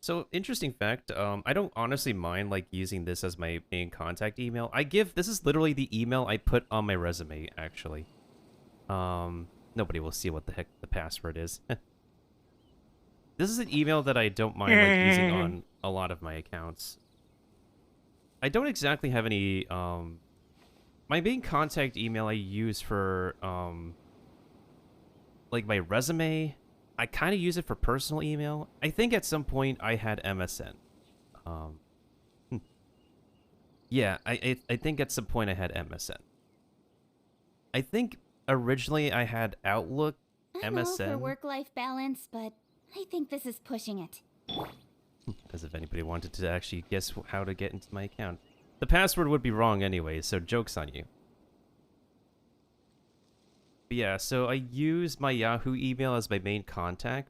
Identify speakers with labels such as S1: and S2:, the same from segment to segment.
S1: So, interesting fact, I don't honestly mind, like, using this as my main contact email. This is literally the email I put on my resume, actually. Nobody will see what the heck the password is. This is an email that I don't mind, like, using on a lot of my accounts. I don't exactly have any, my main contact email I use for, like, my resume. I kind of use it for personal email. I think at some point I had MSN. Um, hmm. Yeah, I think at some point I had MSN. I think originally I had Outlook,
S2: I'm all for
S1: MSN,
S2: work-life balance, but I think this is pushing it.
S1: as if anybody wanted to actually guess how to get into my account. The password would be wrong anyway, so joke's on you. But yeah, so I use my Yahoo email as my main contact,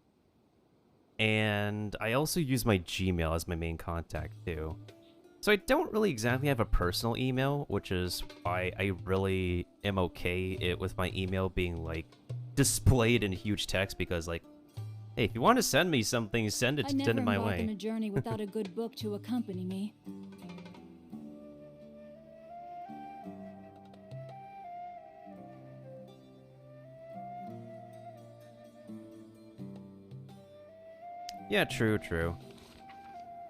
S1: and I also use my Gmail as my main contact too. So I don't really exactly have a personal email, which is why I really am okay with my email being like displayed in huge text because like, hey, if you want to send me something, send
S3: I
S1: it
S3: never
S1: my
S3: embark on
S1: way.
S3: a journey without a good book to accompany me.
S1: Yeah, true, true.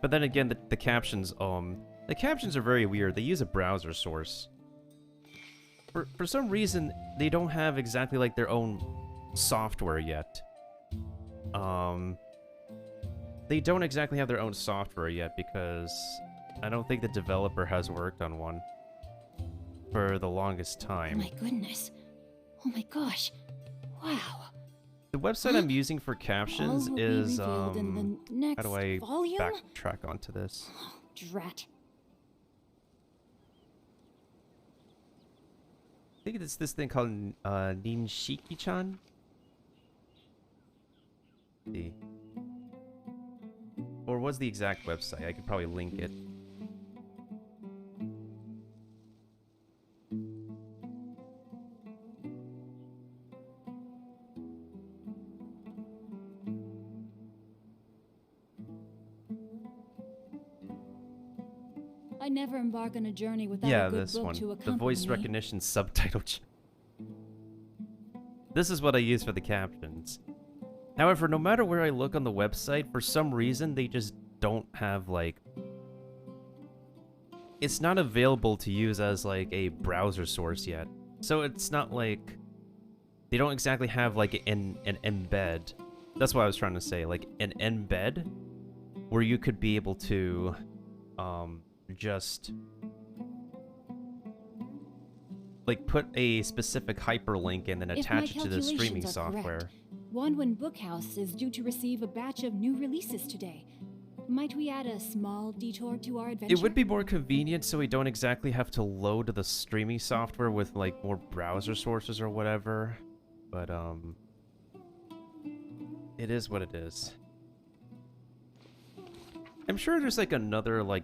S1: But then again, the captions are very weird. They use a browser source. For some reason, they don't have exactly like their own software yet. Um, they don't exactly have their own software yet because I don't think the developer has worked on one for the longest
S2: Oh
S1: time.
S2: my goodness. Oh my gosh. Wow.
S1: The website I'm using for captions
S3: All will be
S1: is
S3: revealed in the
S1: how
S3: next
S1: do I
S3: volume?
S1: backtrack onto this?
S2: Oh, drat.
S1: I think it's this thing called Ninshiki-chan. See. Or what's the exact website? I could probably link it.
S3: I never embark on a journey without a
S1: Yeah,
S3: good
S1: this
S3: book
S1: one.
S3: to
S1: The
S3: accompany
S1: voice
S3: me.
S1: recognition subtitle. This is what I use for the captions. However, no matter where I look on the website, for some reason, they just don't have, like... It's not available to use as, like, a browser source yet. So it's not like... They don't exactly have, like, an embed. That's what I was trying to say. Like, an embed where you could be able to, just... like, put a specific hyperlink and then
S3: If
S1: attach
S3: my
S1: it to the streaming
S3: calculations are
S1: software.
S3: correct, Wanwan Bookhouse is due to receive a batch of new releases today. Might we add a small detour to our adventure?
S1: It would be more convenient so we don't exactly have to load the streaming software with, like, more browser sources or whatever. But, it is what it is. I'm sure there's, like, another, like,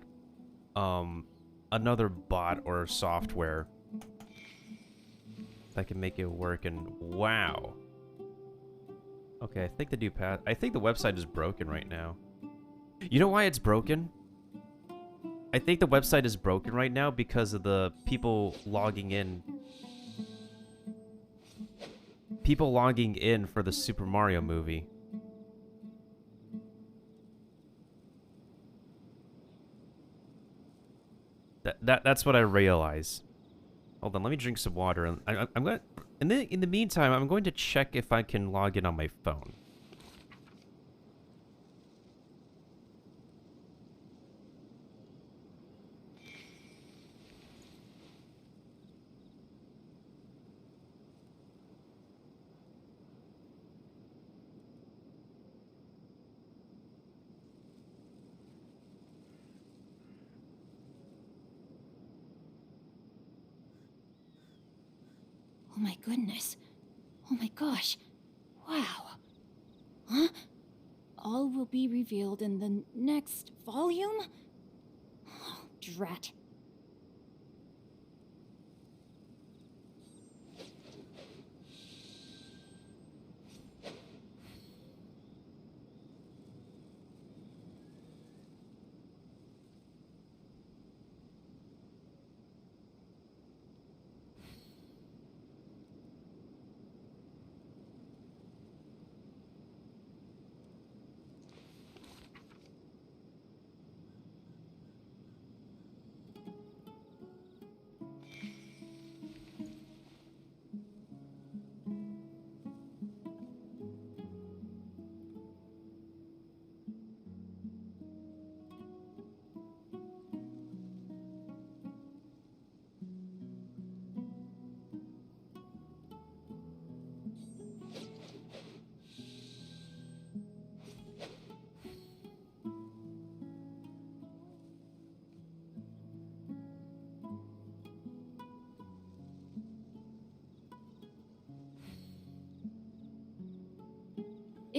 S1: another bot or software that can make it work, and wow. Okay, I think the new path... I think the website is broken right now. You know why it's broken? I think the website is broken right now because of the people logging in. People logging in for the Super Mario movie. That's what I realize. Hold on, let me drink some water. And I'm going to... In the meantime, I'm going to check if I can log in on my phone.
S2: Oh my goodness. Oh my gosh. Wow. Huh?
S3: All will be revealed in the next volume?
S2: Oh, drat.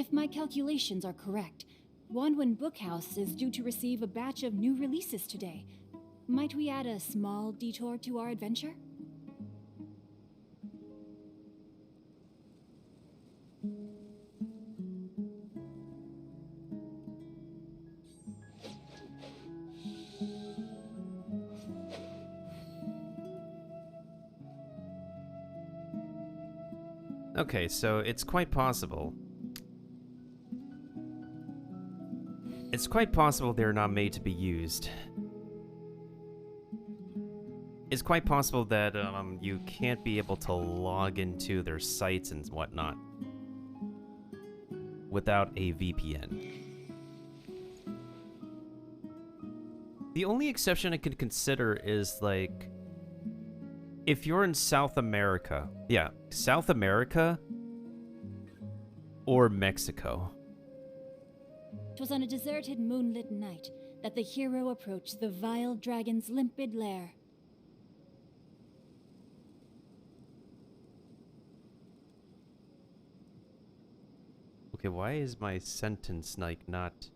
S3: If my calculations are correct, Wanwan Bookhouse is due to receive a batch of new releases today. Might we add a small detour to our adventure?
S1: Okay, so it's quite possible. It's quite possible they're not made to be used. It's quite possible that you can't be able to log into their sites and whatnot without a VPN. The only exception I could consider is, like, if you're in South America. Yeah, South America or Mexico.
S3: It was on a deserted moonlit night that the hero approached the vile dragon's limpid lair.
S1: Okay, why is my sentence, like, not...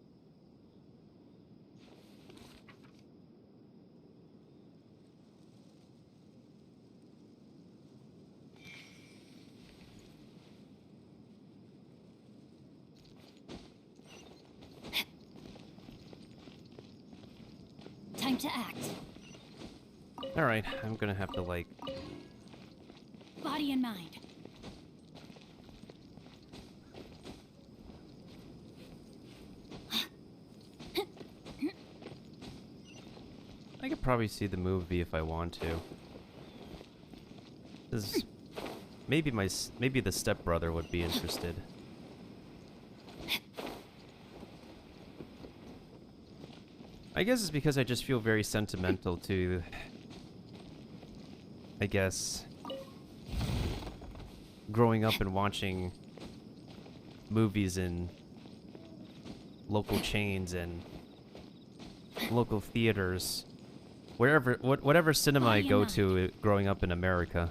S3: Time to act.
S1: Alright, I'm gonna have to, like...
S3: Body and mind.
S1: I could probably see the movie if I want to. This is... maybe the stepbrother would be interested. I guess it's because I just feel very sentimental to... I guess... growing up and watching movies in local chains and local theaters. Whatever cinema I go to growing up in America.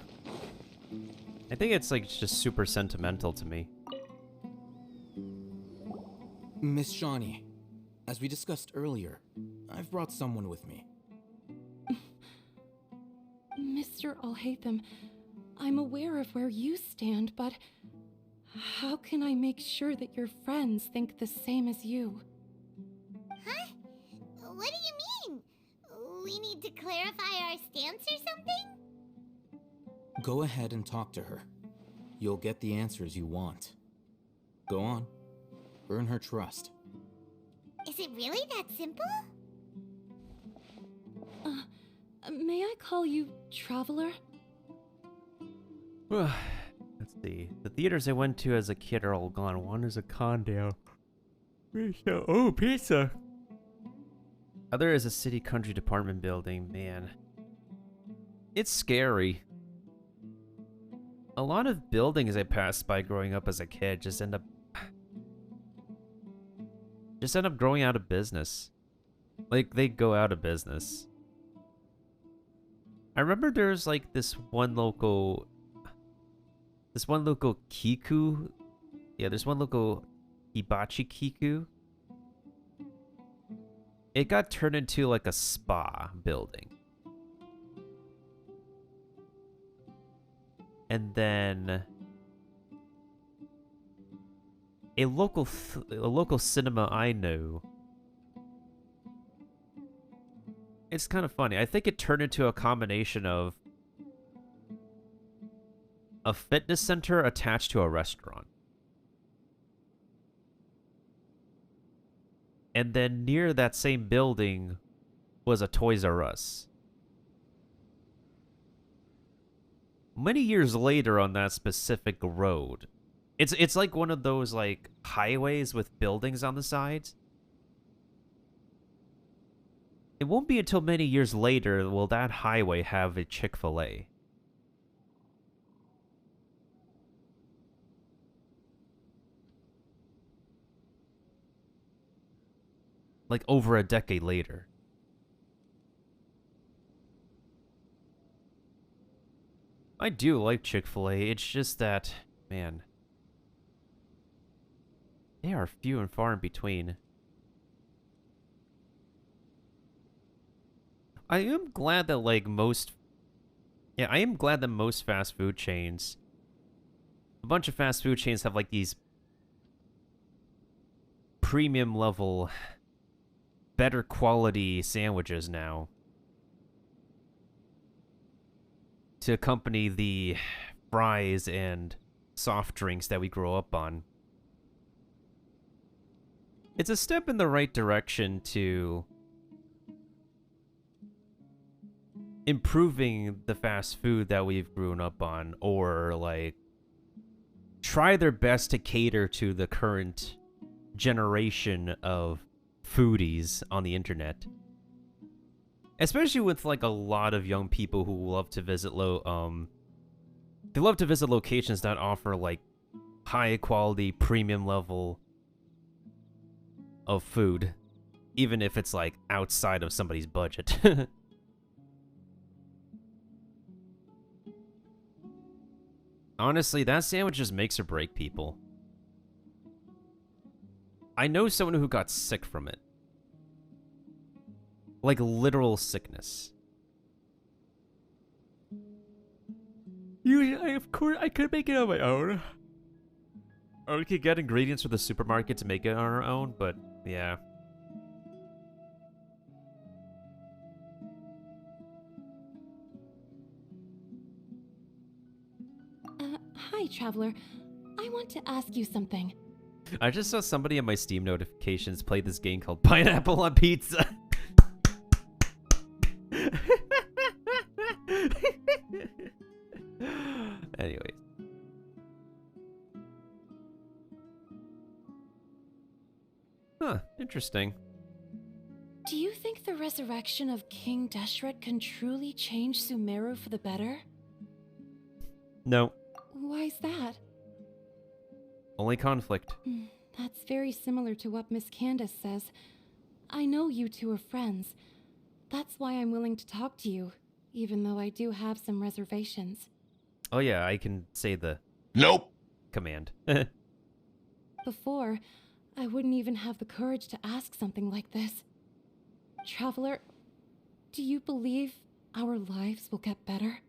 S1: I think it's, like, just super sentimental to me.
S4: Miss Shawnee, as we discussed earlier, I've brought someone with me.
S5: Mr. Alhaitham, I'm aware of where you stand, but how can I make sure that your friends think the same as you?
S2: Huh? What do you mean? We need to clarify our stance or something?
S4: Go ahead and talk to her. You'll get the answers you want. Go on. Earn her trust.
S2: Is it really that simple?
S5: May I call you Traveler?
S1: Let's see. The theaters I went to as a kid are all gone. One is a condo. Pizza. Oh, pizza! Other is a city country department building. Man. It's scary. A lot of buildings I passed by growing up as a kid just end up growing out of business. Like, they go out of business. I remember there's, like, this one local Kiku. Yeah, there's one local Hibachi Kiku. It got turned into, like, a spa building. And then a local cinema I know. It's kind of funny. I think it turned into a combination of a fitness center attached to a restaurant. And then near that same building was a Toys R Us. Many years later on that specific road, it's like one of those, like, highways with buildings on the sides. It won't be until many years later will that highway have a Chick-fil-A. Like, over a decade later. I do like Chick-fil-A, it's just that, man. They are few and far in between. I am glad that, like, I am glad that most fast food chains... A bunch of fast food chains have, like, these premium level, better quality sandwiches now. To accompany the fries and soft drinks that we grow up on. It's a step in the right direction to improving the fast food that we've grown up on, or like try their best to cater to the current generation of foodies on the internet. Especially with like a lot of young people who love to visit they love to visit locations that offer like high quality premium level of food, even if it's like outside of somebody's budget. Honestly, that sandwich just makes or break people. I know someone who got sick from it. Like literal sickness. Of course, I could make it on my own. Or we could get ingredients from the supermarket to make it on our own, but yeah.
S5: Hi, Traveler. I want to ask you something.
S1: I just saw somebody in my Steam notifications play this game called Pineapple on Pizza. Anyways. Huh, interesting.
S5: Do you think the resurrection of King Deshret can truly change Sumeru for the better?
S1: No.
S5: Why's that?
S1: Only conflict.
S5: That's very similar to what Miss Candace says. I know you two are friends. That's why I'm willing to talk to you, even though I do have some reservations.
S1: Oh yeah, I can say the
S6: Nope.
S1: command.
S5: Before, I wouldn't even have the courage to ask something like this. Traveler, do you believe our lives will get better?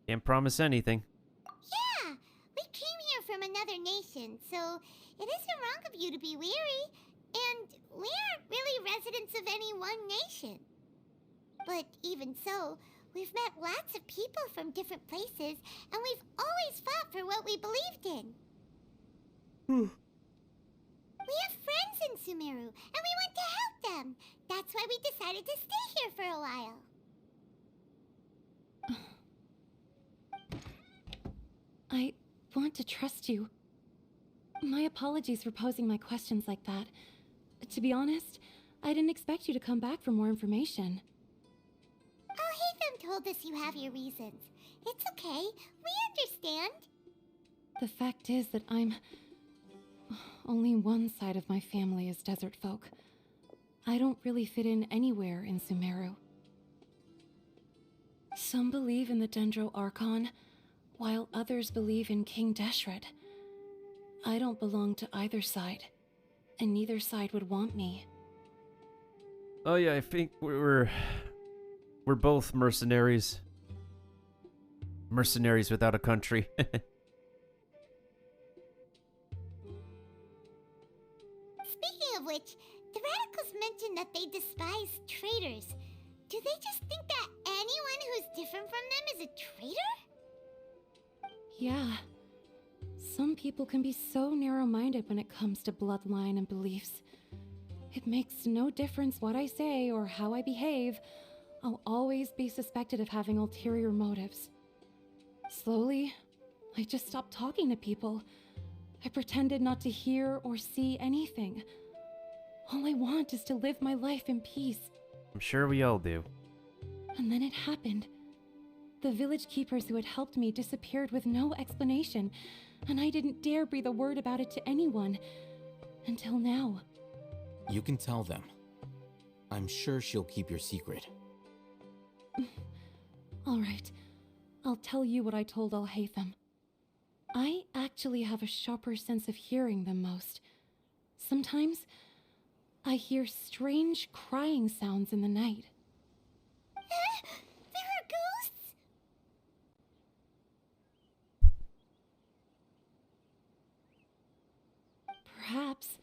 S1: Can't promise anything.
S2: Yeah, we came here from another nation, so it isn't wrong of you to be weary. And we aren't really residents of any one nation. But even so, we've met lots of people from different places, and we've always fought for what we believed in. We have friends in Sumeru, and we want to help them. That's why we decided to stay here for a while.
S5: I want to trust you. My apologies for posing my questions like that. To be honest, I didn't expect you to come back for more information.
S2: Alhaitham told us you have your reasons. It's okay. We understand.
S5: The fact is that only one side of my family is desert folk. I don't really fit in anywhere in Sumeru. Some believe in the Dendro Archon, while others believe in King Deshret. I don't belong to either side, and neither side would want me.
S1: Oh yeah, I think we're both mercenaries. Mercenaries without a country.
S2: Speaking of which, the radicals mentioned that they despise traitors. Do they just think that anyone who's different from them is a traitor?
S5: Yeah. Some people can be so narrow-minded when it comes to bloodline and beliefs. It makes no difference what I say or how I behave. I'll always be suspected of having ulterior motives. Slowly, I just stopped talking to people. I pretended not to hear or see anything. All I want is to live my life in peace.
S1: I'm sure we all do.
S5: And then it happened. The village keepers who had helped me disappeared with no explanation, and I didn't dare breathe a word about it to anyone. Until now.
S4: You can tell them. I'm sure she'll keep your secret.
S5: All right. I'll tell you what I told Alhaitham. I actually have a sharper sense of hearing than most. Sometimes I hear strange crying sounds in the night.
S2: There are ghosts?
S5: Perhaps.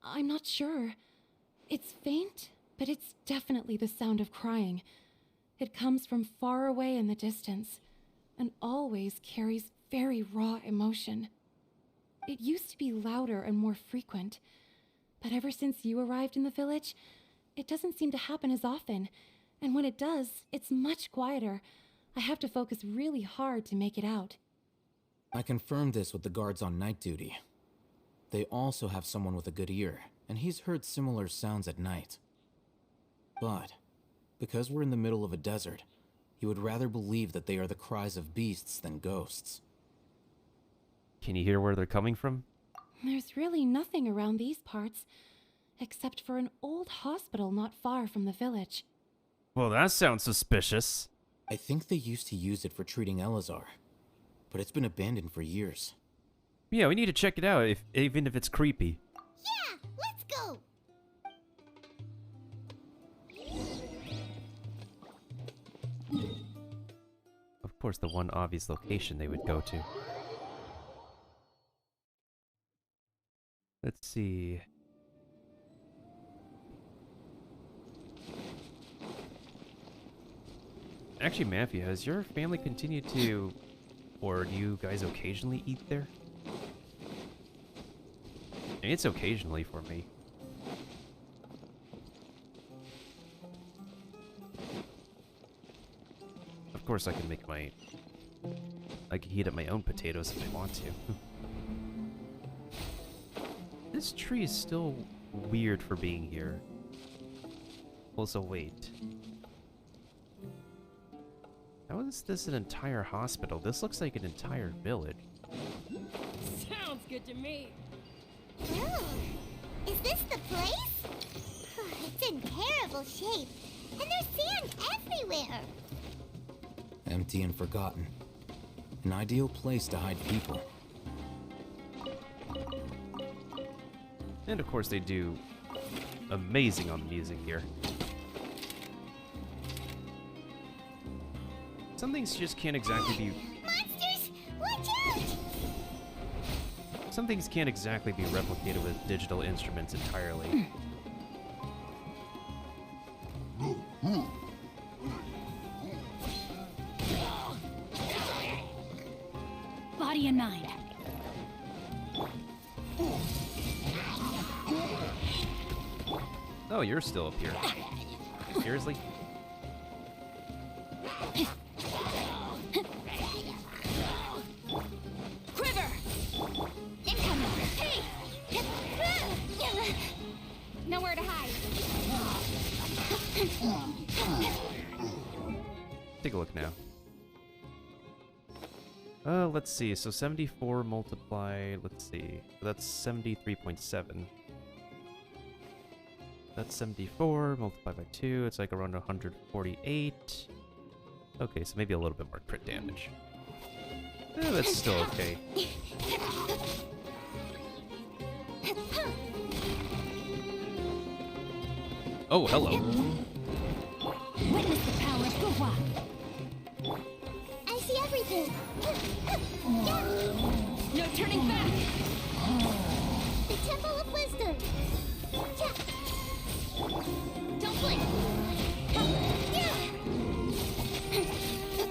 S5: I'm not sure. It's faint, but it's definitely the sound of crying. It comes from far away in the distance, and always carries very raw emotion. It used to be louder and more frequent, but ever since you arrived in the village, it doesn't seem to happen as often, and when it does, it's much quieter. I have to focus really hard to make it out.
S4: I confirmed this with the guards on night duty. They also have someone with a good ear, and he's heard similar sounds at night. But, because we're in the middle of a desert, he would rather believe that they are the cries of beasts than ghosts.
S1: Can you hear where they're coming from?
S5: There's really nothing around these parts, except for an old hospital not far from the village.
S1: Well, that sounds suspicious.
S4: I think they used to use it for treating Elazar, but it's been abandoned for years.
S1: Yeah, we need to check it out, even if it's creepy.
S2: Yeah, let's go!
S1: Of course, the one obvious location they would go to. Let's see. Actually, Matthew, has your family continued to... Or do you guys occasionally eat there? I mean, it's occasionally for me. Of course, I can make my... I can heat up my own potatoes if I want to. This tree is still weird for being here. Also, wait. How is this an entire hospital? This looks like an entire village.
S3: Sounds good to me.
S2: Oh, is this the place? It's in terrible shape, and there's sand everywhere.
S4: Empty and forgotten. An ideal place to hide people.
S1: And of course they do amazing on the music here. Some things just can't exactly be...
S2: Monsters, watch out!
S1: Some things can't exactly be replicated with digital instruments entirely.
S3: Body and mind.
S1: Oh, you're still up here. Seriously?
S2: Quiver! Incoming! Hey!
S3: Nowhere to hide.
S1: Take a look now. Let's see. So 74 multiply... Let's see. That's 73.7. That's 74 multiplied by 2. It's like around 148. Okay, so maybe a little bit more crit damage. That's still okay. Oh, hello.
S3: Witness the power of Guhua.
S2: I see everything!
S3: No turning back.
S2: The Temple of Wisdom!
S3: Don't blink.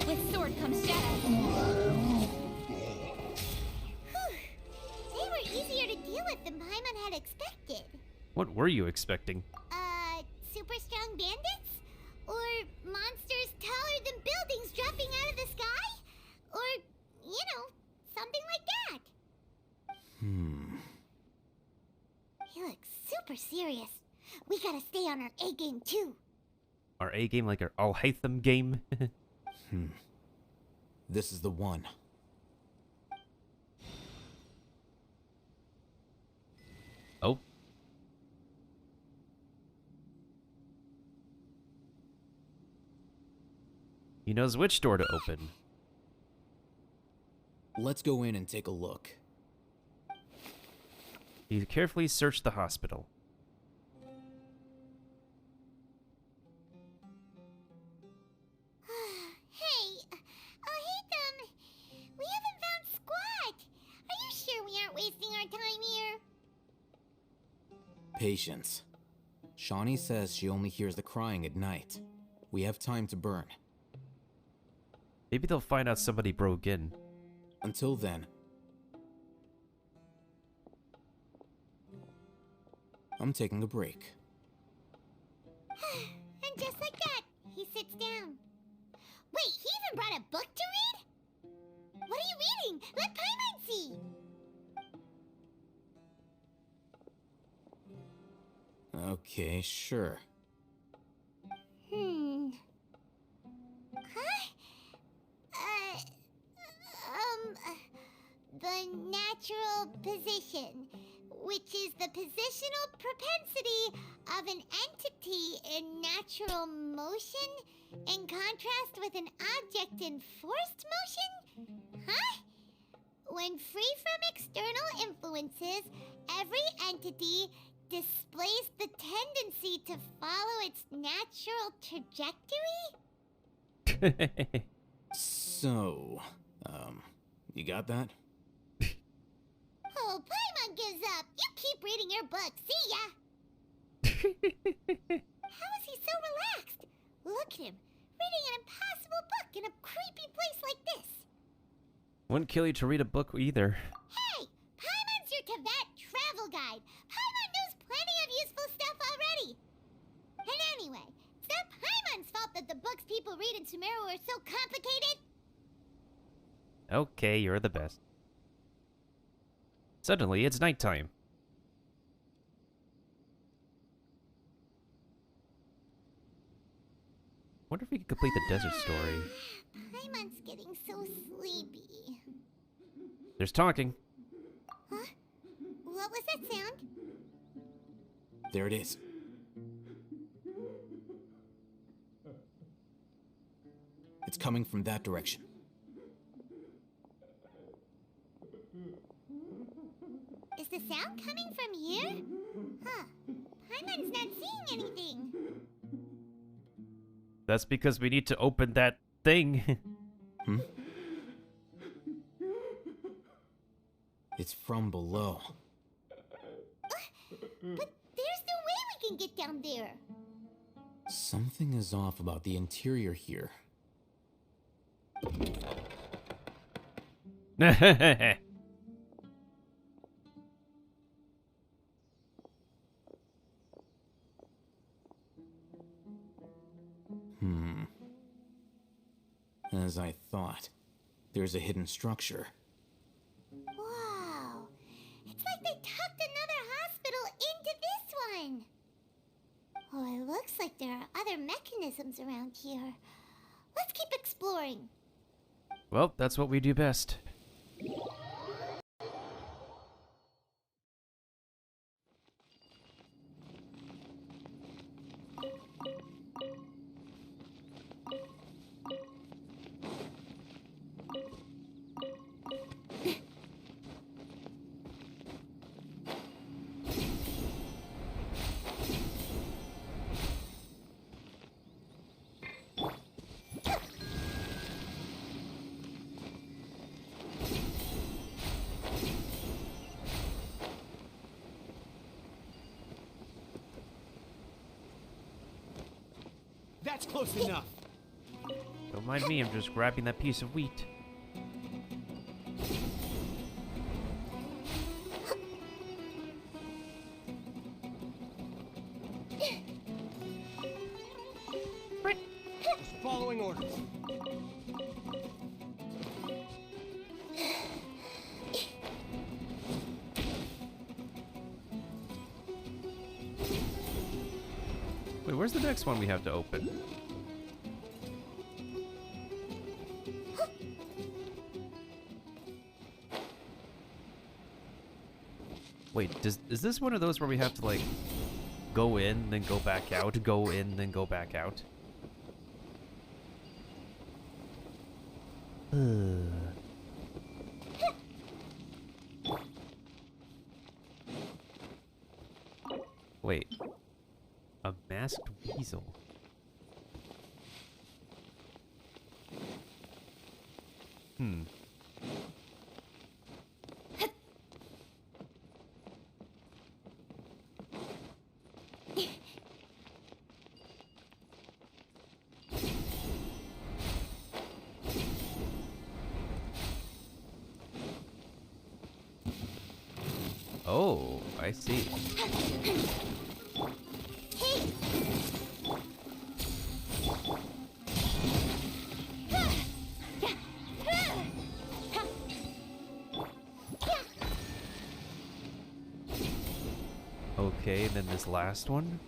S3: With sword comes shadow.
S2: They were easier to deal with than Paimon had expected.
S1: What were you expecting?
S2: Super strong bandits? Or monsters taller than buildings dropping out of the sky? Or, something like that. He looks super serious. We gotta stay on our A game too.
S1: Our A game, like our Al-Haytham game?
S4: This is the one.
S1: Oh. He knows which door to open.
S4: Let's go in and take a look.
S1: He carefully searched the hospital.
S2: Hey, Haytham, we haven't found squat. Are you sure we aren't wasting our time here?
S4: Patience. Shawnee says she only hears the crying at night. We have time to burn.
S1: Maybe they'll find out somebody broke in.
S4: Until then, I'm taking a break.
S2: And just like that, he sits down. Wait, he even brought a book to read? What are you reading? Let Paimon see.
S4: Okay, sure.
S2: Huh? The natural position, which is the positional propensity of an entity in natural motion in contrast with an object in forced motion? Huh? When free from external influences, every entity displays the tendency to follow its natural trajectory?
S4: So, you got that?
S2: Oh, Paimon gives up. You keep reading your book. See ya. How is he so relaxed? Look at him, reading an impossible book in a creepy place like this.
S1: Wouldn't kill you to read a book either.
S2: Hey, Paimon's your Teyvat travel guide. Paimon knows plenty of useful stuff already. And anyway, it's not Paimon's fault that the books people read in Sumeru are so complicated.
S1: Okay, you're the best. Suddenly, it's nighttime. Wonder if we could complete the desert story.
S2: Paimon's getting so sleepy.
S1: There's talking.
S2: Huh? What was that sound?
S4: There it is. It's coming from that direction.
S2: Is the sound coming from here? Huh. Paimon's not seeing anything.
S1: That's because we need to open that thing.
S4: Hmm? It's from below.
S2: But there's no way we can get down there.
S4: Something is off about the interior here. As I thought, there's a hidden structure.
S2: Wow. It's like they tucked another hospital into this one. Oh, it looks like there are other mechanisms around here. Let's keep exploring.
S1: Well, that's what we do best.
S6: That's close enough.
S1: Don't mind me, I'm just grabbing that piece of wheat.
S6: Just following orders.
S1: Wait, where's the next one we have to open? Wait, is this one of those where we have to, like, go in, then go back out, go in, then go back out? Wait. A masked weasel. Hmm. Oh, I see. Okay, then this last one.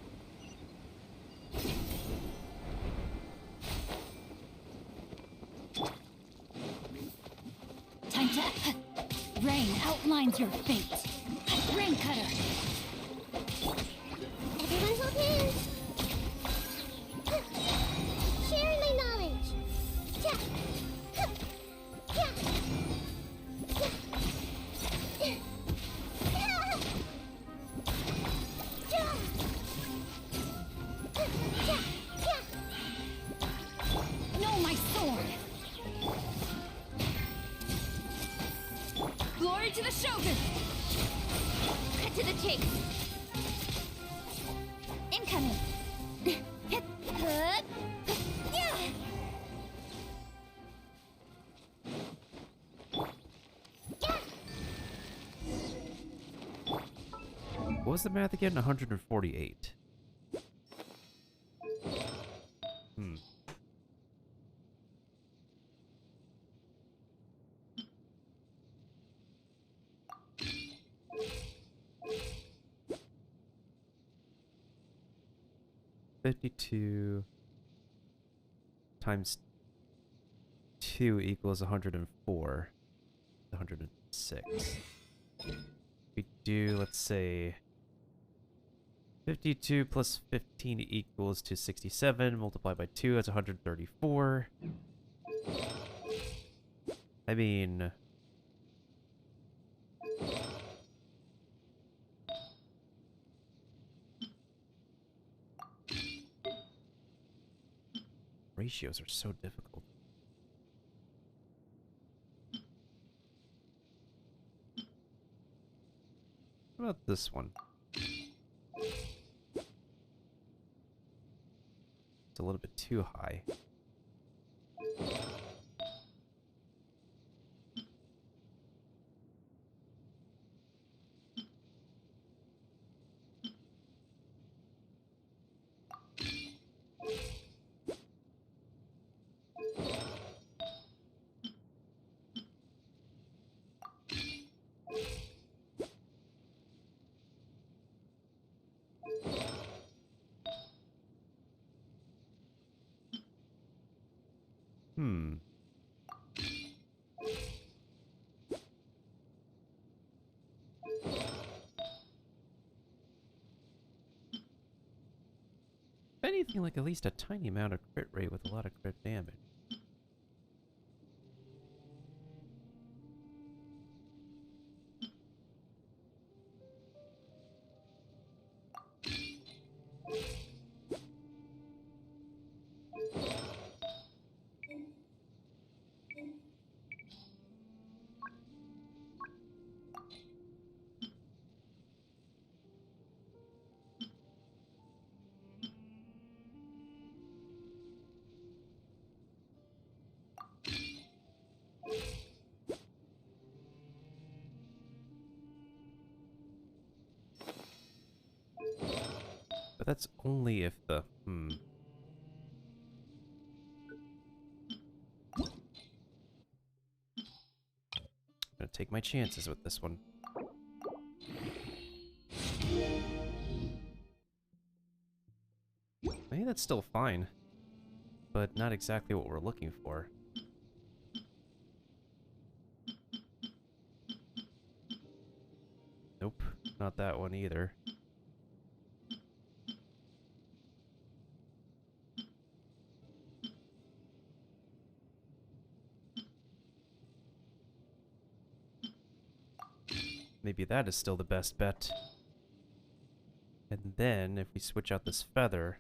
S3: Time to. Rain outlines your fate. Rain cutter.
S2: Everyone hold hands. Sharing my knowledge. Ja. Ja. Ja.
S3: No, my sword. Glory to the Shogun.
S2: Cut to the chase. Incoming.
S1: What was the math again? 148. Hmm. $52 times 2 equals 104. 106. We do, let's say, 52 plus 15 equals to 67. Multiplied by 2, that's 134. I mean... ratios are so difficult. What about this one? It's a little bit too high. Hmm. If anything, like at least a tiny amount of crit rate with a lot of crit damage. But that's only if the... I'm gonna take my chances with this one. Maybe that's still fine, but not exactly what we're looking for. Nope, not that one either. Maybe that is still the best bet. And then, if we switch out this feather...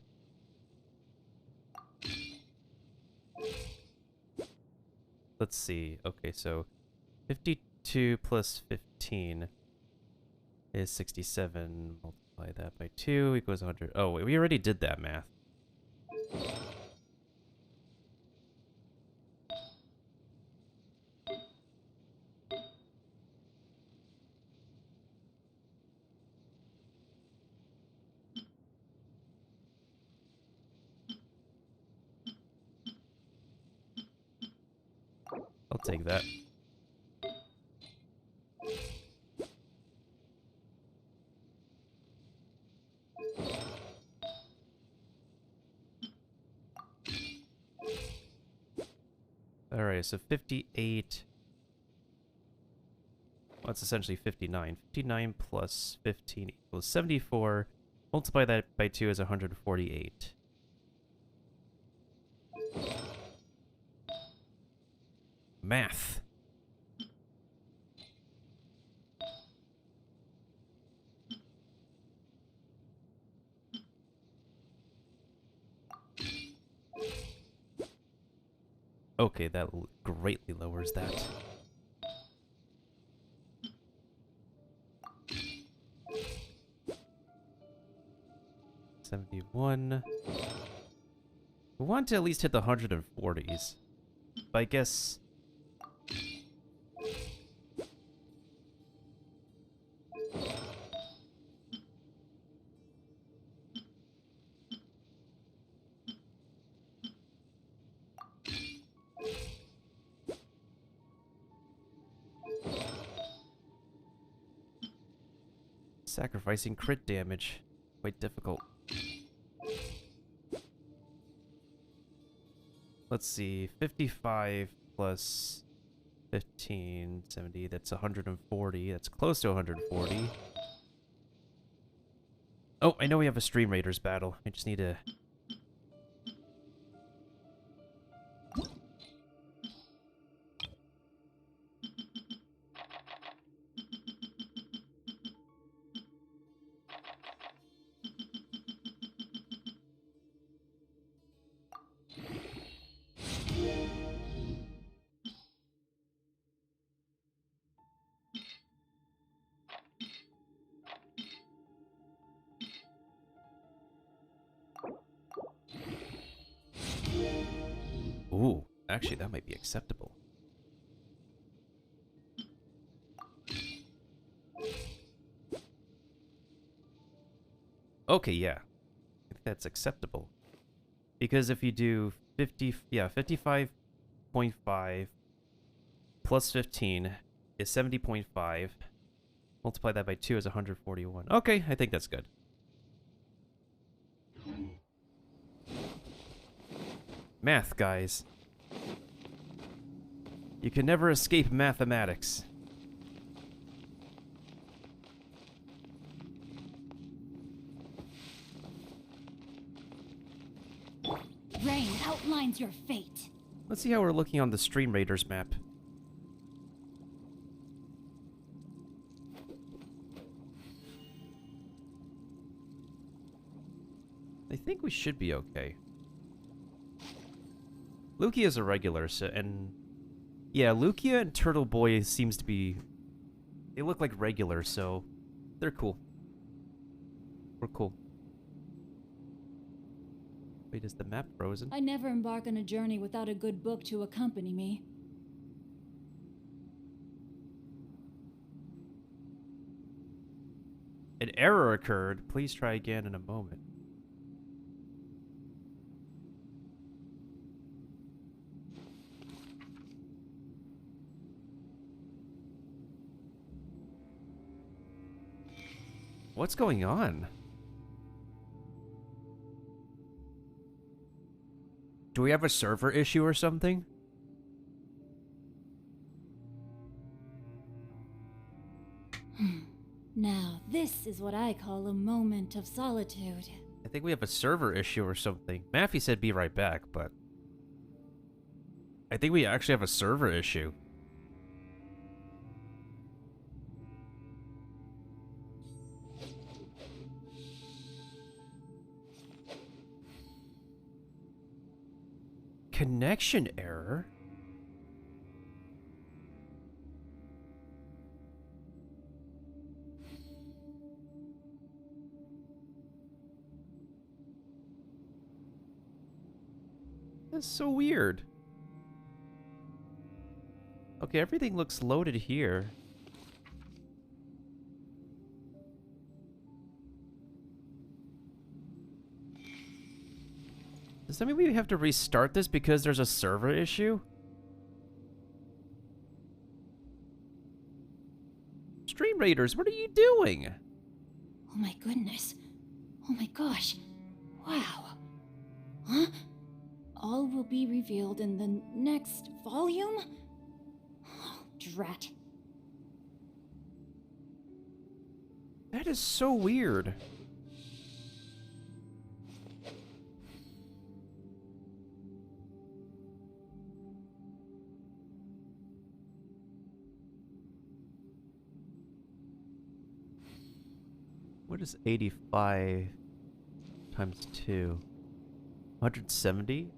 S1: Let's see. Okay, so 52 plus 15 is 67. Multiply that by 2 equals 100. Oh, wait, we already did that math. I'll take that. Alright, so 58... Well, it's essentially 59. 59 plus 15 equals 74. Multiply that by 2 is 148. Math. Okay, that greatly lowers that. $71. We want to at least hit the 140s. But I guess... Sacrificing crit damage. Quite difficult. Let's see. 55 plus 15, 70. That's 140. That's close to 140. Oh, I know we have a Stream Raiders battle. I just need to... Ooh, actually, that might be acceptable. Okay, yeah. I think that's acceptable. Because if you do 55.5 plus 15 is 70.5. Multiply that by 2 is 141. Okay, I think that's good. Math, guys. You can never escape mathematics.
S3: Rain outlines your fate.
S1: Let's see how we're looking on the Stream Raiders map. I think we should be okay. Lukia's a regular, so, and... Yeah, Lukia and Turtle Boy seems to be... They look like regular, so... They're cool. We're cool. Wait, is the map frozen?
S3: I never embark on a journey without a good book to accompany me.
S1: An error occurred. Please try again in a moment. What's going on? Do we have a server issue or something?
S3: Now, this is what I call a moment of solitude.
S1: I think we have a server issue or something. Maffey said be right back, but... I think we actually have a server issue. Connection error? That's so weird. Okay, everything looks loaded here. Does that mean we have to restart this because there's a server issue? Stream Raiders, what are you doing?
S3: Oh my goodness. Oh my gosh. Wow. Huh? All will be revealed in the next volume? Oh, drat.
S1: That is so weird. What is 85 times 2? 170?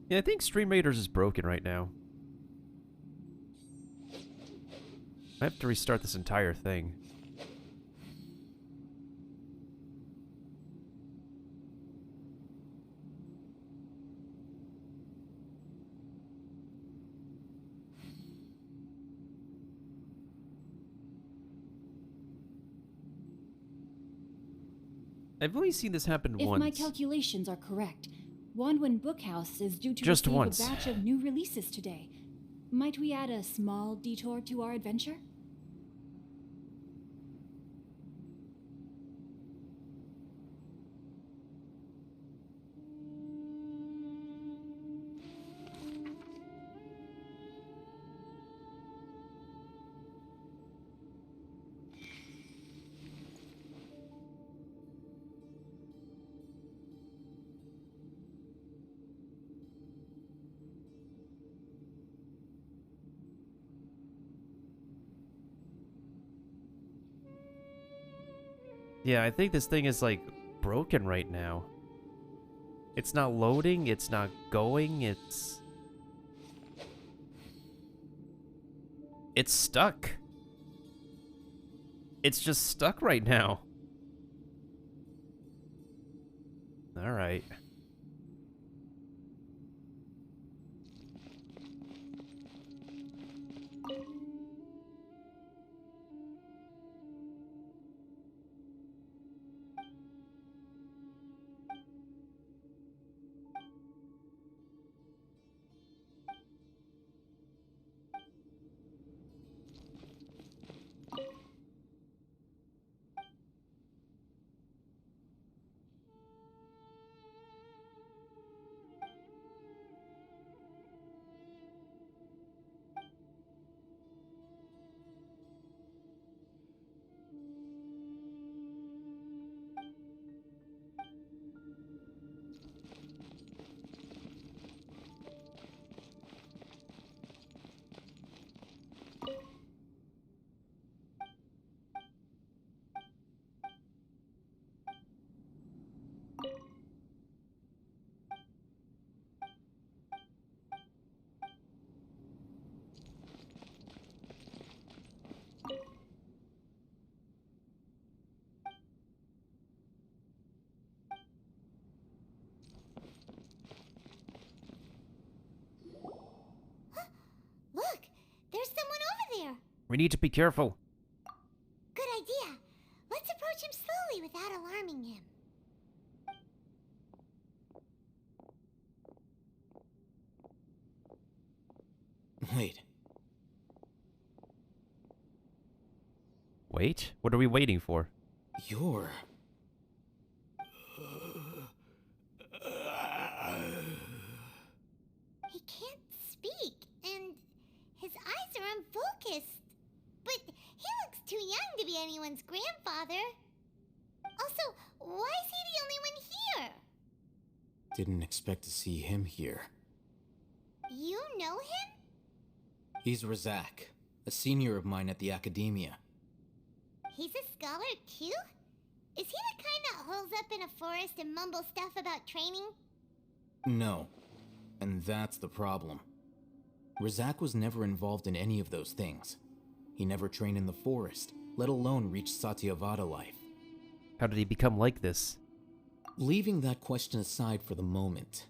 S1: Yeah, I think Stream Raiders is broken right now. I have to restart this entire thing. I've only seen this happen
S3: If
S1: once.
S3: my calculations are correct, Wanwen Bookhouse is due to
S1: Just
S3: receive
S1: once.
S3: a batch of new releases today. Might we add a small detour to our adventure?
S1: Yeah, I think this thing is like broken right now. It's not loading, it's not going, it's stuck. It's just stuck right now. All right.
S2: Look, there's someone over there.
S1: We need to be careful.
S2: Good idea. Let's approach him slowly without alarming him.
S4: Wait,
S1: Wait, what are we waiting for?
S4: you're...
S2: He can't speak, and his eyes are unfocused. But he looks too young to be anyone's grandfather. Also, why is he the only one here?
S4: Didn't expect to see him here.
S2: You know him?
S4: He's Razak, a senior of mine at the Academia.
S2: He's a scholar too? Is he the kind that holes up in a forest and mumbles stuff about training?
S4: No. And that's the problem. Razak was never involved in any of those things. He never trained in the forest, let alone reach Satyavada life.
S1: How did he become like this?
S4: Leaving that question aside for the moment,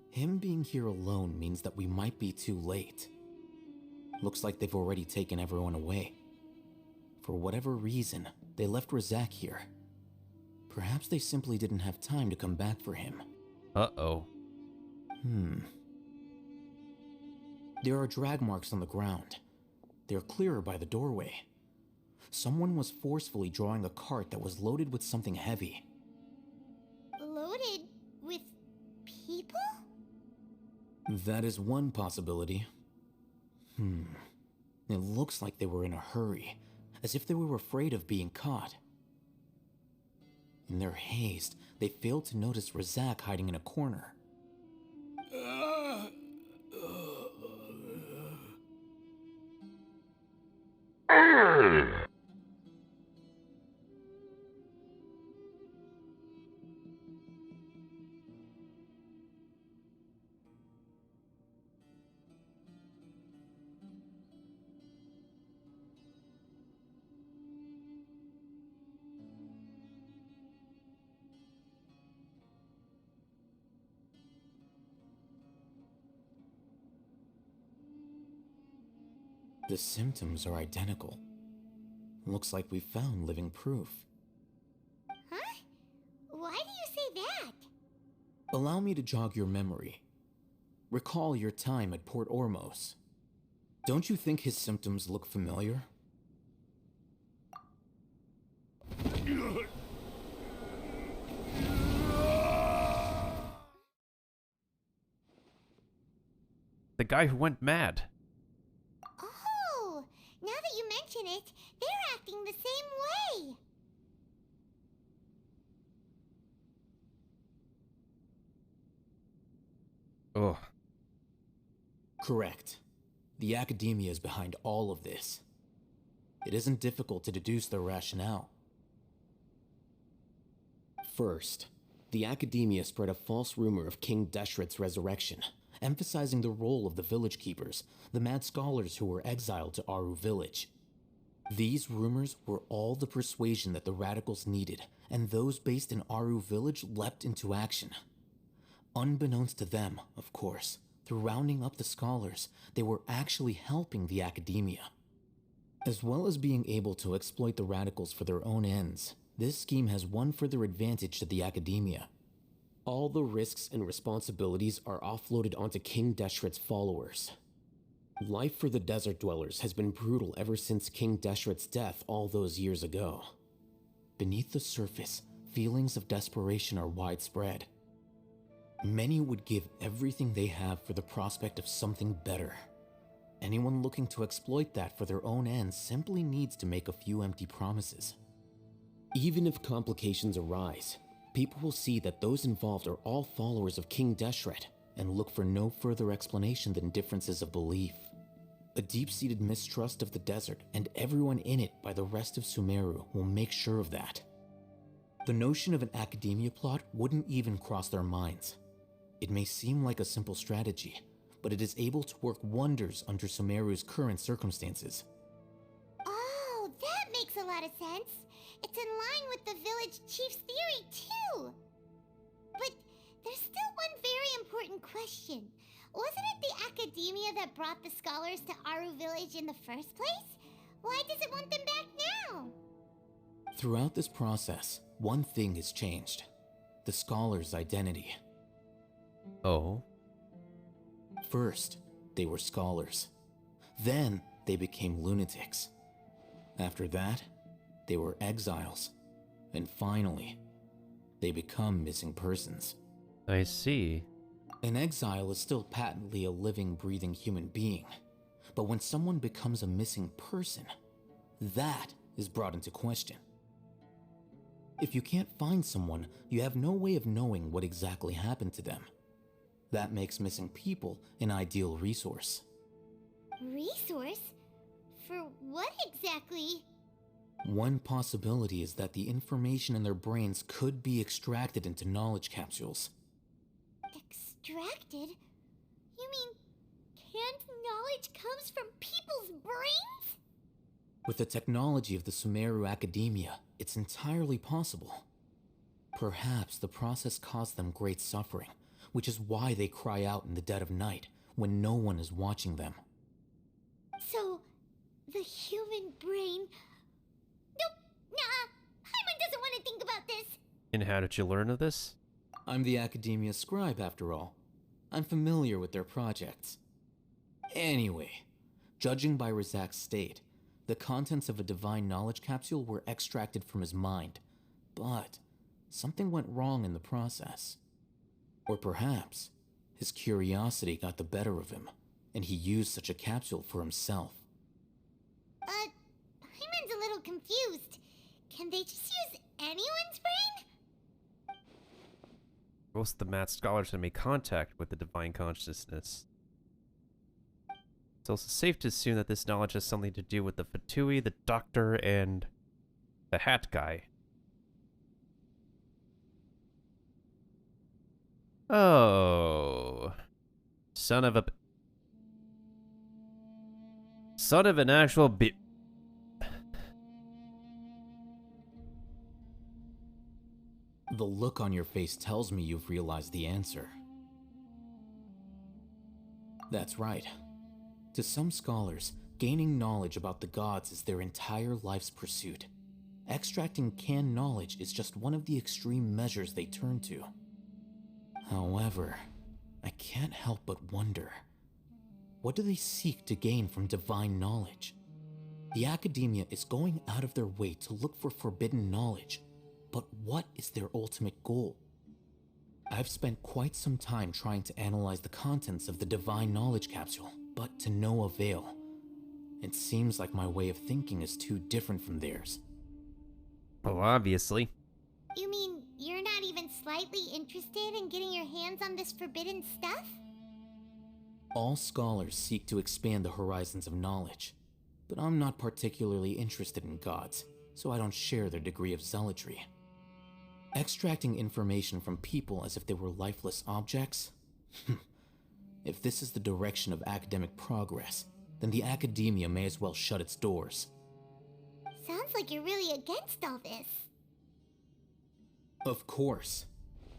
S4: him being here alone means that we might be too late. Looks like they've already taken everyone away. For whatever reason, they left Razak here. Perhaps they simply didn't have time to come back for him.
S1: Uh-oh.
S4: There are drag marks on the ground. They're clearer by the doorway. Someone was forcefully drawing a cart that was loaded with something heavy.
S2: Loaded with people?
S4: That is one possibility. It looks like they were in a hurry, as if they were afraid of being caught. In their haste, they failed to notice Razak hiding in a corner. The symptoms are identical. Looks like we found living proof.
S2: Huh? Why do you say that?
S4: Allow me to jog your memory. Recall your time at Port Ormos. Don't you think his symptoms look familiar?
S1: The guy who went mad.
S2: Oh, now that you mention it, they're acting the same way.
S1: Ugh.
S4: Correct. The Academia is behind all of this. It isn't difficult to deduce their rationale. First, the Academia spread a false rumor of King Deshret's resurrection, emphasizing the role of the village keepers, the mad scholars who were exiled to Aru village. These rumors were all the persuasion that the radicals needed, and those based in Aru village leapt into action. Unbeknownst to them, of course, through rounding up the scholars, they were actually helping the Academia. As well as being able to exploit the radicals for their own ends, this scheme has one further advantage to the Academia. All the risks and responsibilities are offloaded onto King Deshret's followers. Life for the desert dwellers has been brutal ever since King Deshret's death all those years ago. Beneath the surface, feelings of desperation are widespread. Many would give everything they have for the prospect of something better. Anyone looking to exploit that for their own ends simply needs to make a few empty promises. Even if complications arise, people will see that those involved are all followers of King Deshret and look for no further explanation than differences of belief. A deep-seated mistrust of the desert and everyone in it by the rest of Sumeru will make sure of that. The notion of an Academia plot wouldn't even cross their minds. It may seem like a simple strategy, but it is able to work wonders under Sumeru's current circumstances.
S2: Oh, that makes a lot of sense. It's in line with the village chief's theory, too. But there's still one very important question. Wasn't it the Academia that brought the scholars to Aru village in the first place? Why does it want them back now?
S4: Throughout this process, one thing has changed. The scholars' identity.
S1: Oh.
S4: First, they were scholars. Then, they became lunatics. After that, they were exiles. And finally, they become missing persons.
S1: I see.
S4: An exile is still patently a living, breathing human being. But when someone becomes a missing person, that is brought into question. If you can't find someone, you have no way of knowing what exactly happened to them. That makes missing people an ideal resource.
S2: Resource? For what exactly?
S4: One possibility is that the information in their brains could be extracted into knowledge capsules.
S2: Extracted? You mean canned knowledge comes from people's brains?
S4: With the technology of the Sumeru Academia, it's entirely possible. Perhaps the process caused them great suffering, which is why they cry out in the dead of night when no one is watching them.
S2: So, the human brain... Nope, nah, Paimon doesn't want to think about this.
S1: And how did you learn of this?
S4: I'm the Academia scribe, after all. I'm familiar with their projects. Anyway, judging by Razak's state, the contents of a divine knowledge capsule were extracted from his mind, but something went wrong in the process. Or perhaps his curiosity got the better of him, and he used such a capsule for himself.
S2: Paimon's a little confused. Can they just use anyone's brain?
S1: Most of the math scholars have made contact with the divine consciousness. It's also safe to assume that this knowledge has something to do with the Fatui, the Doctor, and the Hat Guy. Oh. Son of an actual
S4: The look on your face tells me you've realized the answer. That's right. To some scholars, gaining knowledge about the gods is their entire life's pursuit. Extracting canned knowledge is just one of the extreme measures they turn to. However, I can't help but wonder, what do they seek to gain from divine knowledge? The Academia is going out of their way to look for forbidden knowledge, but what is their ultimate goal? I've spent quite some time trying to analyze the contents of the divine knowledge capsule, but to no avail. It seems like my way of thinking is too different from theirs.
S1: Well, obviously.
S2: You mean you're not even slightly interested in getting your hands on this forbidden stuff?
S4: All scholars seek to expand the horizons of knowledge, but I'm not particularly interested in gods, so I don't share their degree of zealotry. Extracting information from people as if they were lifeless objects? If this is the direction of academic progress, then the Academia may as well shut its doors.
S2: Sounds like you're really against all this.
S4: Of course.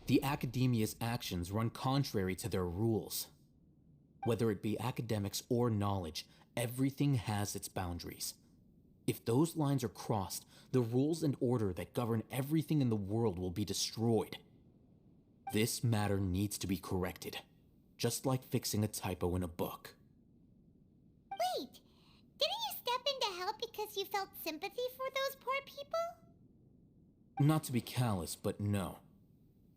S4: The Academia's actions run contrary to their rules. Whether it be academics or knowledge, everything has its boundaries. If those lines are crossed, the rules and order that govern everything in the world will be destroyed. This matter needs to be corrected, just like fixing a typo in a book.
S2: Wait, didn't you step in to help because you felt sympathy for those poor people?
S4: Not to be callous, but no.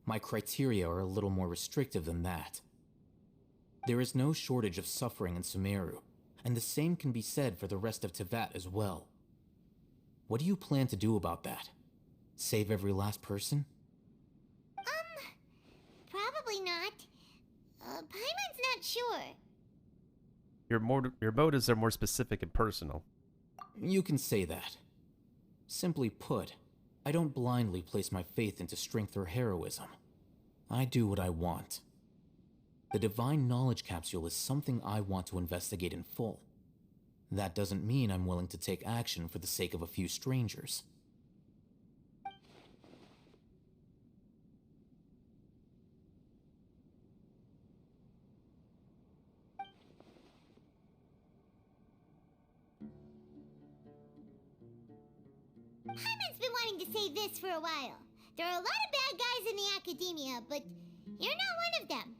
S4: My criteria are a little more restrictive than that. There is no shortage of suffering in Sumeru, and the same can be said for the rest of Teyvat as well. What do you plan to do about that? Save every last person?
S2: Probably not. Paimon's not sure.
S1: Your motives are more specific and personal.
S4: You can say that. Simply put, I don't blindly place my faith into strength or heroism. I do what I want. The divine knowledge capsule is something I want to investigate in full. That doesn't mean I'm willing to take action for the sake of a few strangers.
S2: Paimon's been wanting to say this for a while. There are a lot of bad guys in the Academia, but you're not one of them.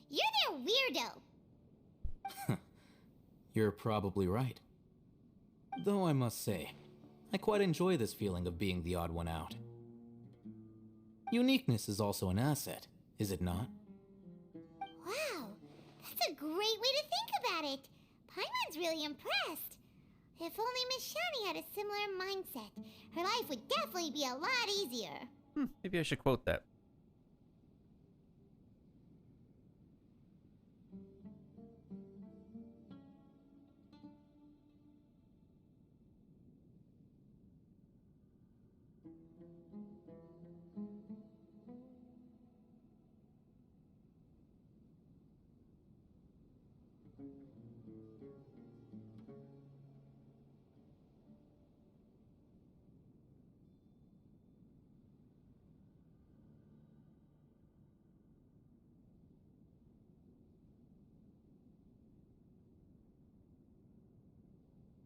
S2: You're their weirdo.
S4: You're probably right. Though I must say, I quite enjoy this feeling of being the odd one out. Uniqueness is also an asset, is it not?
S2: Wow, that's a great way to think about it. Paimon's really impressed. If only Miss Shani had a similar mindset, her life would definitely be a lot easier.
S1: Maybe I should quote that.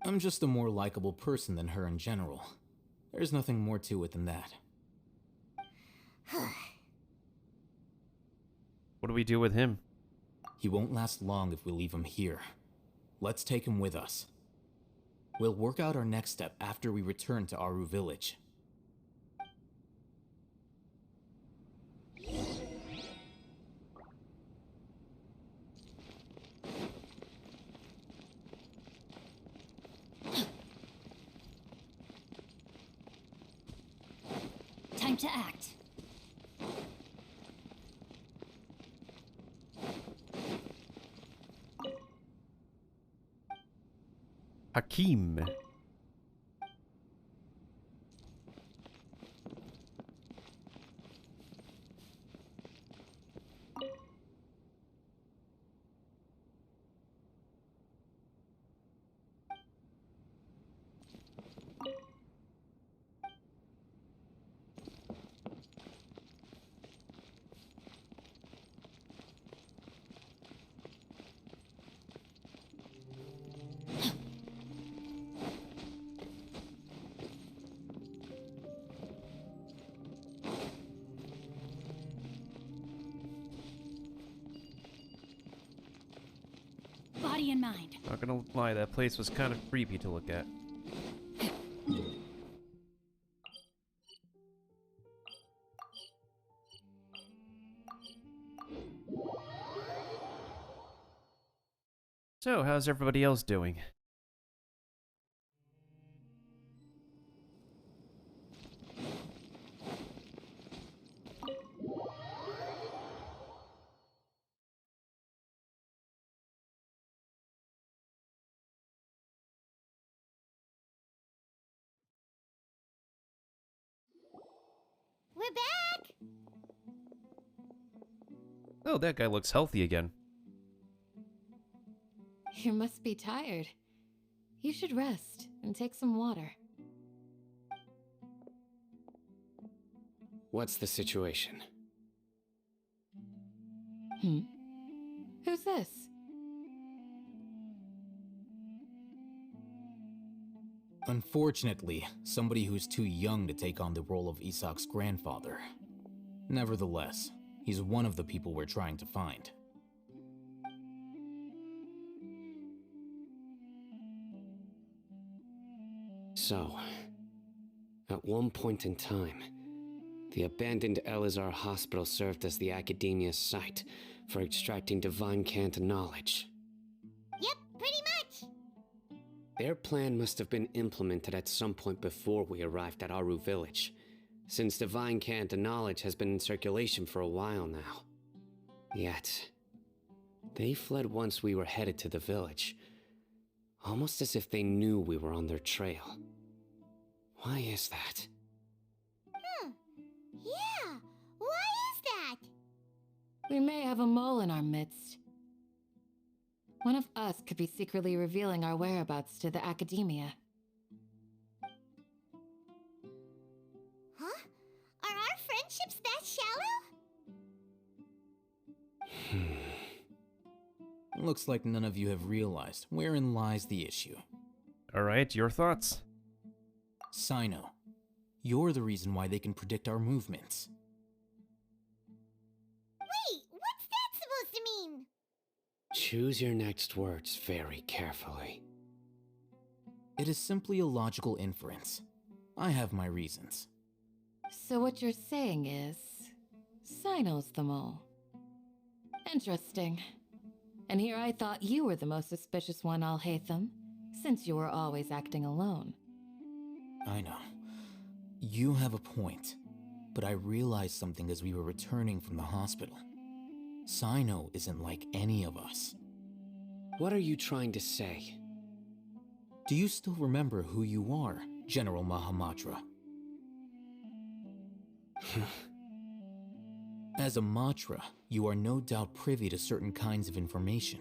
S4: I'm just a more likable person than her in general. There's nothing more to it than that.
S1: What do we do with him?
S4: He won't last long if we leave him here. Let's take him with us. We'll work out our next step after we return to Aru Village.
S3: Time to act.
S1: Hakim.
S3: Body and mind.
S1: Not gonna lie, that place was kind of creepy to look at. So, how's everybody else doing?
S2: We're back!
S1: Oh, that guy looks healthy again.
S5: You must be tired. You should rest and take some water.
S7: What's the situation?
S5: Who's this?
S4: Unfortunately, somebody who's too young to take on the role of Isak's grandfather. Nevertheless, he's one of the people we're trying to find.
S7: So, at one point in time, the abandoned Elazar Hospital served as the Academia's site for extracting divine cant knowledge.
S2: Yep, pretty much.
S7: Their plan must have been implemented at some point before we arrived at Aru Village, since divine cant knowledge has been in circulation for a while now. Yet, they fled once we were headed to the village, almost as if they knew we were on their trail. Why is that?
S2: Yeah, why is that?
S5: We may have a mole in our midst. One of us could be secretly revealing our whereabouts to the Academia.
S2: Huh? Are our friendships that shallow?
S4: Looks like none of you have realized wherein lies the issue.
S1: Alright, your thoughts?
S4: Sino, you're the reason why they can predict our movements.
S2: Wait, what's that supposed to mean?
S7: Choose your next words very carefully.
S4: It is simply a logical inference. I have my reasons.
S5: So what you're saying is, Sino's the mole. Interesting. And here I thought you were the most suspicious one, Alhaitham, since you were always acting alone.
S4: I know. You have a point, but I realized something as we were returning from the hospital. Sino isn't like any of us.
S7: What are you trying to say?
S4: Do you still remember who you are, General Mahamatra? As a Matra, you are no doubt privy to certain kinds of information.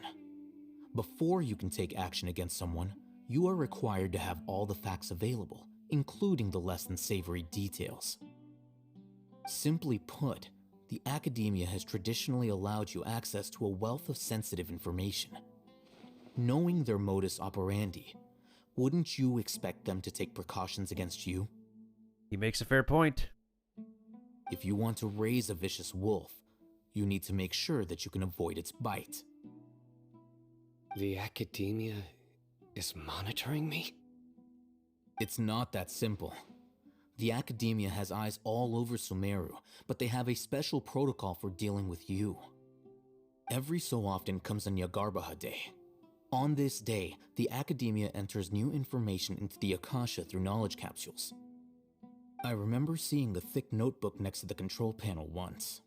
S4: Before you can take action against someone, you are required to have all the facts available, including the less than savory details. Simply put, the Academia has traditionally allowed you access to a wealth of sensitive information. Knowing their modus operandi wouldn't you expect them to take precautions against you?
S1: He makes a fair point.
S4: If you want to raise a vicious wolf, you need to make sure that you can avoid its bite.
S7: The academia is monitoring me?
S4: It's not that simple. The academia has eyes all over Sumeru, but they have a special protocol for dealing with you. Every so often comes a Nyagarbaha Day. On this day, the academia enters new information into the Akasha through knowledge capsules. I remember seeing the thick notebook next to the control panel once.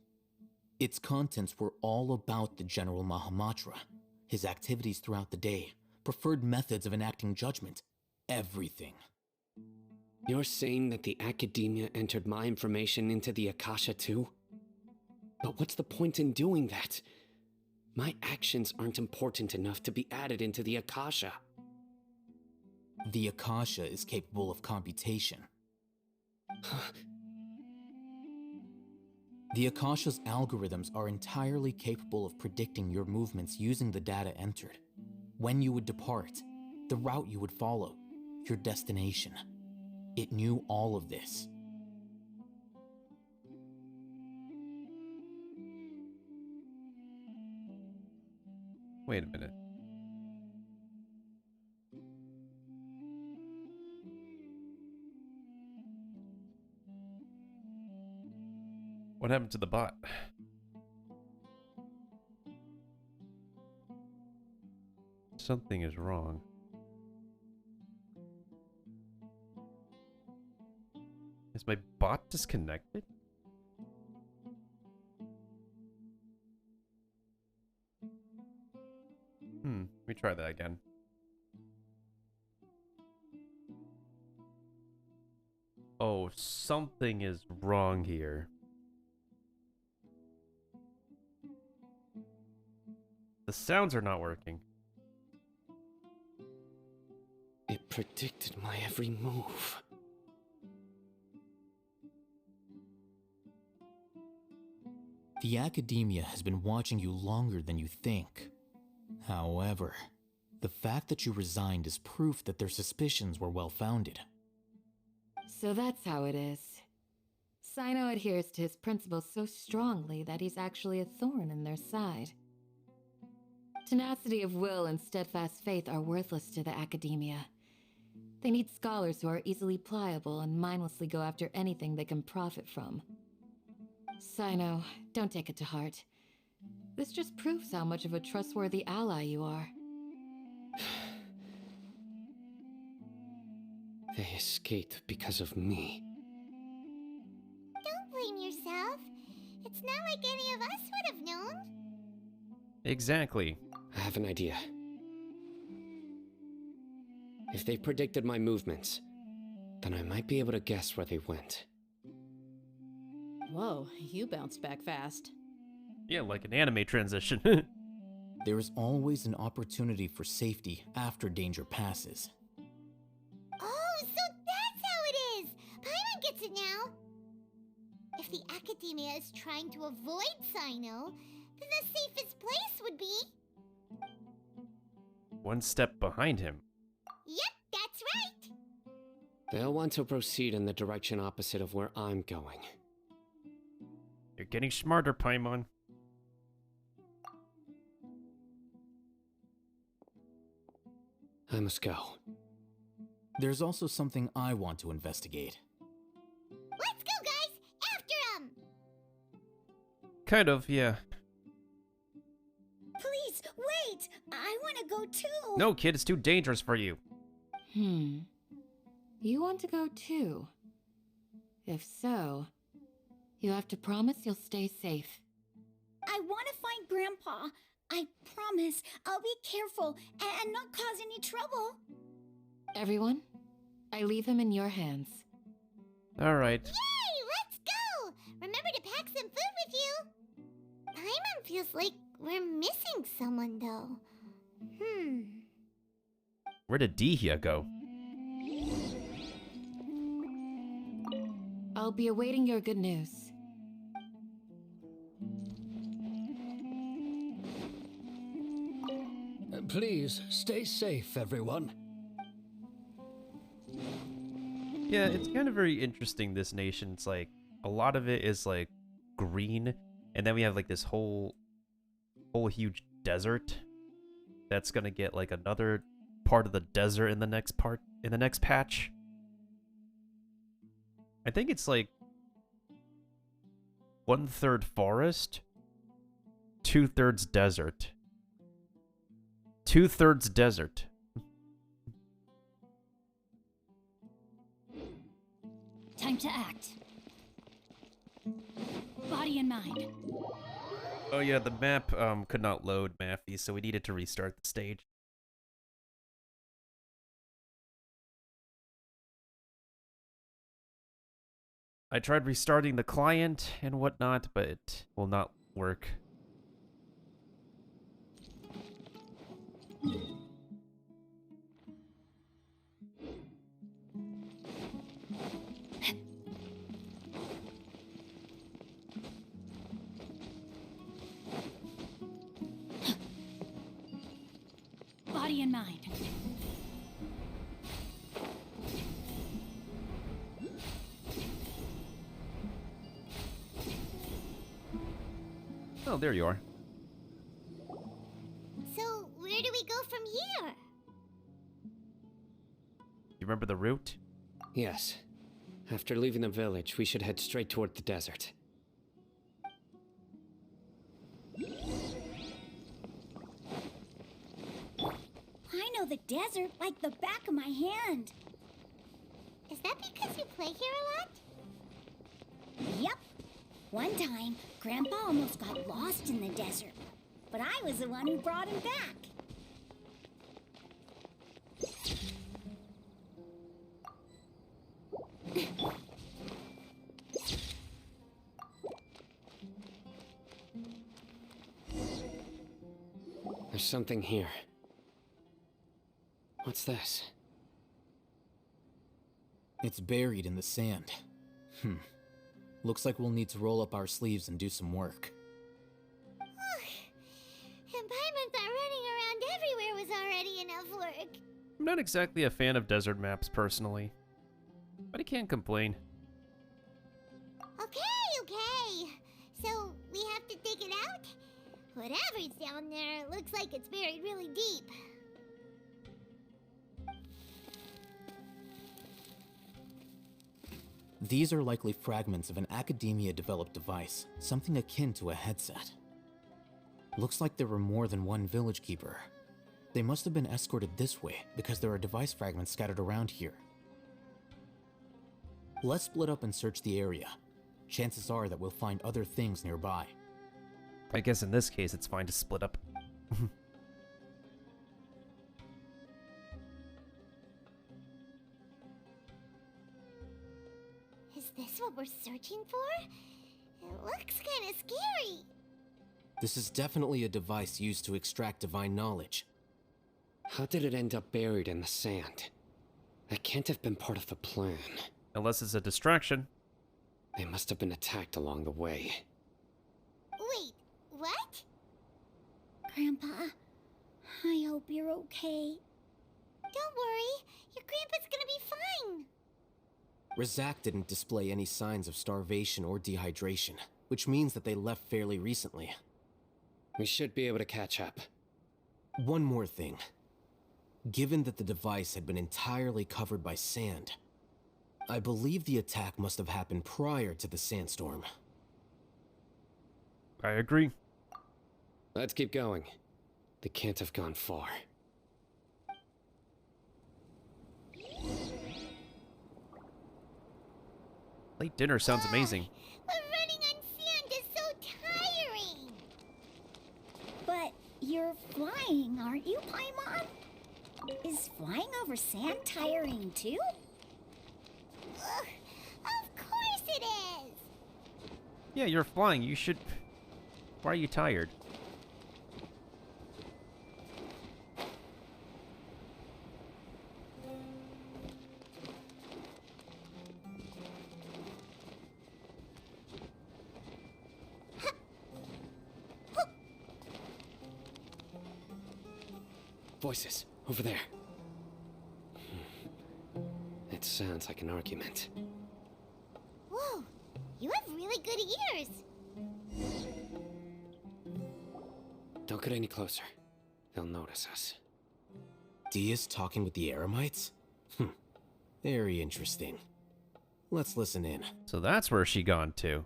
S4: Its contents were all about the General Mahamatra, his activities throughout the day, preferred methods of enacting judgment, everything.
S7: You're saying that the academia entered my information into the Akasha too? But what's the point in doing that? My actions aren't important enough to be added into the Akasha.
S4: The Akasha is capable of computation. The Akasha's algorithms are entirely capable of predicting your movements using the data entered. When you would depart, the route you would follow, your destination. It knew all of this.
S1: Wait a minute. What happened to the bot? Something is wrong. Is my bot disconnected? Let me try that again. Oh, something is wrong here. The sounds are not working.
S7: It predicted my every move.
S4: The academia has been watching you longer than you think. However, the fact that you resigned is proof that their suspicions were well-founded.
S3: So that's how it is. Sino adheres to his principles so strongly that he's actually a thorn in their side. Tenacity of will and steadfast faith are worthless to the academia. They need scholars who are easily pliable and mindlessly go after anything they can profit from. Sino, don't take it to heart. This just proves how much of a trustworthy ally you are.
S7: They escaped because of me.
S2: Don't blame yourself. It's not like any of us would have known.
S1: Exactly.
S7: I have an idea. If they predicted my movements, then I might be able to guess where they went.
S8: Whoa, you bounced back fast.
S1: Yeah, like an anime transition.
S4: There is always an opportunity for safety after danger passes.
S2: Oh, so that's how it is! Paimon gets it now! If the academia is trying to avoid Sino, then the safest place would be...
S1: One step behind him.
S2: Yep, that's right!
S7: They'll want to proceed in the direction opposite of where I'm going.
S1: You're getting smarter, Paimon.
S7: I must go.
S4: There's also something I want to investigate.
S2: Let's go, guys! After him!
S1: Kind of, yeah.
S9: Please, wait! I want to go too!
S1: No, kid, it's too dangerous for you.
S3: You want to go too? If so, you have to promise you'll stay safe.
S9: I want to find Grandpa. I promise I'll be careful and not cause any trouble.
S3: Everyone, I leave him in your hands.
S1: Alright.
S2: Yay! Let's go! Remember to pack some food with you! Paimon feels like we're missing someone, though.
S1: Where did Dihya go?
S3: I'll be awaiting your good news.
S6: Please, stay safe, everyone.
S1: Yeah, it's kind of very interesting, this nation. It's like, a lot of it is like green, and then we have like this whole huge desert that's gonna get like another part of the desert in the next patch. I think it's like 1/3 forest, 2/3 desert. 2/3 desert.
S3: Time to act. Body and mind.
S1: Oh yeah, the map could not load, Maffy, so we needed to restart the stage. I tried restarting the client and whatnot, but it will not work.
S3: Body and mind.
S1: Oh, there you are.
S2: So, where do we go from here?
S1: You remember the route?
S7: Yes. After leaving the village, we should head straight toward the desert.
S9: I know the desert like the back of my hand.
S2: Is that because you play here a lot?
S9: Yep. One time, Grandpa almost got lost in the desert, but I was the one who brought him back.
S7: There's something here. What's this?
S4: It's buried in the sand. Looks like we'll need to roll up our sleeves and do some work.
S2: And Paimon thought running around everywhere was already enough work.
S1: I'm not exactly a fan of desert maps, personally. But I can't complain.
S2: Okay. So, we have to dig it out? Whatever's down there, looks like it's buried really deep.
S4: These are likely fragments of an Academia-developed device, something akin to a headset. Looks like there were more than one village keeper. They must have been escorted this way because there are device fragments scattered around here. Let's split up and search the area. Chances are that we'll find other things nearby.
S1: I guess in this case, it's fine to split up.
S2: Is this what we're searching for? It looks kind of scary.
S4: This is definitely a device used to extract divine knowledge.
S7: How did it end up buried in the sand? That can't have been part of the plan.
S1: Unless it's a distraction.
S7: They must have been attacked along the way.
S2: Wait, what?
S9: Grandpa, I hope you're okay.
S2: Don't worry, your grandpa's gonna be fine.
S4: Razak didn't display any signs of starvation or dehydration, which means that they left fairly recently.
S7: We should be able to catch up.
S4: One more thing. Given that the device had been entirely covered by sand, I believe the attack must have happened prior to the sandstorm.
S1: I agree.
S7: Let's keep going. They can't have gone far.
S1: Late dinner sounds amazing.
S2: But running on sand is so tiring.
S9: But you're flying, aren't you, Paimon? Is flying over sand tiring too?
S2: Ugh, of course it is.
S1: Yeah, you're flying. You should... Why are you tired?
S7: Voices, over there. It's sounds like an argument.
S2: Whoa, you have really good ears.
S7: Don't get any closer. They'll notice us.
S4: Dia's talking with the Eremites? Very interesting. Let's listen in.
S1: So that's where she gone to.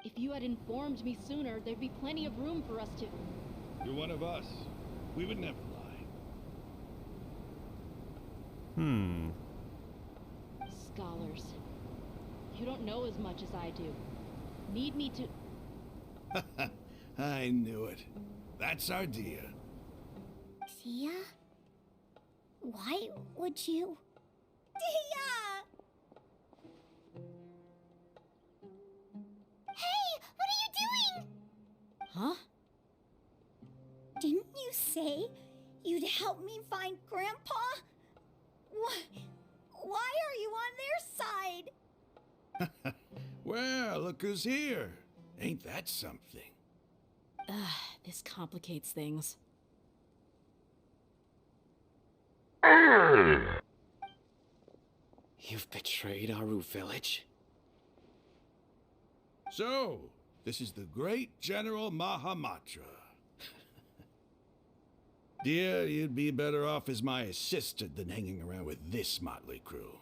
S8: If you had informed me sooner, there'd be plenty of room for us to...
S10: You're one of us. We would never lie.
S8: Scholars. You don't know as much as I do. Need me to...
S10: I knew it. That's our Dia.
S9: Dia? Why would you? Dia!
S2: Hey, what are you doing?
S8: Huh?
S9: Didn't you say you'd help me find Grandpa? Why are you on their side?
S10: Well, look who's here. Ain't that something?
S8: This complicates things.
S7: You've betrayed Aru Village?
S10: So, this is the great General Mahamatra. Dear, you'd be better off as my assistant than hanging around with this motley crew.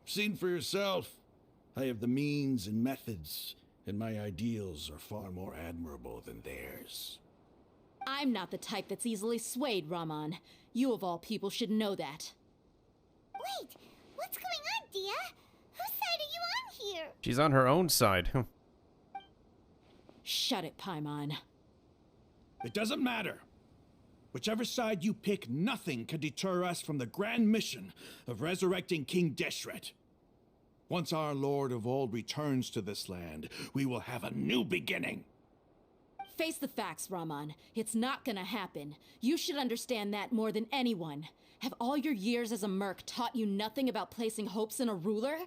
S10: Seen for yourself, I have the means and methods, and my ideals are far more admirable than theirs.
S8: I'm not the type that's easily swayed, Raman. You of all people should know that.
S2: Wait, what's going on, Dia? Whose side are you on here?
S1: She's on her own side.
S8: Shut it, Paimon.
S10: It doesn't matter. Whichever side you pick, nothing can deter us from the grand mission of resurrecting King Deshret. Once our Lord of Old returns to this land, we will have a new beginning.
S8: Face the facts, Raman. It's not gonna happen. You should understand that more than anyone. Have all your years as a merc taught you nothing about placing hopes in a ruler?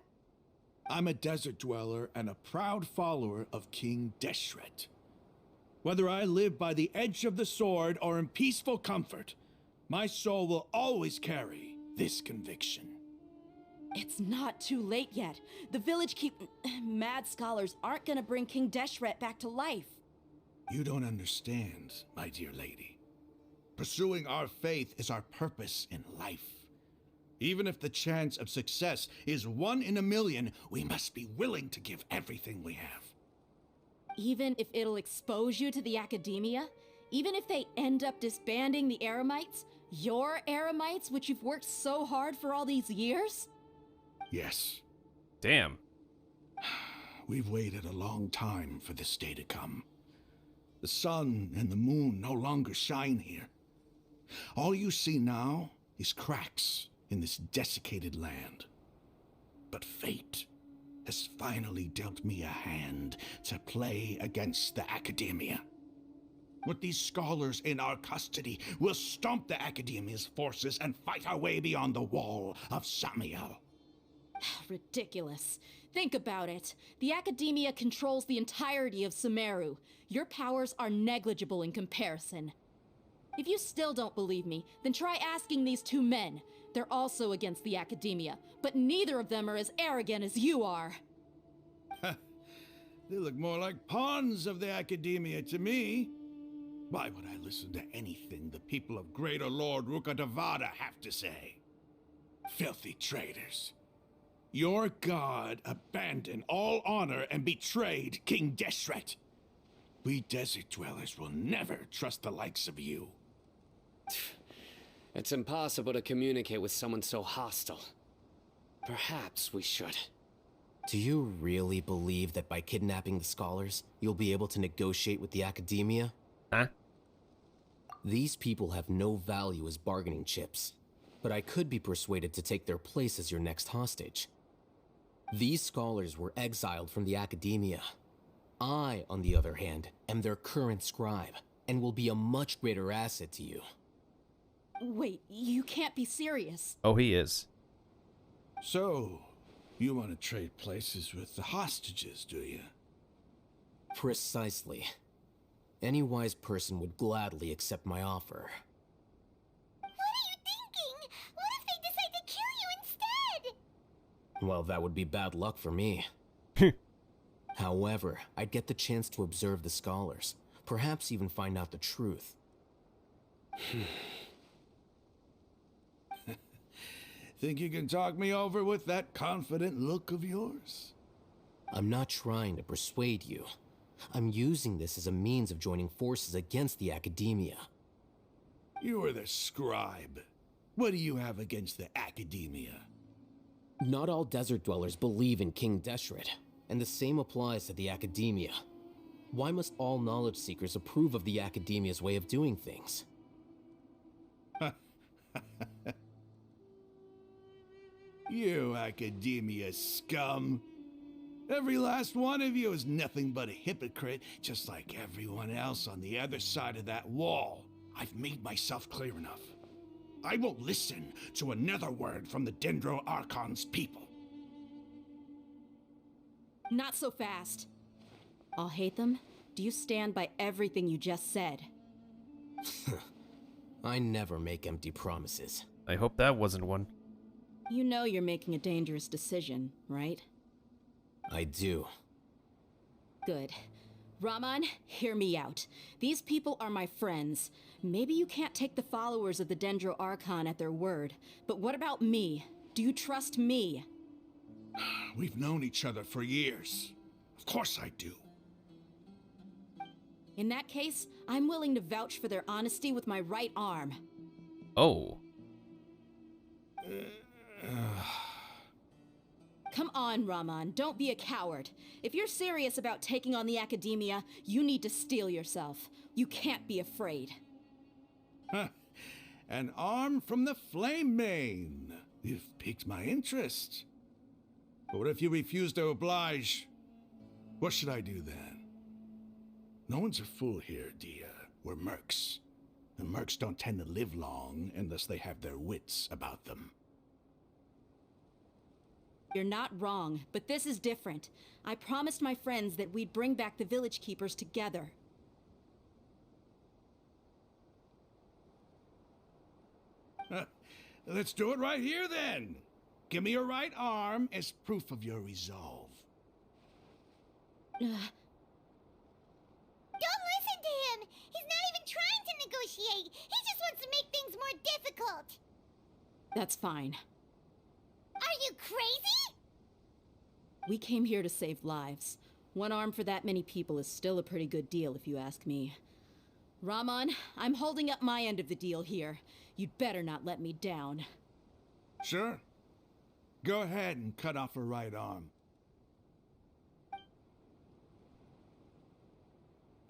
S10: I'm a desert dweller and a proud follower of King Deshret. Whether I live by the edge of the sword or in peaceful comfort, my soul will always carry this conviction.
S8: It's not too late yet. The village mad scholars aren't gonna bring King Deshret back to life.
S10: You don't understand, my dear lady. Pursuing our faith is our purpose in life. Even if the chance of success is 1 in a million, we must be willing to give everything we have.
S8: Even if it'll expose you to the academia? Even if they end up disbanding the Eremites? Your Eremites, which you've worked so hard for all these years?
S10: Yes,
S1: Damn.
S10: we've waited a long time for this day to come. The sun and the moon no longer shine here. All you see now is cracks in this desiccated land. But fate has finally dealt me a hand to play against the Academia. With these scholars in our custody, we'll stomp the Academia's forces and fight our way beyond the wall of Samiel.
S8: Ridiculous. Think about it. The Academia controls the entirety of Sumeru. Your powers are negligible in comparison. If you still don't believe me, then try asking these 2 men. They're also against the Academia, but neither of them are as arrogant as you are.
S10: They look more like pawns of the Academia to me. Why would I listen to anything the people of Greater Lord Rukkhadevada have to say? Filthy traitors. Your god abandoned all honor and betrayed King Deshret. We desert dwellers will never trust the likes of you.
S7: It's impossible to communicate with someone so hostile. Perhaps we should.
S4: Do you really believe that by kidnapping the scholars, you'll be able to negotiate with the Academia?
S1: Huh?
S4: These people have no value as bargaining chips, but I could be persuaded to take their place as your next hostage. These scholars were exiled from the Academia. I, on the other hand, am their current scribe, and will be a much greater asset to you.
S8: Wait, you can't be serious.
S1: Oh, he is.
S10: So, you want to trade places with the hostages, do you?
S4: Precisely. Any wise person would gladly accept my offer.
S2: What are you thinking? What if they decide to kill you instead?
S4: Well, that would be bad luck for me. However, I'd get the chance to observe the scholars, perhaps even find out the truth.
S10: Think you can talk me over with that confident look of yours?
S4: I'm not trying to persuade you. I'm using this as a means of joining forces against the Academia.
S10: You are the scribe. What do you have against the Academia?
S4: Not all desert dwellers believe in King Deshret, and the same applies to the Academia. Why must all knowledge seekers approve of the Academia's way of doing things?
S10: You Academia scum. Every last one of you is nothing but a hypocrite, just like everyone else on the other side of that wall. I've made myself clear enough. I won't listen to another word from the Dendro Archon's people.
S8: Not so fast. I'll hate them. Do you stand by everything you just said?
S4: I never make empty promises.
S1: I hope that wasn't one.
S8: You know you're making a dangerous decision, right?
S4: I do.
S8: Good. Raman, hear me out. These people are my friends. Maybe you can't take the followers of the Dendro Archon at their word, but what about me? Do you trust me?
S10: We've known each other for years. Of course I do.
S8: In that case, I'm willing to vouch for their honesty with my right arm.
S1: Oh.
S8: Come on, Raman, don't be a coward. If you're serious about taking on the Academia, you need to steel yourself. You can't be afraid.
S10: Huh. An arm from the Flame Mane. You've piqued my interest. But what if you refuse to oblige? What should I do then? No one's a fool here, Dia. We're mercs. And mercs don't tend to live long unless they have their wits about them.
S8: You're not wrong, but this is different. I promised my friends that we'd bring back the Village Keepers together.
S10: Let's do it right here then. Give me your right arm as proof of your resolve.
S2: Don't listen to him! He's not even trying to negotiate! He just wants to make things more difficult!
S8: That's fine.
S2: Are you crazy?
S8: We came here to save lives. One arm for that many people is still a pretty good deal, if you ask me. Raman, I'm holding up my end of the deal here. You'd better not let me down.
S10: Sure. Go ahead and cut off her right arm.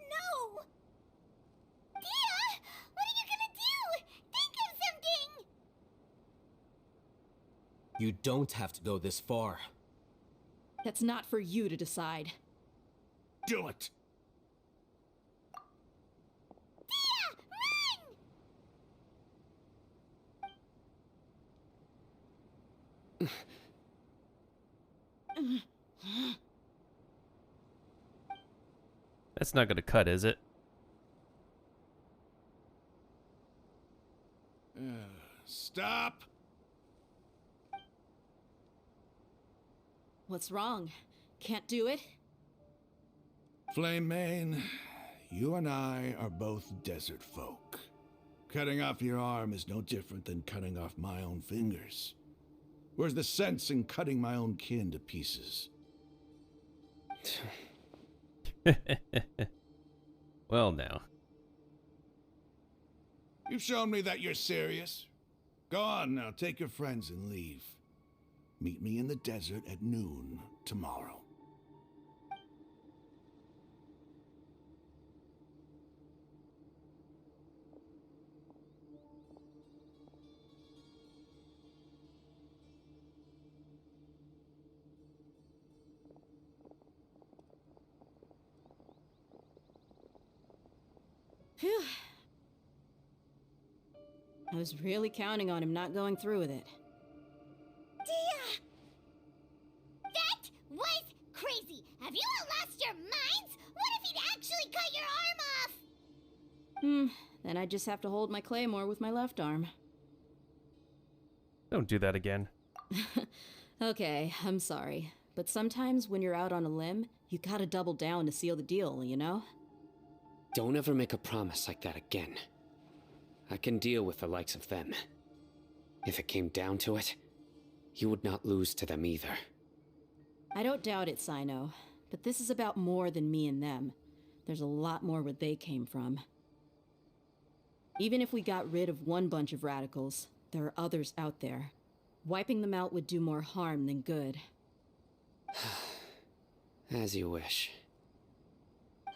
S2: No! Dia! What are you gonna do? Think of something!
S4: You don't have to go this far.
S8: That's not for you to decide.
S10: Do it!
S2: Dia! Run!
S1: That's not gonna cut, is it?
S10: Stop!
S8: What's wrong? Can't do it?
S10: Flame Mane, you and I are both desert folk. Cutting off your arm is no different than cutting off my own fingers. Where's the sense in cutting my own kin to pieces?
S1: Well, now.
S10: You've shown me that you're serious. Go on now, take your friends and leave. Meet me in the desert at noon tomorrow.
S8: Phew. I was really counting on him not going through with it.
S2: Dia! That was crazy! Have you all lost your minds? What if he'd actually cut your arm off?
S8: Then I just have to hold my claymore with my left arm.
S1: Don't do that again.
S8: Okay, I'm sorry. But sometimes when you're out on a limb, you gotta double down to seal the deal, you know?
S7: Don't ever make a promise like that again. I can deal with the likes of them. If it came down to it, you would not lose to them either.
S8: I don't doubt it, Sino. But this is about more than me and them. There's a lot more where they came from. Even if we got rid of one bunch of radicals, there are others out there. Wiping them out would do more harm than good.
S7: As you wish.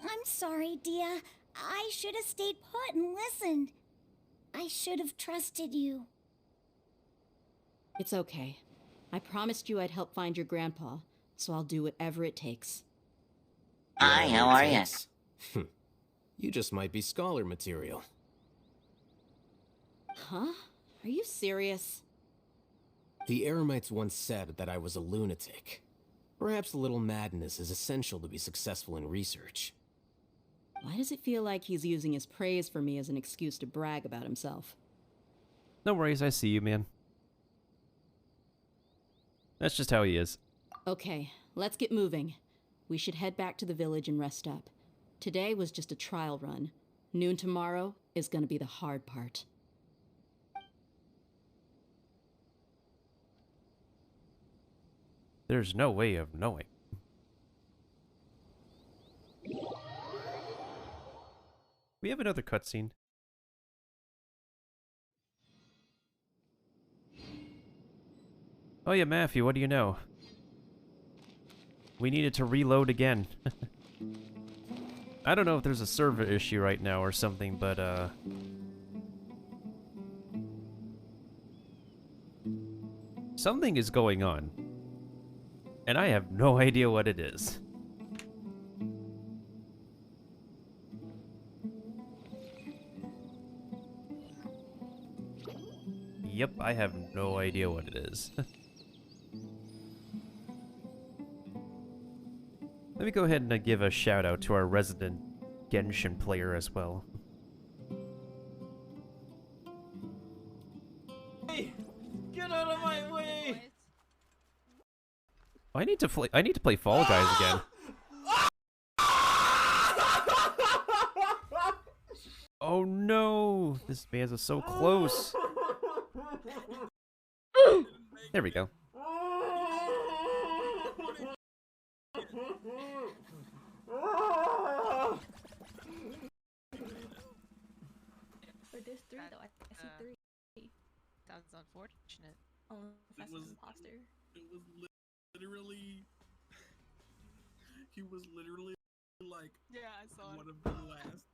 S9: I'm sorry, Dia. I should have stayed put and listened. I should have trusted you.
S8: It's okay. I promised you I'd help find your grandpa, so I'll do whatever it takes.
S11: Hi, how are you?
S4: Thanks. You just might be scholar material.
S8: Huh? Are you serious?
S4: The Eremites once said that I was a lunatic. Perhaps a little madness is essential to be successful in research.
S8: Why does it feel like he's using his praise for me as an excuse to brag about himself?
S1: No worries, I see you, man. That's just how he is.
S8: Okay, let's get moving. We should head back to the village and rest up. Today was just a trial run. Noon tomorrow is gonna be the hard part.
S1: There's no way of knowing. We have another cutscene. Oh yeah, Matthew, what do you know? We needed to reload again. I don't know if there's a server issue right now or something, but something is going on. And I have no idea what it is. Yep, I have no idea what it is. Let me go ahead and give a shout out to our resident Genshin player as well.
S6: Hey, get out of my way!
S1: I need to play Fall Guys again. Oh no! This man's so close. There we go.
S12: Or there's three though. I see three.
S13: Sounds unfortunate.
S12: Oh, that's an imposter.
S14: It was literally. He was literally like.
S13: Yeah, I saw
S14: one of the last.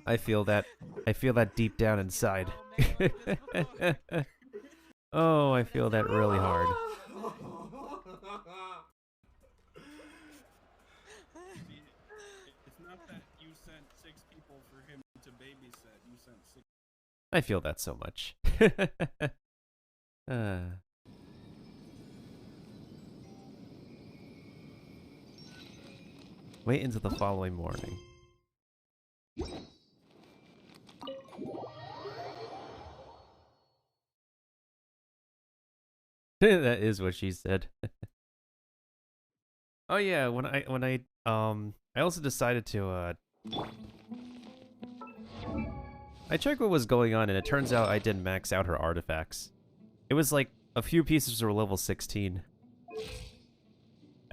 S1: I feel that. I feel that deep down inside. Oh, I feel that really hard.
S14: It's not that you sent 6 people for him to babysit. You sent 6.
S1: I feel that so much. Wait until the following morning. That is what she said. Oh yeah, when I also decided to I checked what was going on and it turns out I didn't max out her artifacts. It was like a few pieces were level 16.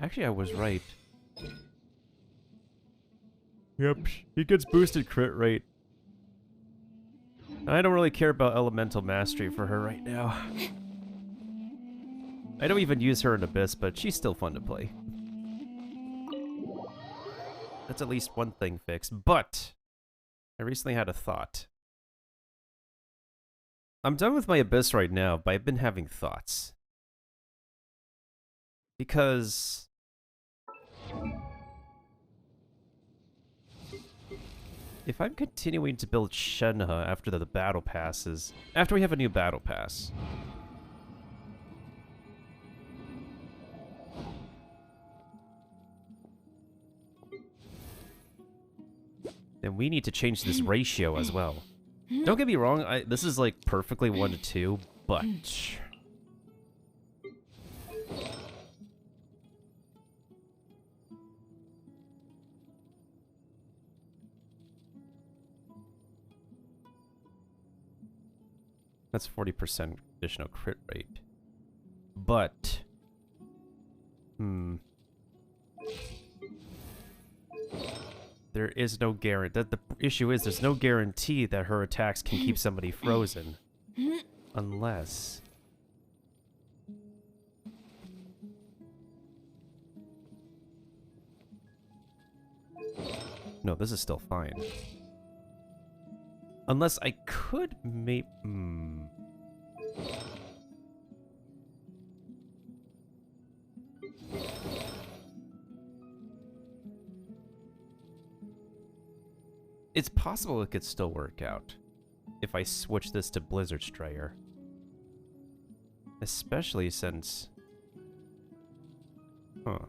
S1: Actually, I was right. Yep, he gets boosted crit rate. I don't really care about elemental mastery for her right now. I don't even use her in Abyss, but she's still fun to play. That's at least one thing fixed, but I recently had a thought. I'm done with my Abyss right now, but I've been having thoughts. Because if I'm continuing to build Shenhe after the battle passes, after we have a new battle pass, then we need to change this ratio as well. Don't get me wrong, this is like perfectly 1 to 2, but... That's 40% additional crit rate. But... There is no guarantee. The issue is there's no guarantee that her attacks can keep somebody frozen. Unless... No, this is still fine. Unless I could make... It's possible it could still work out if I switch this to Blizzard Strayer. Especially since... Huh.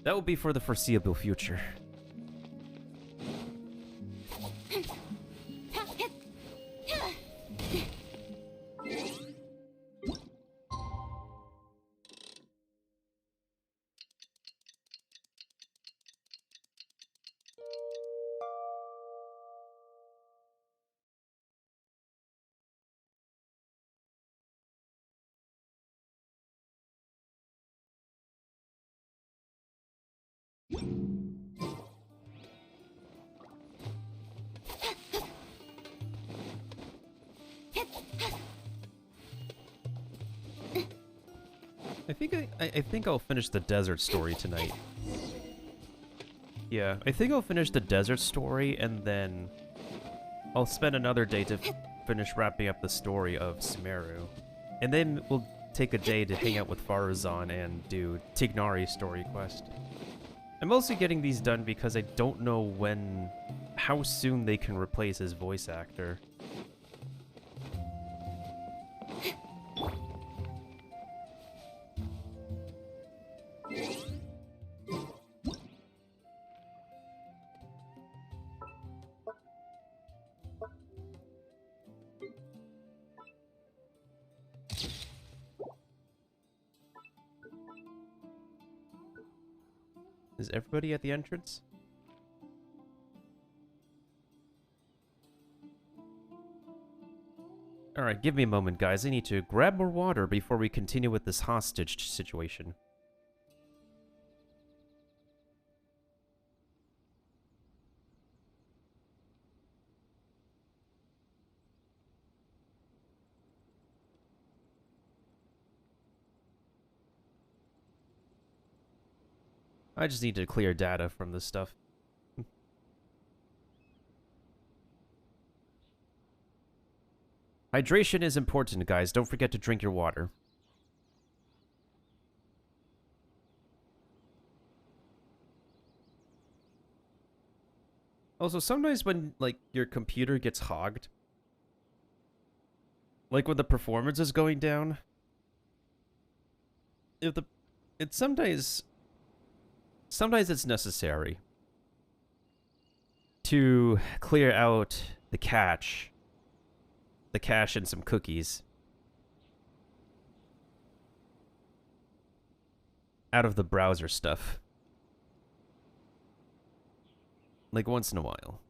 S1: That will be for the foreseeable future. I think I'll finish the desert story tonight. Yeah, I think I'll finish the desert story and then I'll spend another day to finish wrapping up the story of Sumeru. And then we'll take a day to hang out with Farazan and do Tignari's story quest. I'm mostly getting these done because I don't know how soon they can replace his voice actor. Is everybody at the entrance? Alright, give me a moment, guys. I need to grab more water before we continue with this hostage situation. I just need to clear data from this stuff. Hydration is important, guys. Don't forget to drink your water. Also, sometimes when, like, your computer gets hogged, like when the performance is going down, sometimes it's necessary to clear out the cache and some cookies out of the browser stuff. Like once in a while.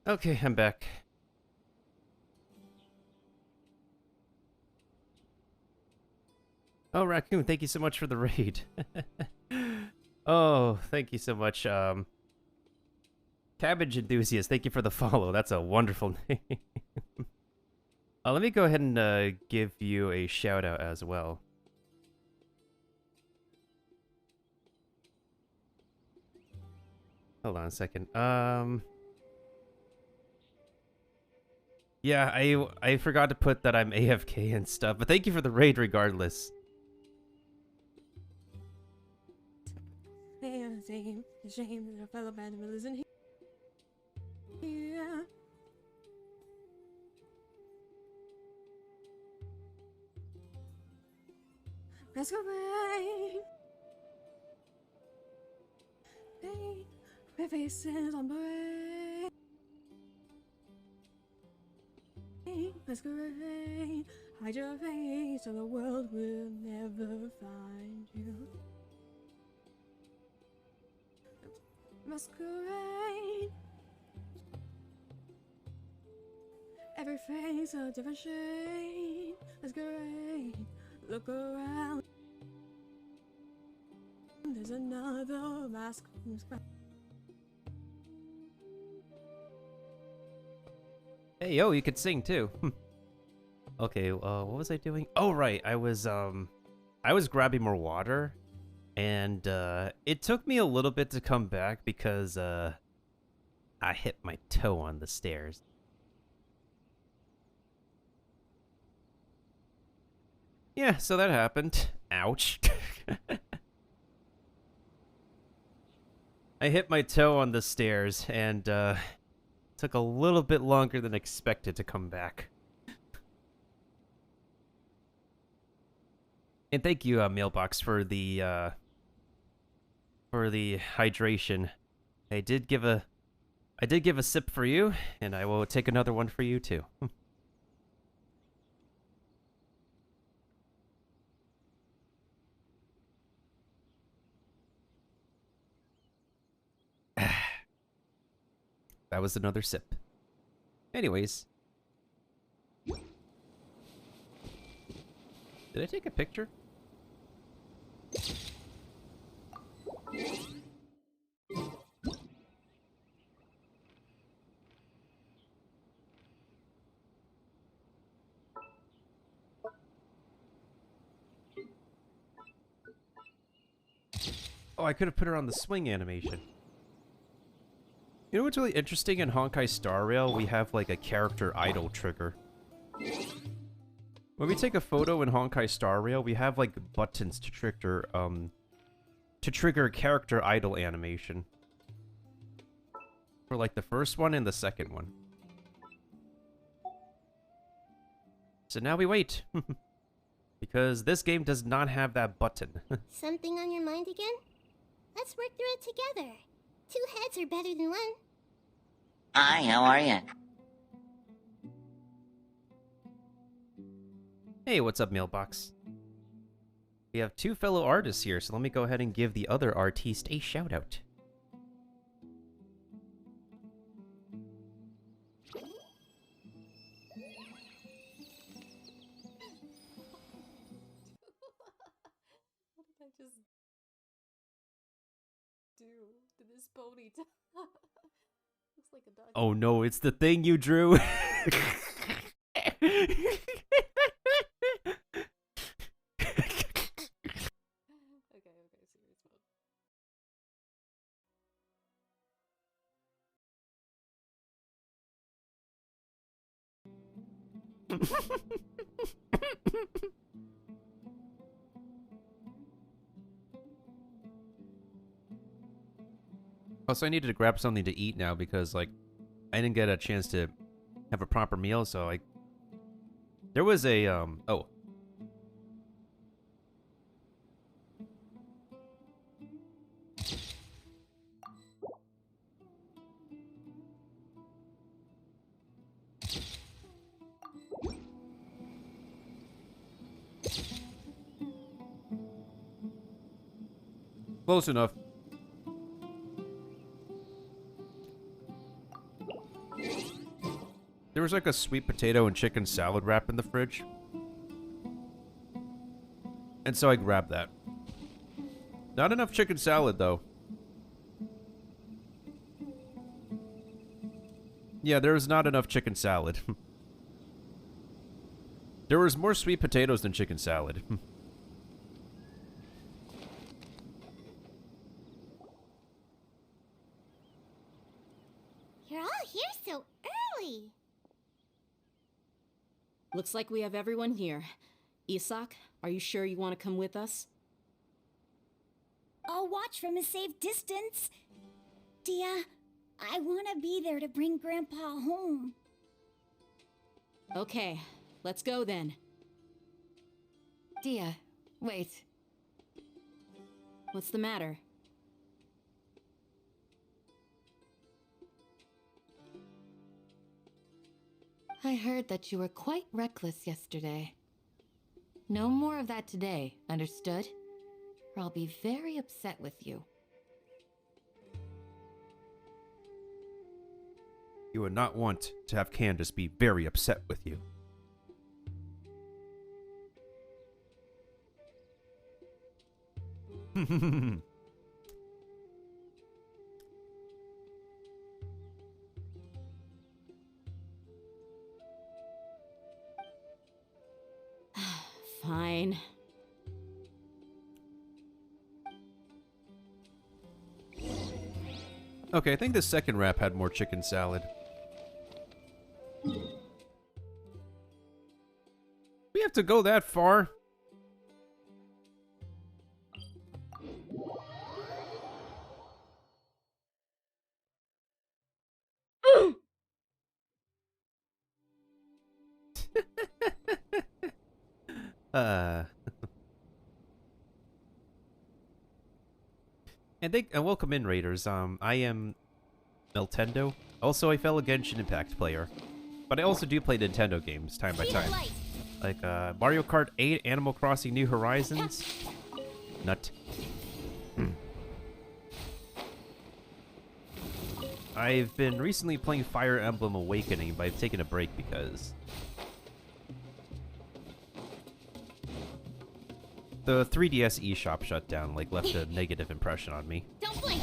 S1: Okay, I'm back. Oh, Raccoon, thank you so much for the raid. Oh, thank you so much. Cabbage Enthusiast, thank you for the follow. That's a wonderful name. Let me go ahead and give you a shout out as well. Hold on a second. Yeah, I forgot to put that I'm AFK and stuff, but thank you for the raid regardless.
S15: Shame that a fellow bandit isn't here. Masquerade. Paint their faces on parade. Masquerade. Hide your face so the world will never find you. Masquerade. Every face a different shade. Masquerade. Look around. There's another mask.
S1: Hey, yo, you could sing too. Okay, what was I doing? Oh, right, I was grabbing more water, and it took me a little bit to come back because I hit my toe on the stairs. Yeah, so that happened. Ouch. I hit my toe on the stairs, and took a little bit longer than expected to come back. And thank you, Mailbox, for the hydration. I did give a sip for you, and I will take another one for you too. That was another sip. Anyways. Did I take a picture? Oh, I could have put her on the swing animation. You know what's really interesting? In Honkai Star Rail, we have like a character idle trigger. When we take a photo in Honkai Star Rail, we have like buttons to trigger character idle animation. For like the first one and the second one. So now we wait. Because this game does not have that button.
S2: Something on your mind again? Let's work through it together. 2 heads are better than 1.
S11: Hi, how are ya?
S1: Hey, what's up, Mailbox? We have 2 fellow artists here, so let me go ahead and give the other artiste a shout out.
S15: What did I just do to this ponytail? Looks like a dog.
S1: Oh no, it's the thing you drew!
S15: Okay, serious mode.
S1: Also, I needed to grab something to eat now because, like, I didn't get a chance to have a proper meal, so there was a, oh. Close enough. There was like a sweet potato and chicken salad wrap in the fridge. And so I grabbed that. Not enough chicken salad, though. Yeah, there was not enough chicken salad. There was more sweet potatoes than chicken salad.
S2: You're all here so early.
S8: Looks like we have everyone here. Isak, are you sure you want to come with us?
S9: I'll watch from a safe distance. Dia, I want to be there to bring Grandpa home.
S8: Okay, let's go then.
S5: Dia, wait.
S8: What's the matter?
S5: I heard that you were quite reckless yesterday. No more of that today, understood? Or I'll be very upset with you.
S1: You would not want to have Candace be very upset with you.
S8: Fine.
S1: Okay, I think the second wrap had more chicken salad. We have to go that far? And welcome in, Raiders. I am Meltendo. Also a fellow Genshin Impact player. But I also do play Nintendo games time by time. Like Mario Kart 8, Animal Crossing New Horizons. Nut. I've been recently playing Fire Emblem Awakening, but I've taken a break because the 3DS eShop shut down, like, left a negative impression on me.
S9: Don't blink.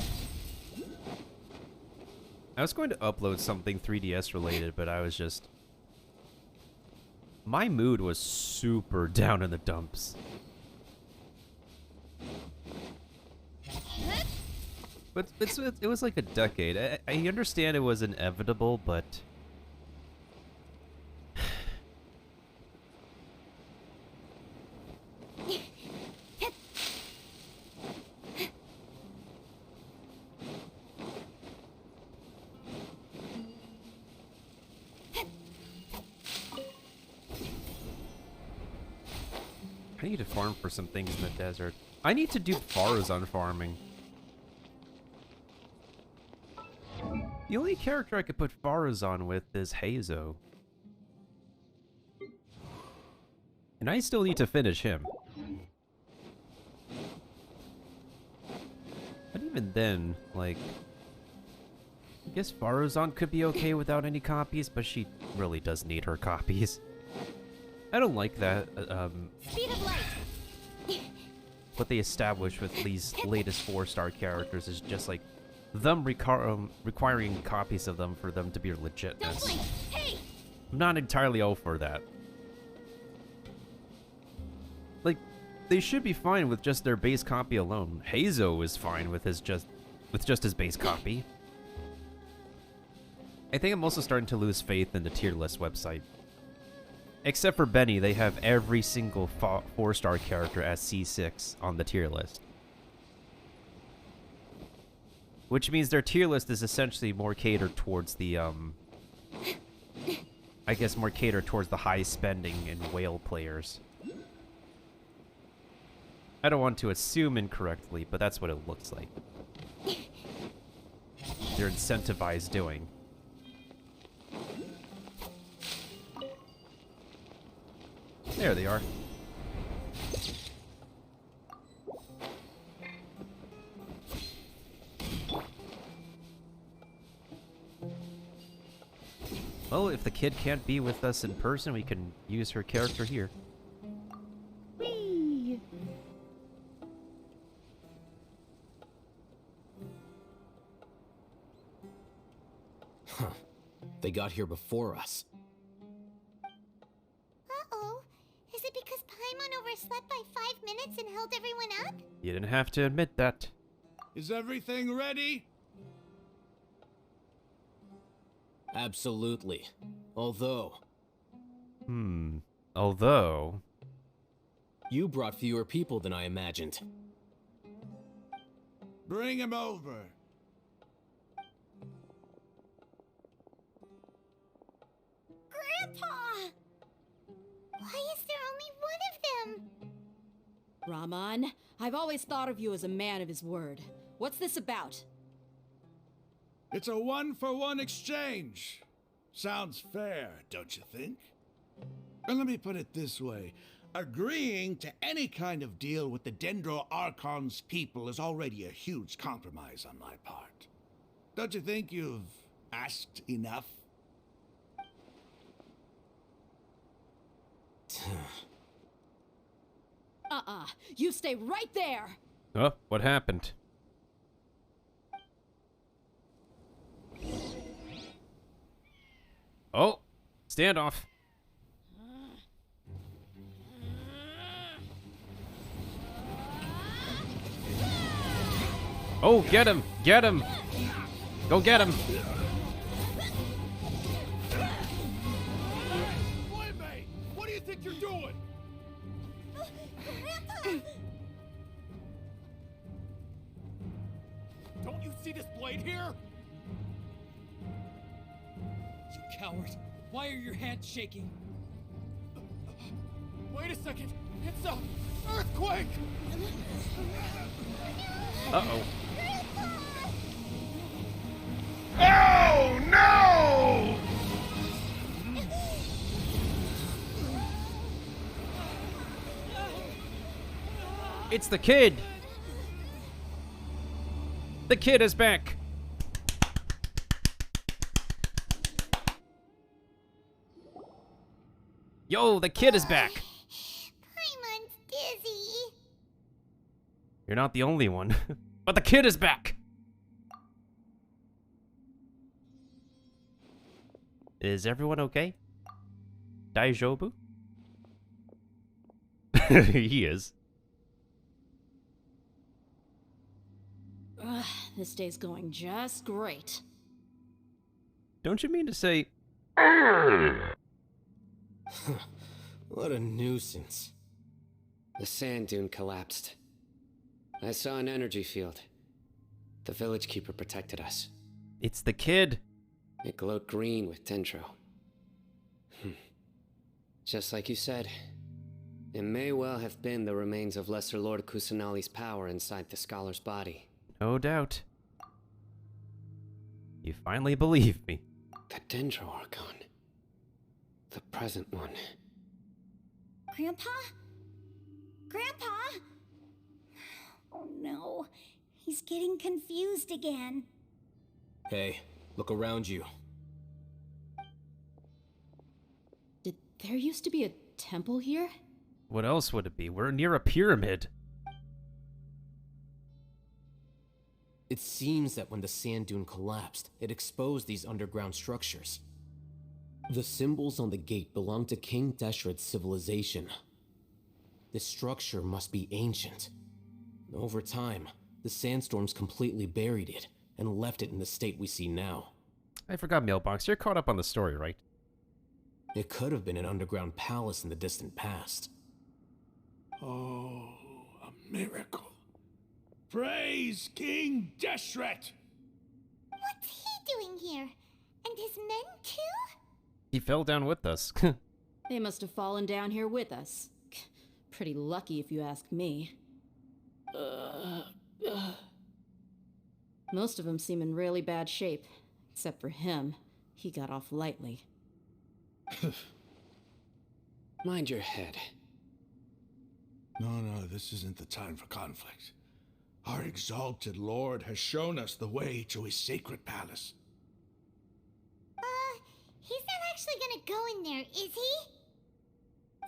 S1: I was going to upload something 3DS related, but I was just... My mood was super down in the dumps. But it was like a decade. I understand it was inevitable, but... I need to farm for some things in the desert. I need to do Farazan farming. The only character I could put Farazan with is Hazo. And I still need to finish him. But even then, like... I guess Farazan could be okay without any copies, but she really does need her copies. I don't like that,
S9: Speed of light.
S1: what they established with these latest 4-star characters is just like them requiring copies of them for them to be legitness.
S9: Hey!
S1: I'm not entirely all for that. Like, they should be fine with just their base copy alone. Hazo is fine with just his base copy. I think I'm also starting to lose faith in the tier list website. Except for Benny, they have every single 4-star character as C6 on the tier list. Which means their tier list is essentially more catered towards the, I guess more catered towards the high spending and whale players. I don't want to assume incorrectly, but that's what it looks like. They're incentivized doing. There they are. Well, if the kid can't be with us in person, we can use her character here.
S5: Whee!
S4: Huh. They got here before us.
S2: Uh-oh. Is it because Paimon overslept by 5 minutes and held everyone up?
S1: You didn't have to admit that.
S10: Is everything ready?
S4: Absolutely. Although,
S1: Although...
S4: you brought fewer people than I imagined.
S10: Bring him over.
S2: Grandpa! Why is there only one of them?
S8: Raman, I've always thought of you as a man of his word. What's this about?
S10: It's a 1-for-1 exchange. Sounds fair, don't you think? And let me put it this way. Agreeing to any kind of deal with the Dendro Archon's people is already a huge compromise on my part. Don't you think you've asked enough?
S8: You stay right there!
S1: Oh, what happened? Oh, standoff. Oh, get him! Get him! Go get him!
S10: Mate, what do you think you're doing?
S6: Don't you see this blade here? You coward! Why are your hands shaking? Wait a second! It's a earthquake!
S1: Uh-oh.
S10: Oh no!
S1: It's the kid! The kid is back! Yo, the kid is back!
S2: Paimon's dizzy.
S1: You're not the only one. But the kid is back! Is everyone okay? Daijobu? He is.
S8: This day's going just great.
S1: Don't you mean to say...
S4: What a nuisance.
S7: The sand dune collapsed. I saw an energy field. The village keeper protected us.
S1: It's the kid!
S7: It glowed green with Dendro. Just like you said, it may well have been the remains of Lesser Lord Kusanali's power inside the scholar's body.
S1: No doubt. You finally believe me.
S7: The Dendro Archon. The present one.
S9: Grandpa? Grandpa? Oh no, he's getting confused again.
S4: Hey, look around you.
S8: Did there used to be a temple here?
S1: What else would it be? We're near a pyramid.
S4: It seems that when the sand dune collapsed, it exposed these underground structures. The symbols on the gate belong to King Deshret's civilization. This structure must be ancient. Over time, the sandstorms completely buried it and left it in the state we see now.
S1: I forgot, Mailbox. You're caught up on the story, right?
S4: It could have been an underground palace in the distant past.
S10: Oh, a miracle. Praise King Deshret!
S2: What's he doing here? And his men too?
S1: He fell down with us.
S8: They must have fallen down here with us. Pretty lucky if you ask me. Most of them seem in really bad shape. Except for him. He got off lightly.
S7: Mind your head.
S10: No, this isn't the time for conflict. Our exalted lord has shown us the way to his sacred palace.
S2: He's not gonna go in there, is he?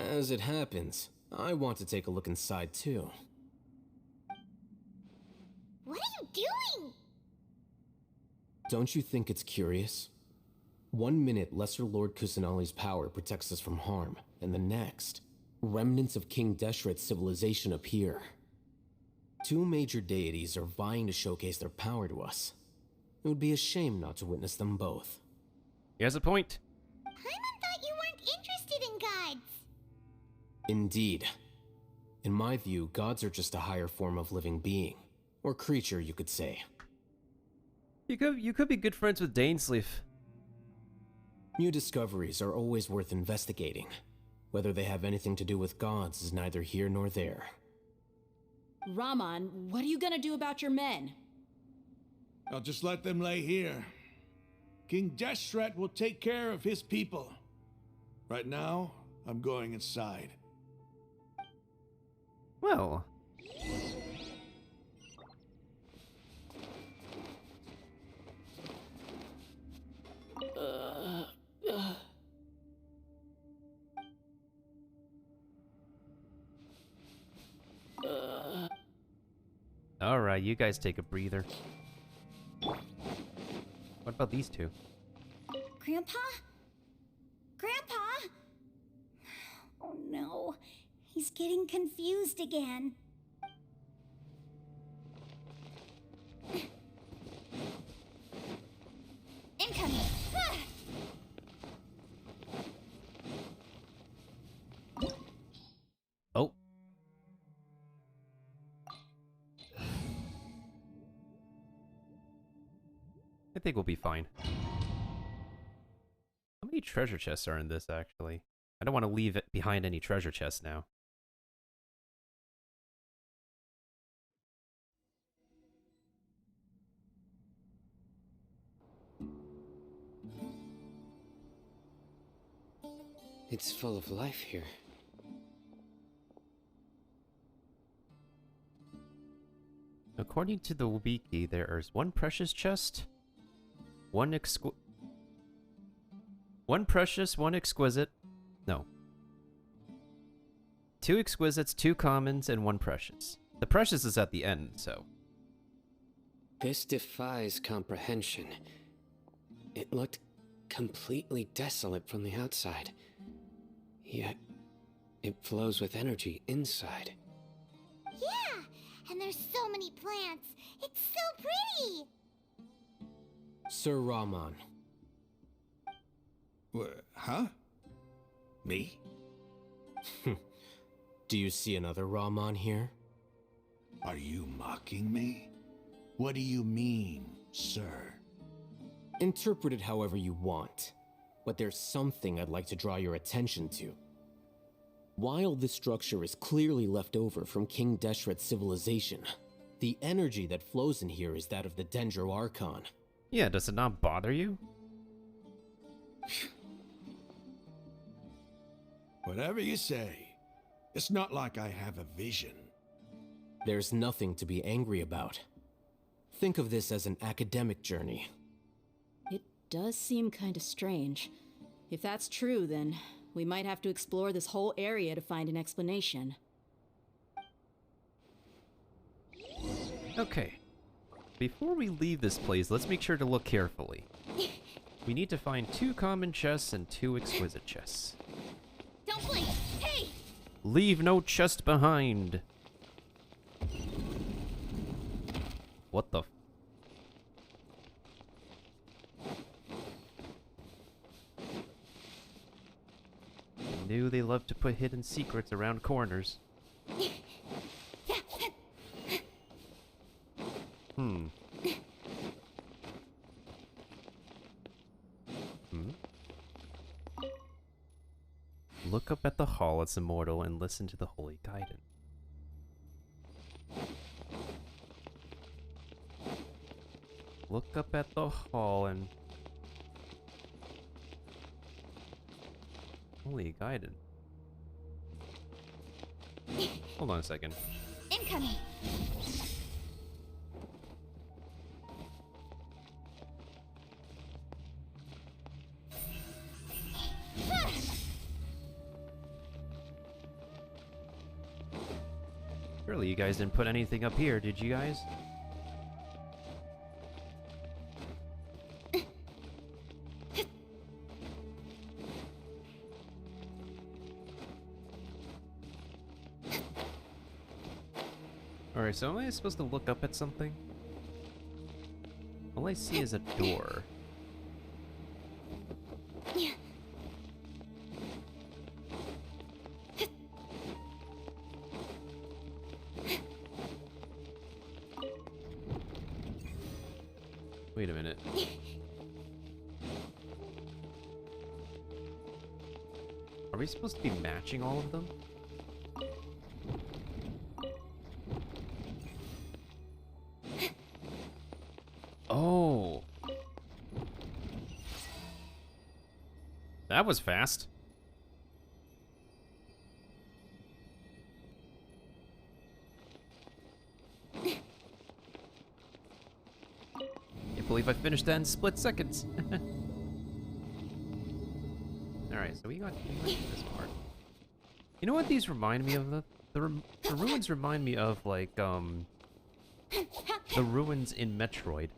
S4: As it happens, I want to take a look inside too.
S2: What are you doing?
S4: Don't you think it's curious? 1 minute, Lesser Lord Kusanali's power protects us from harm, and the next, remnants of King Deshret's civilization appear. 2 major deities are vying to showcase their power to us. It would be a shame not to witness them both.
S1: He has a point.
S2: Paimon thought you weren't interested in gods.
S4: Indeed. In my view, gods are just a higher form of living being. Or creature, you could say.
S1: You could be good friends with Dainsleif.
S4: New discoveries are always worth investigating. Whether they have anything to do with gods is neither here nor there.
S8: Raman, what are you gonna do about your men?
S10: I'll just let them lay here. King Deshret will take care of his people. Right now, I'm going inside.
S1: Well. Alright, you guys take a breather. What about these two?
S9: Grandpa? Grandpa? Oh no, he's getting confused again. Incoming!
S1: Oh. I think we'll be fine. How many treasure chests are in this, actually? I don't want to leave it behind any treasure chests now.
S7: It's full of life here.
S1: According to the wiki, there is 1 precious chest, 1 precious, 1 exquisite. No. 2 exquisites, 2 commons, and 1 precious. The precious is at the end, so.
S7: This defies comprehension. It looked completely desolate from the outside. Yet, it flows with energy inside.
S2: Yeah, and there's so many plants. It's so pretty.
S4: Sir Raman.
S10: Huh? Me?
S4: Do you see another Raman here?
S10: Are you mocking me? What do you mean, sir?
S4: Interpret it however you want, but there's something I'd like to draw your attention to. While this structure is clearly left over from King Deshret's civilization, the energy that flows in here is that of the Dendro Archon.
S1: Yeah, does it not bother you?
S10: Whatever you say. It's not like I have a vision.
S4: There's nothing to be angry about. Think of this as an academic journey.
S8: It does seem kinda strange. If that's true, then we might have to explore this whole area to find an explanation.
S1: Okay. Before we leave this place, let's make sure to look carefully. We need to find 2 common chests and 2 exquisite chests.
S2: Don't blink. Hey!
S1: Leave no chest behind. What the f— I knew they loved to put hidden secrets around corners. Hmm. Look up at the hall as immortal and listen to the holy guidance. Look up at the hall and holy guidance. Hold on a second.
S2: Incoming.
S1: Surely you guys didn't put anything up here, did you guys? Alright, so am I supposed to look up at something? All I see is a door. Wait a minute. Are we supposed to be matching all of them? Oh. That was fast. Can't believe I finished that in split seconds. Alright, so we got this part. You know what these remind me of? The ruins remind me of, like, the ruins in Metroid.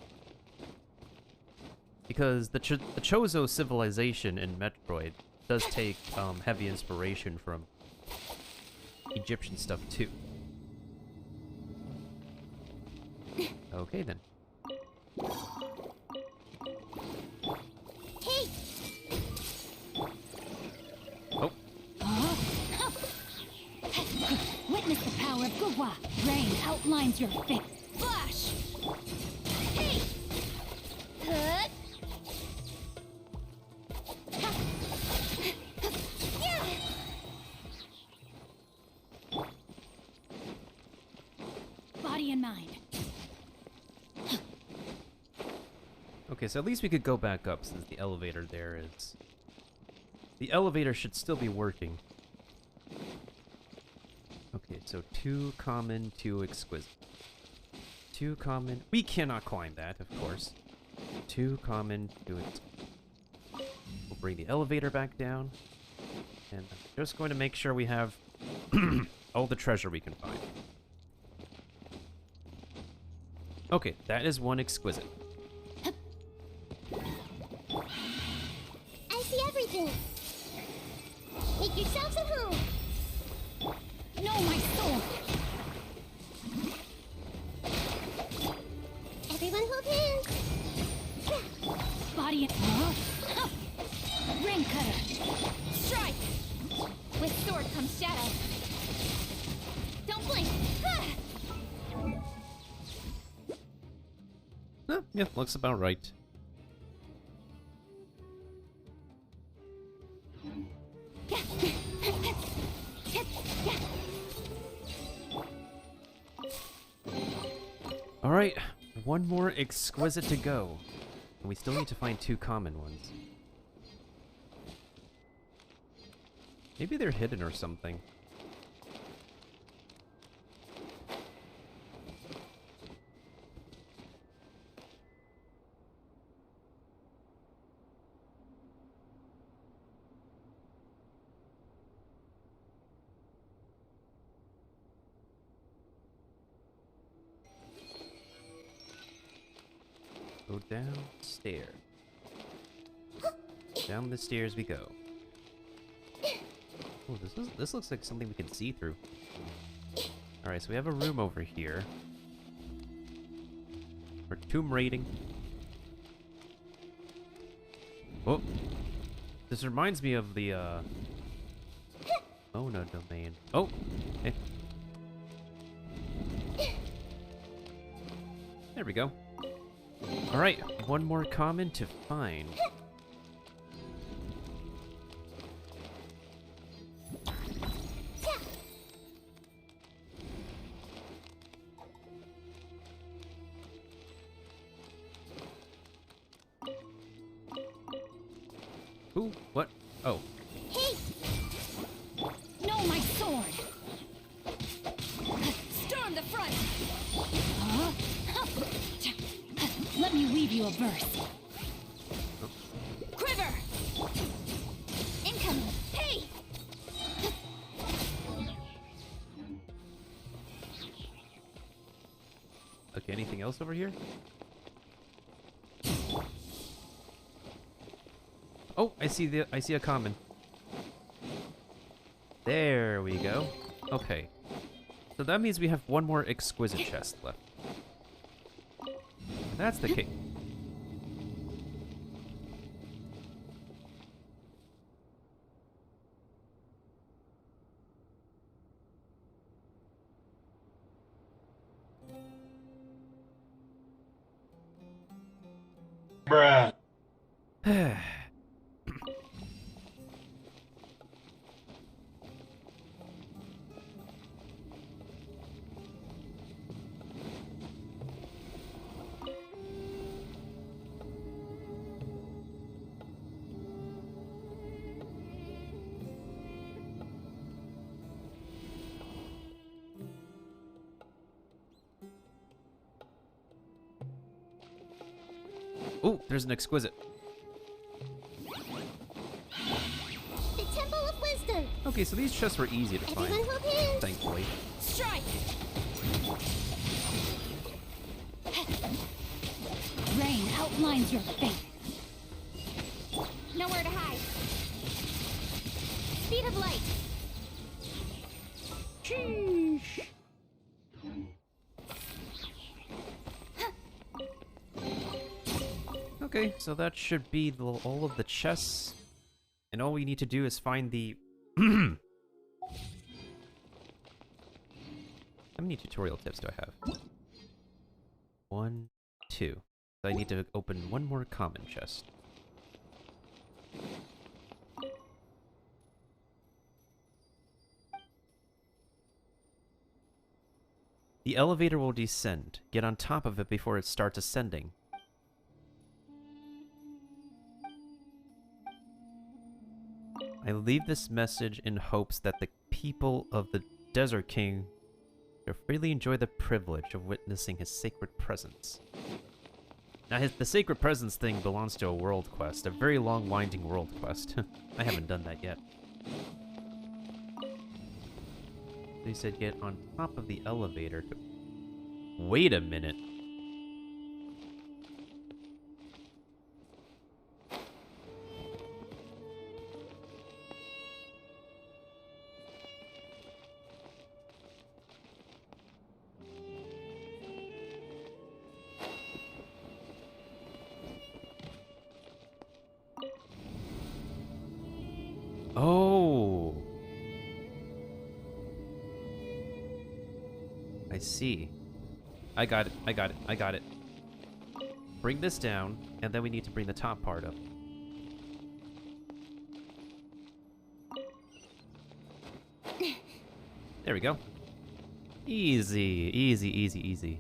S1: Because the Chozo civilization in Metroid does take heavy inspiration from Egyptian stuff too. Okay then.
S9: Hey!
S1: Oh.
S3: Witness the power of Guhua. Rain outlines your fate. Flash!
S9: Hey! Hut!
S3: Body and mind.
S1: Okay, so at least we could go back up since the elevator there is... The elevator should still be working. Okay, so 2 common, 2 exquisite. 2 common... We cannot climb that, of course. 2 common, 2 exquisite. We'll bring the elevator back down. And I'm just going to make sure we have all the treasure we can find. Okay, that is 1 exquisite.
S9: I see everything. Make yourselves at home.
S3: No, my soul!
S9: Everyone hold hands.
S3: Body and... Ring cutter! Strike! With sword comes shadow. Don't blink!
S1: Yeah, looks about right. Alright, 1 more exquisite to go. And we still need to find 2 common ones. Maybe they're hidden or something. Go downstairs. Down the stairs we go. Oh, this looks like something we can see through. Alright, so we have a room over here. For tomb raiding. Oh! This reminds me of the, Mona domain. Oh! Hey. There we go. Alright, 1 more common to find. Who? What? Oh.
S9: Hey!
S3: No, my sword! Storm the front! Let me weave you a verse. Quiver!
S9: Incoming! Hey!
S1: anything else over here? Oh, I see a common. There we go. Okay. So that means we have one more exquisite chest left. If that's the case.
S16: Bruh.
S1: Ooh, there's an exquisite.
S2: The Temple of Wisdom.
S1: Okay, so these chests were easy to find,
S2: Everyone hold hands.
S1: thankfully.
S3: Strike! Rain outlines your fate.
S2: Nowhere to hide. Speed of light.
S1: Sheesh. Okay, so that should be all of the chests. And all we need to do is find the... How many tutorial tips do I have? 1, 2. So I need to open one more common chest. The elevator will descend. Get on top of it before it starts ascending. I leave this message in hopes that the people of the Desert King will freely enjoy the privilege of witnessing his sacred presence. Now, the sacred presence thing belongs to a world quest, a very long, winding world quest. I haven't done that yet. They said get on top of the elevator to... Wait a minute. Oh. I see. I got it. I got it. I got it. Bring this down, and then we need to bring the top part up. There we go. Easy, easy, easy, easy.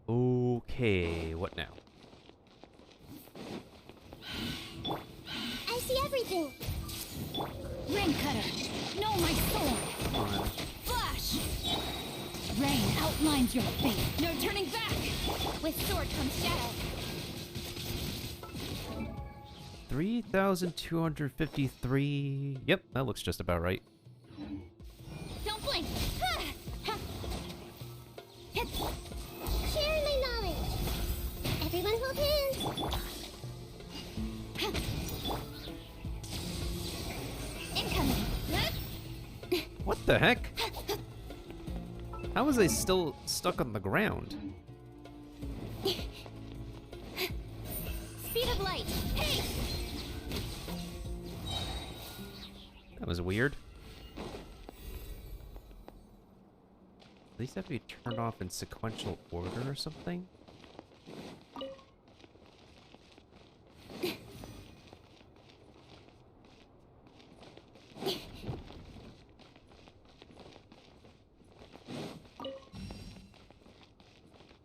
S1: Okay, what now?
S2: I see everything.
S3: Rain cutter, know my sword.
S1: Come on.
S3: Flash! Rain outlines your fate. No turning back.
S2: With sword comes shadow.
S1: 3,253. Yep, that looks just about right.
S2: Don't blink. Share my knowledge. Everyone hold hands. Incoming.
S1: What the heck? How was I still stuck on the ground?
S2: Speed of light. Hey!
S1: That was weird. These have to be turned off in sequential order or something?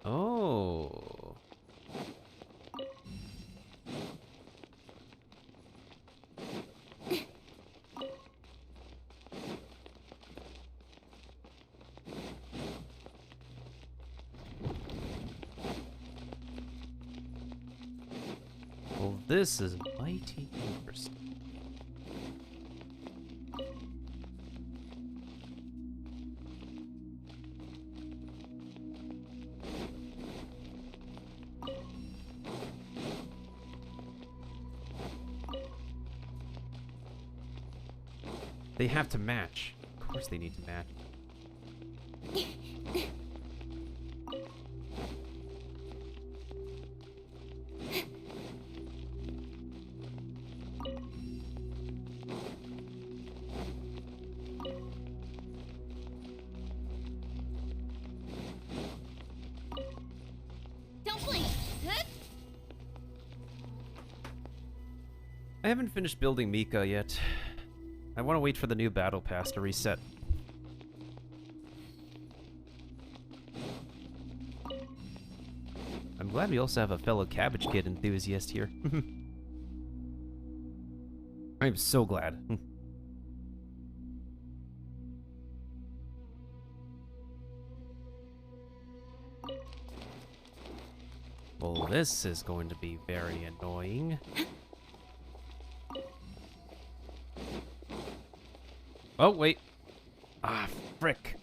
S1: Oh. Well, this is mighty interesting. They have to match. Of course they need to match.
S2: Don't blink. Huh?
S1: I haven't finished building Mika yet. I want to wait for the new battle pass to reset. I'm glad we also have a fellow Cabbage Kid enthusiast here. I'm so glad. Well, this is going to be very annoying. Oh, wait. Ah, frick.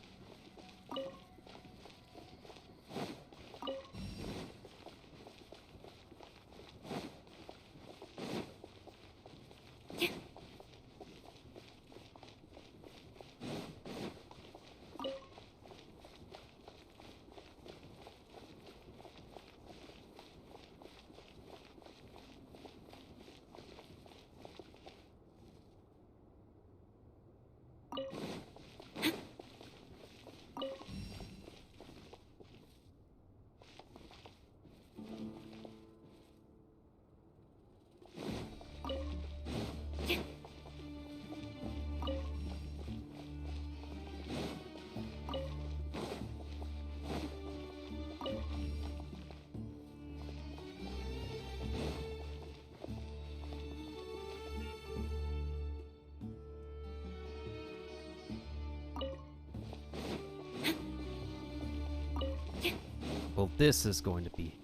S1: Well, this is going to be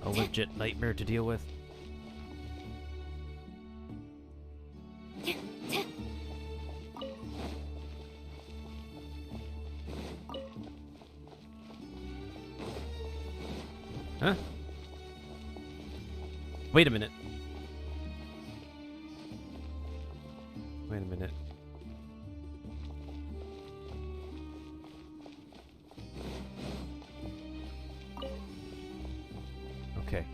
S1: a legit nightmare to deal with. Huh? Wait a minute. Wait a minute. Okay.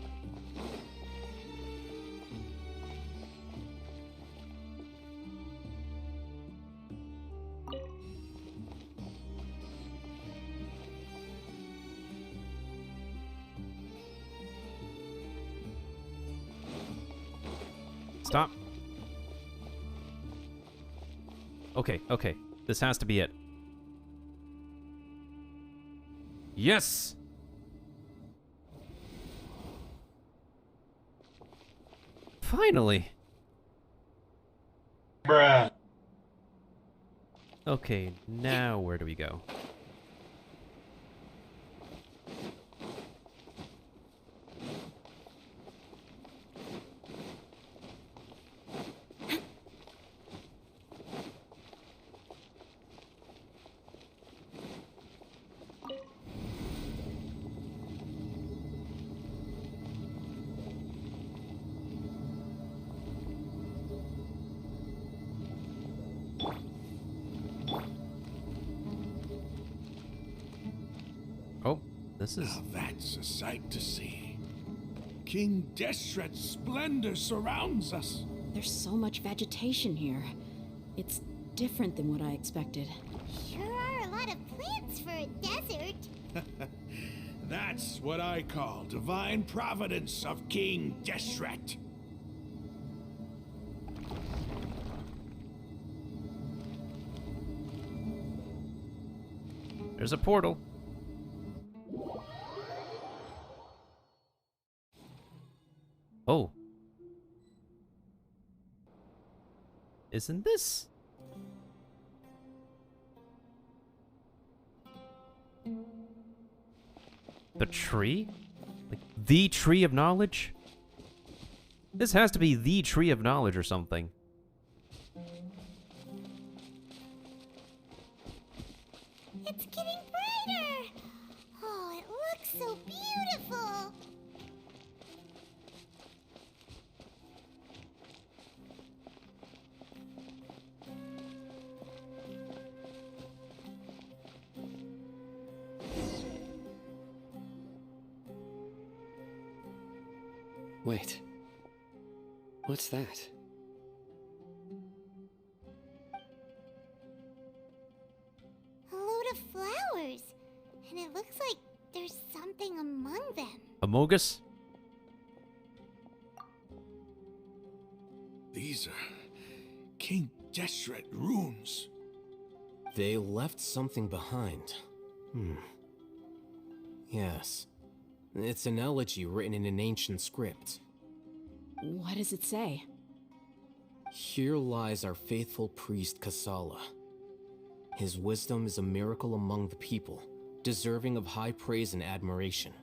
S1: Stop. Okay, okay. This has to be it. Yes! Finally!
S14: Bruh.
S1: Okay, now where do we go? Oh, this is...
S10: Now that's a sight to see. King Deshret's splendor surrounds us.
S8: There's so much vegetation here. It's different than what I expected.
S2: Sure are a lot of plants for a desert.
S10: That's what I call divine providence of King Deshret.
S1: There's a portal. Oh. Isn't this? The tree? Like, the tree of knowledge? This has to be the tree of knowledge or something.
S2: It's getting brighter. Oh, it looks so beautiful.
S7: Wait. What's that?
S2: A load of flowers. And it looks like there's something among them.
S1: Amogus?
S10: These are King Deshret runes.
S4: They left something behind. Yes. It's an elegy written in an ancient script.
S8: What does it say?
S4: Here lies our faithful priest Kasala. His wisdom is a miracle among the people, deserving of high praise and admiration.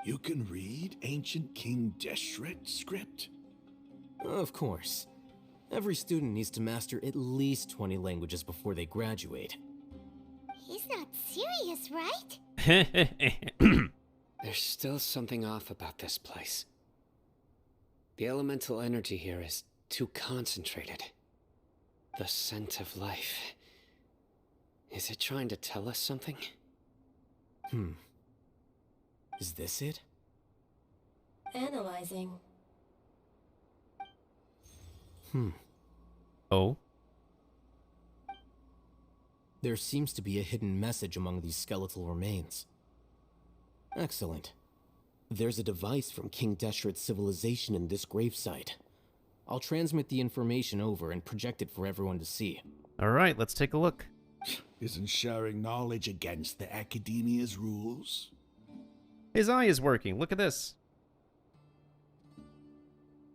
S10: You can read ancient King Deshret script?
S4: Of course. Every student needs to master at least 20 languages before they graduate.
S2: He's not serious, right?
S7: There's still something off about this place. The elemental energy here is too concentrated. The scent of life. Is it trying to tell us something?
S4: Is this it?
S5: Analyzing.
S1: Oh?
S4: There seems to be a hidden message among these skeletal remains. Excellent. There's a device from King Deshret's civilization in this gravesite. I'll transmit the information over and project it for everyone to see.
S1: Alright, let's take a look.
S10: Isn't sharing knowledge against the Academia's rules?
S1: His eye is working. Look at this.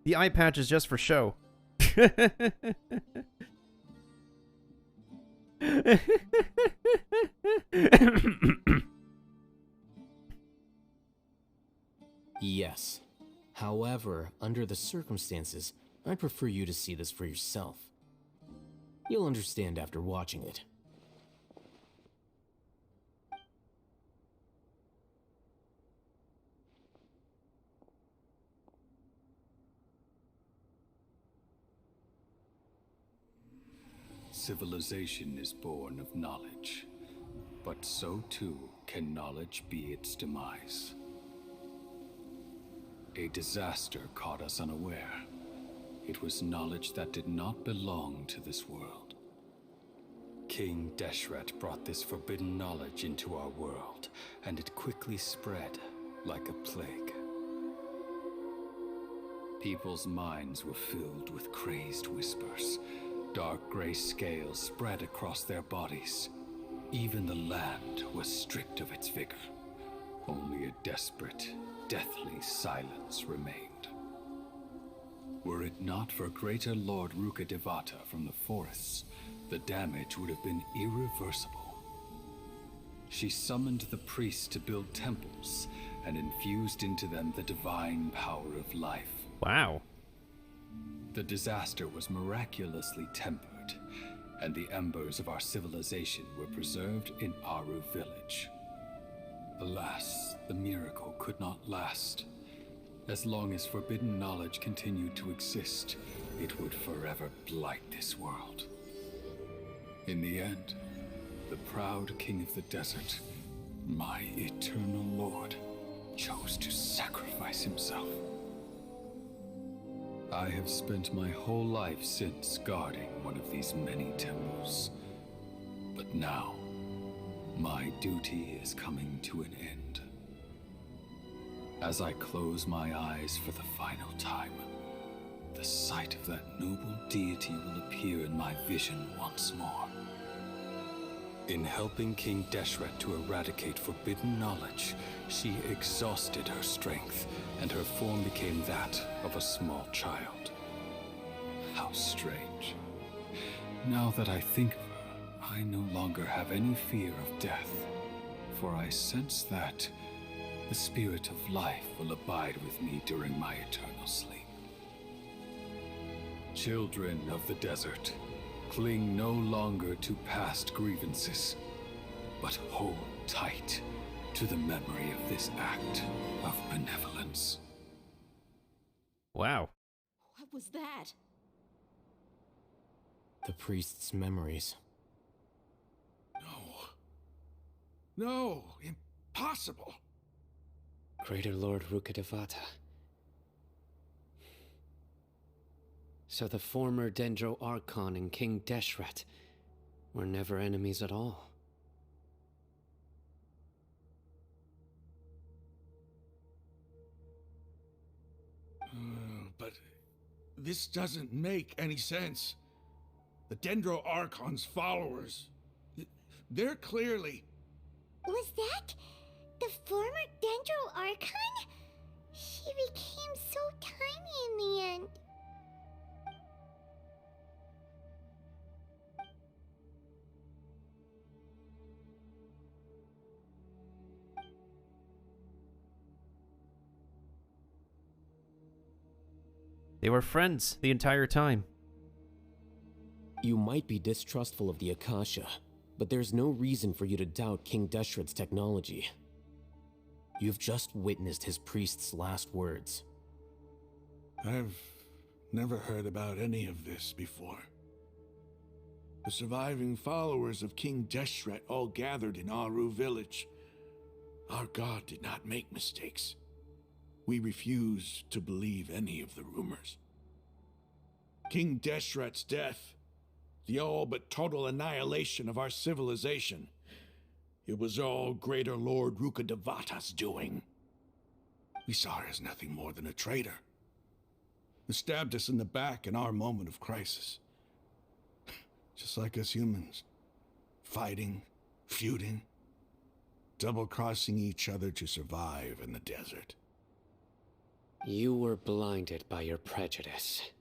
S1: The eye patch is just for show.
S4: Yes. However, under the circumstances, I'd prefer you to see this for yourself. You'll understand after watching it.
S16: Civilization is born of knowledge, but so too can knowledge be its demise. A disaster caught us unaware. It was knowledge that did not belong to this world. King Deshret brought this forbidden knowledge into our world, and it quickly spread like a plague. People's minds were filled with crazed whispers. Dark gray scales spread across their bodies. Even the land was stripped of its vigor. Only a desperate, deathly silence remained. Were it not for Greater Lord Rukkhadevata from the forests, the damage would have been irreversible. She summoned the priests to build temples and infused into them the divine power of life.
S1: Wow.
S16: The disaster was miraculously tempered, and the embers of our civilization were preserved in Aru village. Alas, the miracle could not last. As long as forbidden knowledge continued to exist, it would forever blight this world. In the end, the proud king of the desert, my eternal lord, chose to sacrifice himself. I have spent my whole life since guarding one of these many temples. But now, my duty is coming to an end. As I close my eyes for the final time, the sight of that noble deity will appear in my vision once more. In helping King Deshret to eradicate forbidden knowledge, she exhausted her strength, and her form became that of a small child. How strange. Now that I think of her, I no longer have any fear of death, for I sense that the spirit of life will abide with me during my eternal sleep. Children of the desert, cling no longer to past grievances, but hold tight to the memory of this act of benevolence.
S1: Wow.
S8: What was that?
S4: The priest's memories.
S10: No, impossible.
S7: Greater Lord Rukkhadevata. So the former Dendro Archon and King Deshret were never enemies at all.
S10: But this doesn't make any sense. The Dendro Archon's followers, they're clearly...
S2: Was that the former Dendro Archon? He became so tiny in the end.
S1: They were friends the entire time.
S17: You might be distrustful of the Akasha, but there's no reason for you to doubt King Deshret's technology. You've just witnessed his priest's last words.
S10: I've never heard about any of this before. The surviving followers of King Deshret all gathered in Aru village. Our god did not make mistakes. We refuse to believe any of the rumors. King Deshret's death, the all but total annihilation of our civilization, it was all Greater Lord Rukkhadevata's doing. We saw her as nothing more than a traitor, who stabbed us in the back in our moment of crisis. Just like us humans, fighting, feuding, double-crossing each other to survive in the desert.
S7: You were blinded by your prejudice.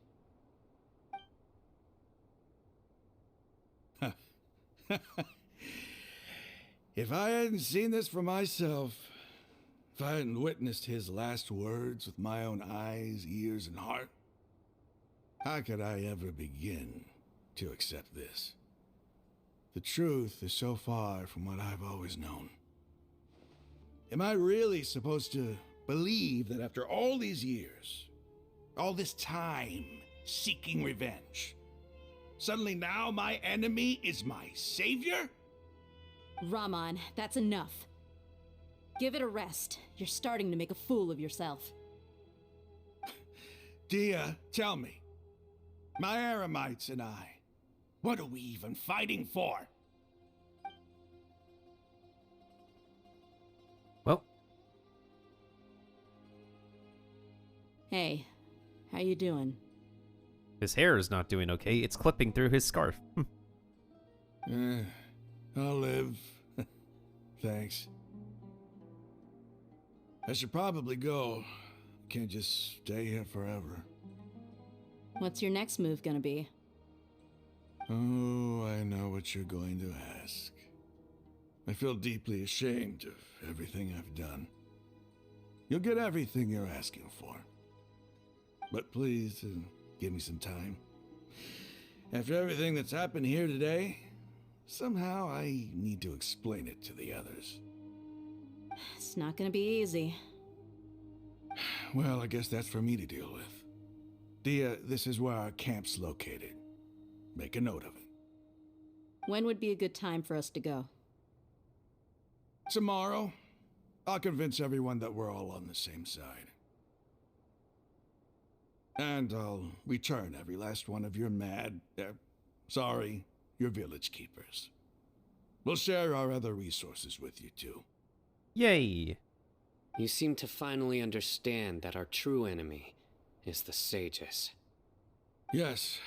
S10: If I hadn't seen this for myself, if I hadn't witnessed his last words with my own eyes, ears, and heart, how could I ever begin to accept this? The truth is so far from what I've always known. Am I really supposed to believe that after all these years, all this time seeking revenge, suddenly now my enemy is my savior?
S8: Raman, that's enough. Give it a rest. You're starting to make a fool of yourself.
S10: Dia, tell me, my Eremites and I, what are we even fighting for?
S1: Well.
S8: Hey, how you doing?
S1: His hair is not doing okay. It's clipping through his scarf.
S10: I'll live. Thanks. I should probably go. Can't just stay here forever.
S8: What's your next move gonna be?
S10: Oh, I know what you're going to ask. I feel deeply ashamed of everything I've done. You'll get everything you're asking for. But please, give me some time. After everything that's happened here today, somehow I need to explain it to the others.
S8: It's not gonna be easy.
S10: Well, I guess that's for me to deal with. Dia, this is where our camp's located. Make a note of it.
S8: When would be a good time for us to go?
S10: Tomorrow. I'll convince everyone that we're all on the same side. And I'll return every last one of your your village keepers. We'll share our other resources with you too.
S1: Yay!
S7: You seem to finally understand that our true enemy is the sages.
S10: Yes.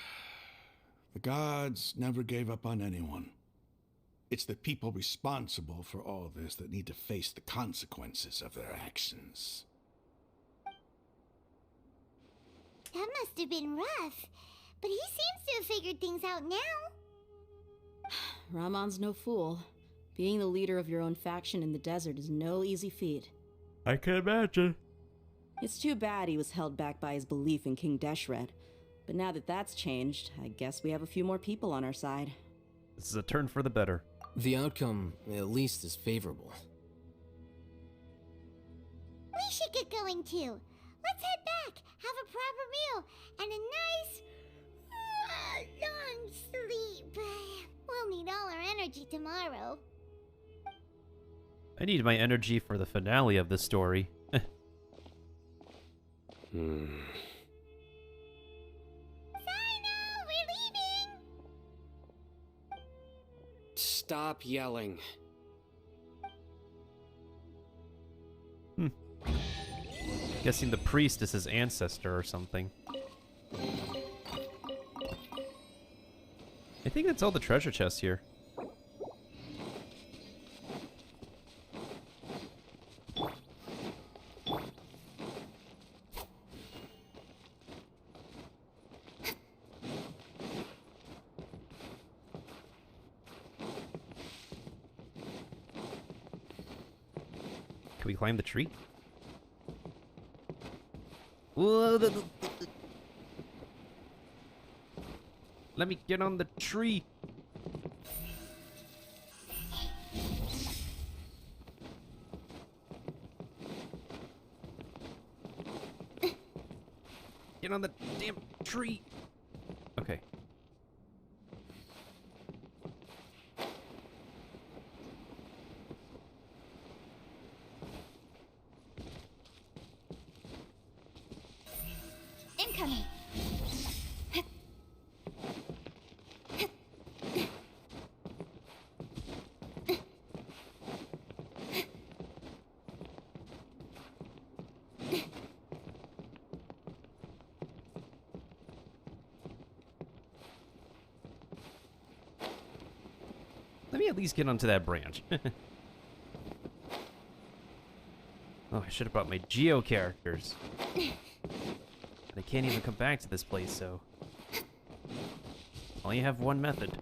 S10: The gods never gave up on anyone. It's the people responsible for all this that need to face the consequences of their actions.
S2: That must have been rough, but he seems to have figured things out now.
S8: Ramon's no fool. Being the leader of your own faction in the desert is no easy feat.
S1: I can imagine.
S8: It's too bad he was held back by his belief in King Deshret. But now that that's changed, I guess we have a few more people on our side.
S1: This is a turn for the better.
S17: The outcome, at least, is favorable.
S2: We should get going too. Let's head back, have a proper meal, and a nice, long sleep. We'll need all our energy tomorrow.
S1: I need my energy for the finale of this story.
S7: Stop yelling.
S1: Guessing the priest is his ancestor or something. I think that's all the treasure chests here. Can we climb the tree? Whoa, let me get on the tree. Get on the damn tree. Okay.
S9: Incoming.
S1: Let me at least get onto that branch. Oh, I should have brought my Geo characters. I can't even come back to this place, so... Only have one method.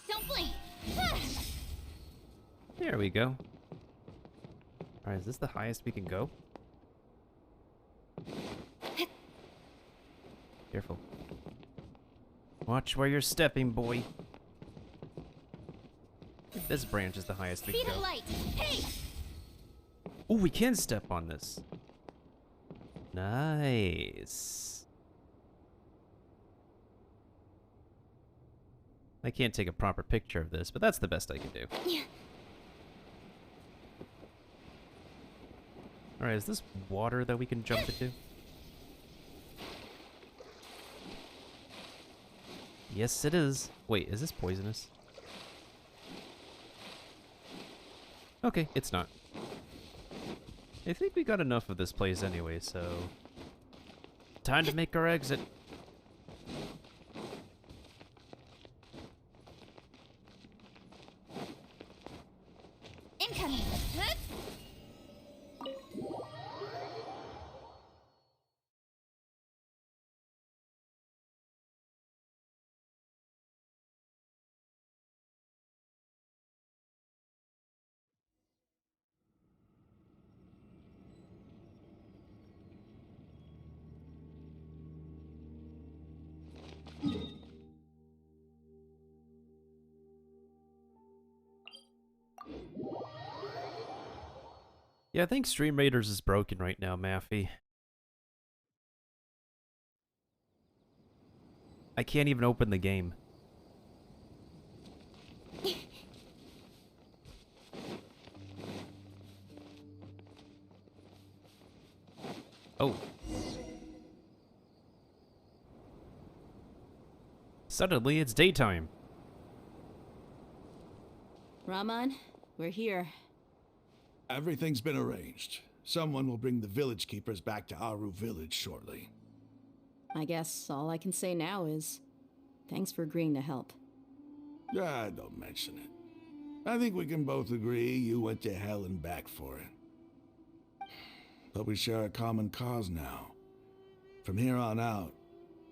S9: Don't blink.
S1: There we go. Alright, is this the highest we can go? Careful. Watch where you're stepping, boy. This branch is the highest we
S9: Speed
S1: can
S9: of
S1: go.
S9: light. Hey.
S1: Oh, we can step on this. Nice. I can't take a proper picture of this, but that's the best I can do.
S9: Yeah.
S1: Alright, is this water that we can jump into? Yes, it is. Wait, is this poisonous? Okay, it's not. I think we got enough of this place anyway, so... Time to make our exit.
S9: Incoming. Huh?
S1: Yeah, I think Stream Raiders is broken right now, Maffy. I can't even open the game. Oh. Suddenly, it's daytime.
S8: Raman, we're here.
S10: Everything's been arranged. Someone will bring the village keepers back to Aru village shortly.
S8: I guess all I can say now is thanks for agreeing to help.
S10: Ah, don't mention it. I think we can both agree you went to hell and back for it. But we share a common cause now. From here on out,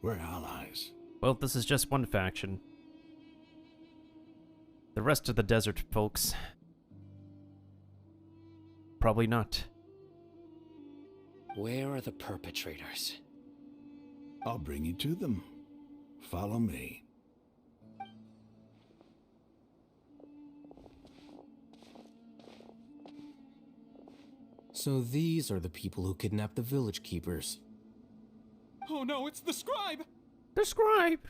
S10: we're allies.
S1: Well, this is just one faction. The rest of the desert folks... Probably not.
S7: Where are the perpetrators?
S10: I'll bring you to them. Follow me.
S4: So these are the people who kidnapped the village keepers.
S6: Oh no, it's the scribe!
S1: The scribe!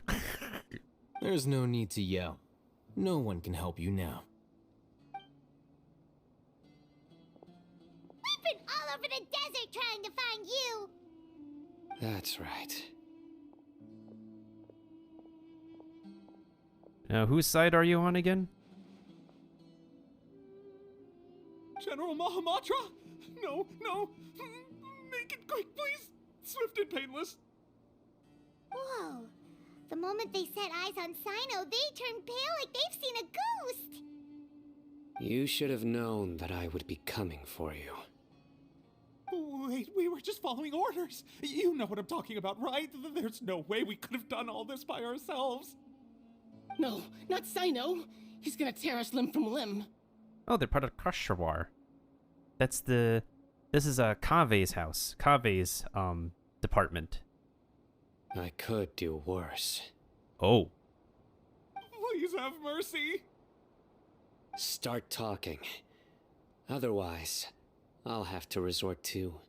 S4: There's no need to yell. No one can help you now.
S2: trying to find you.
S7: That's right.
S1: Now, whose side are you on again?
S18: General Mahamatra? No, no. Make it quick, please. Swift and painless.
S2: Whoa. The moment they set eyes on Sino, they turned pale like they've seen a ghost.
S7: You should have known that I would be coming for you.
S18: Wait, we were just following orders. You know what I'm talking about, right? There's no way we could have done all this by ourselves.
S19: No, not Sino. He's gonna tear us limb from limb.
S1: Oh, they're part of Kashawar. That's the... This is Kave's house. Kave's, department.
S7: I could do worse.
S1: Oh.
S18: Please have mercy.
S7: Start talking. Otherwise, I'll have to resort to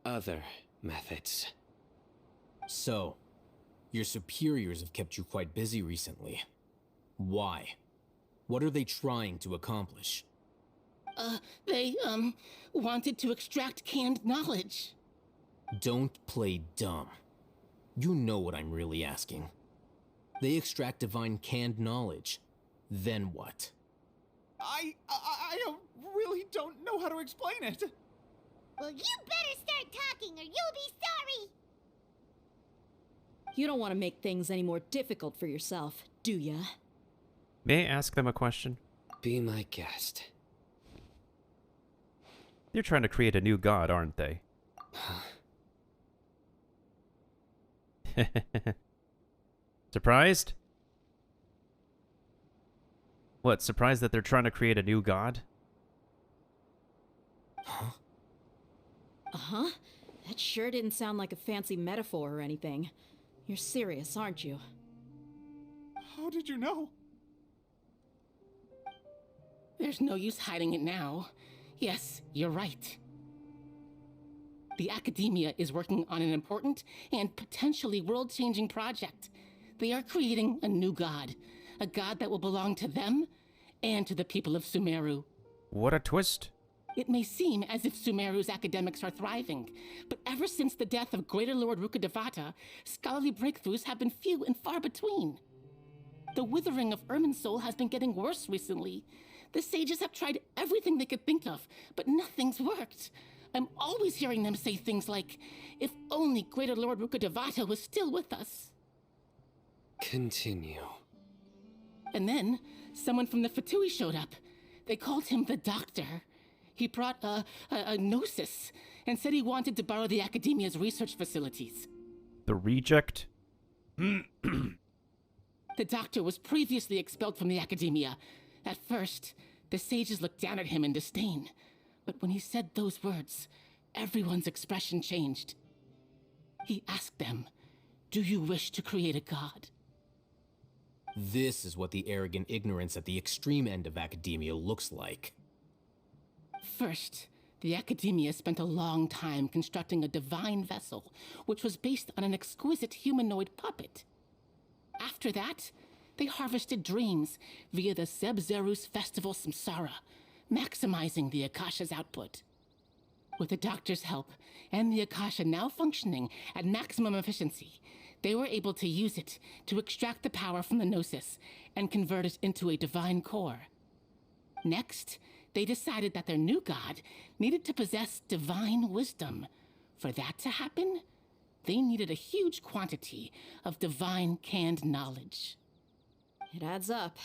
S7: other methods.
S4: So, your superiors have kept you quite busy recently. Why? What are they trying to accomplish?
S19: They, wanted to extract canned knowledge.
S4: Don't play dumb. You know what I'm really asking. They extract divine canned knowledge. Then what?
S18: I really don't know how to explain it.
S2: Well, you better start talking or you'll be sorry.
S8: You don't want to make things any more difficult for yourself, do ya?
S1: May I ask them a question?
S7: Be my guest.
S1: They're trying to create a new god, aren't they? Surprised? What, surprised that they're trying to create a new god?
S4: Huh?
S8: Uh-huh. That sure didn't sound like a fancy metaphor or anything. You're serious, aren't you?
S18: How did you know?
S19: There's no use hiding it now. Yes, you're right. The Academia is working on an important and potentially world-changing project. They are creating a new god. A god that will belong to them and to the people of Sumeru.
S1: What a twist.
S19: It may seem as if Sumeru's academics are thriving, but ever since the death of Greater Lord Rukkhadevata, scholarly breakthroughs have been few and far between. The withering of Irminsul has been getting worse recently. The sages have tried everything they could think of, but nothing's worked. I'm always hearing them say things like, if only Greater Lord Rukkhadevata was still with us.
S7: Continue.
S19: And then, someone from the Fatui showed up. They called him the Doctor. He brought a gnosis and said he wanted to borrow the Academia's research facilities.
S1: The reject?
S19: The Doctor was previously expelled from the Academia. At first, the sages looked down at him in disdain. But when he said those words, everyone's expression changed. He asked them, "Do you wish to create a god?"
S4: This is what the arrogant ignorance at the extreme end of academia looks like.
S19: First, the Academia spent a long time constructing a divine vessel, which was based on an exquisite humanoid puppet. After that, they harvested dreams via the Zeb-Zerus Festival Samsara, maximizing the Akasha's output. With the Doctor's help, and the Akasha now functioning at maximum efficiency, they were able to use it to extract the power from the Gnosis and convert it into a divine core. Next, they decided that their new god needed to possess divine wisdom. For that to happen, they needed a huge quantity of divine canned knowledge.
S8: It adds up.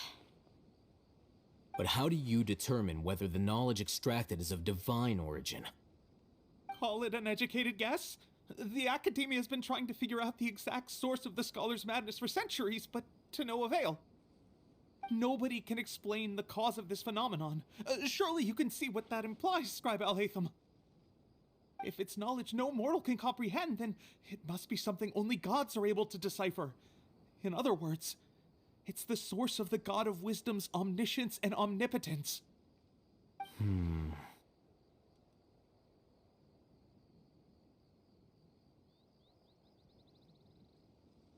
S4: But how do you determine whether the knowledge extracted is of divine origin?
S18: Call it an educated guess? The Academia has been trying to figure out the exact source of the Scholar's madness for centuries, but to no avail. Nobody can explain the cause of this phenomenon. Surely you can see what that implies, Scribe Alhaitham. If it's knowledge no mortal can comprehend, then it must be something only gods are able to decipher. In other words, it's the source of the God of Wisdom's omniscience and omnipotence.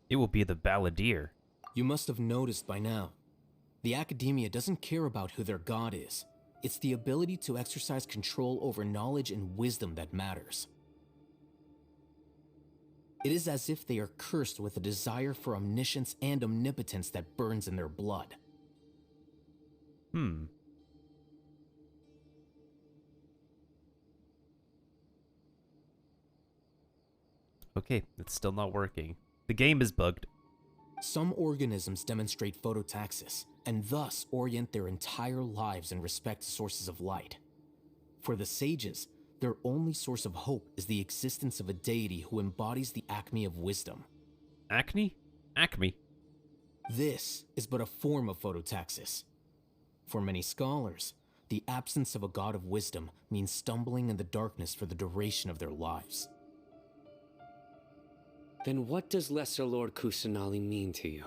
S1: It will be the Balladeer.
S4: You must have noticed by now. The Academia doesn't care about who their god is. It's the ability to exercise control over knowledge and wisdom that matters. It is as if they are cursed with a desire for omniscience and omnipotence that burns in their blood.
S1: Okay, it's still not working. The game is bugged.
S4: Some organisms demonstrate phototaxis, and thus orient their entire lives in respect to sources of light. For the sages, their only source of hope is the existence of a deity who embodies the acme of wisdom.
S1: Acne? Acme.
S4: This is but a form of phototaxis. For many scholars, the absence of a god of wisdom means stumbling in the darkness for the duration of their lives.
S7: Then what does Lesser Lord Kusanali mean to you?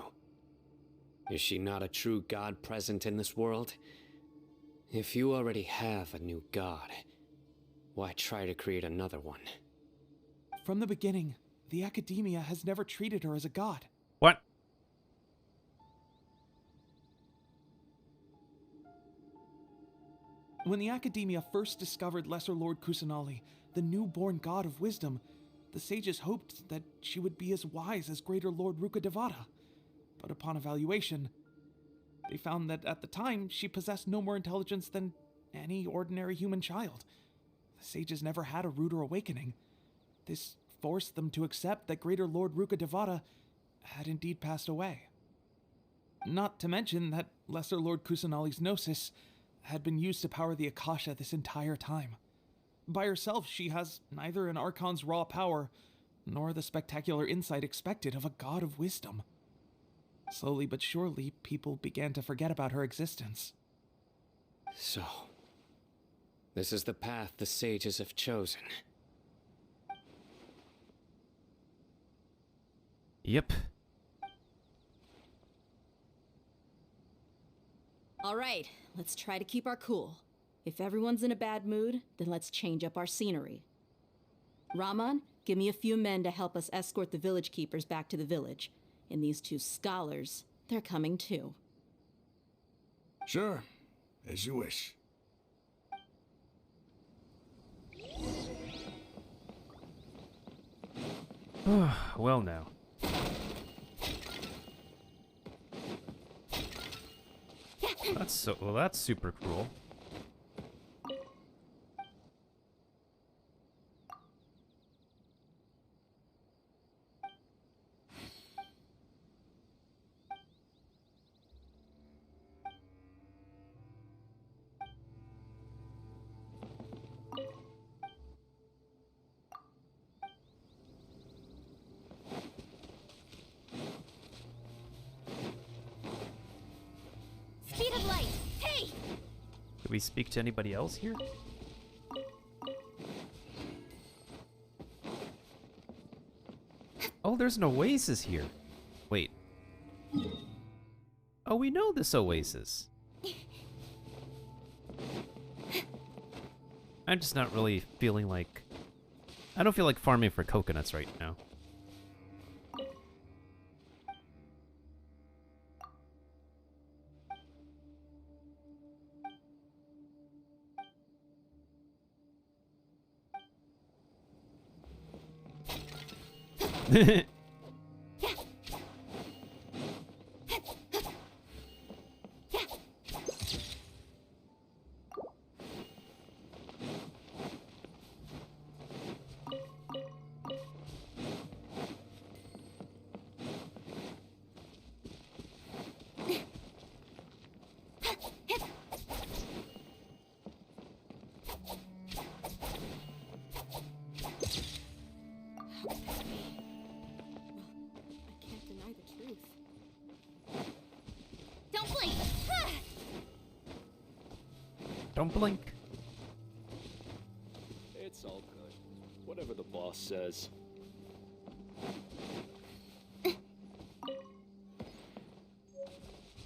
S7: Is she not a true god present in this world? If you already have a new god, why try to create another one?
S18: From the beginning, the Academia has never treated her as a god.
S1: What?
S18: When the Academia first discovered Lesser Lord Kusanali, the newborn god of wisdom, the sages hoped that she would be as wise as Greater Lord Rukkhadevata. But upon evaluation, they found that at the time she possessed no more intelligence than any ordinary human child. The sages never had a ruder awakening. This forced them to accept that Greater Lord Rukkhadevata had indeed passed away. Not to mention that Lesser Lord Kusanali's gnosis had been used to power the Akasha this entire time. By herself, she has neither an Archon's raw power, nor the spectacular insight expected of a god of wisdom. Slowly but surely, people began to forget about her existence.
S7: So, this is the path the sages have chosen.
S1: Yep.
S8: All right, let's try to keep our cool. If everyone's in a bad mood, then let's change up our scenery. Raman, give me a few men to help us escort the village keepers back to the village. And these two scholars, they're coming too.
S10: Sure, as you wish.
S1: Well now. That's super cruel.
S2: Speed of light. Hey!
S1: Did we speak to anybody else here? Oh, there's an oasis here. Wait. Oh, we know this oasis. I'm just not really feeling like... I don't feel like farming for coconuts right now.
S2: Don't blink.
S1: Don't blink.
S20: It's all good. Whatever the boss says.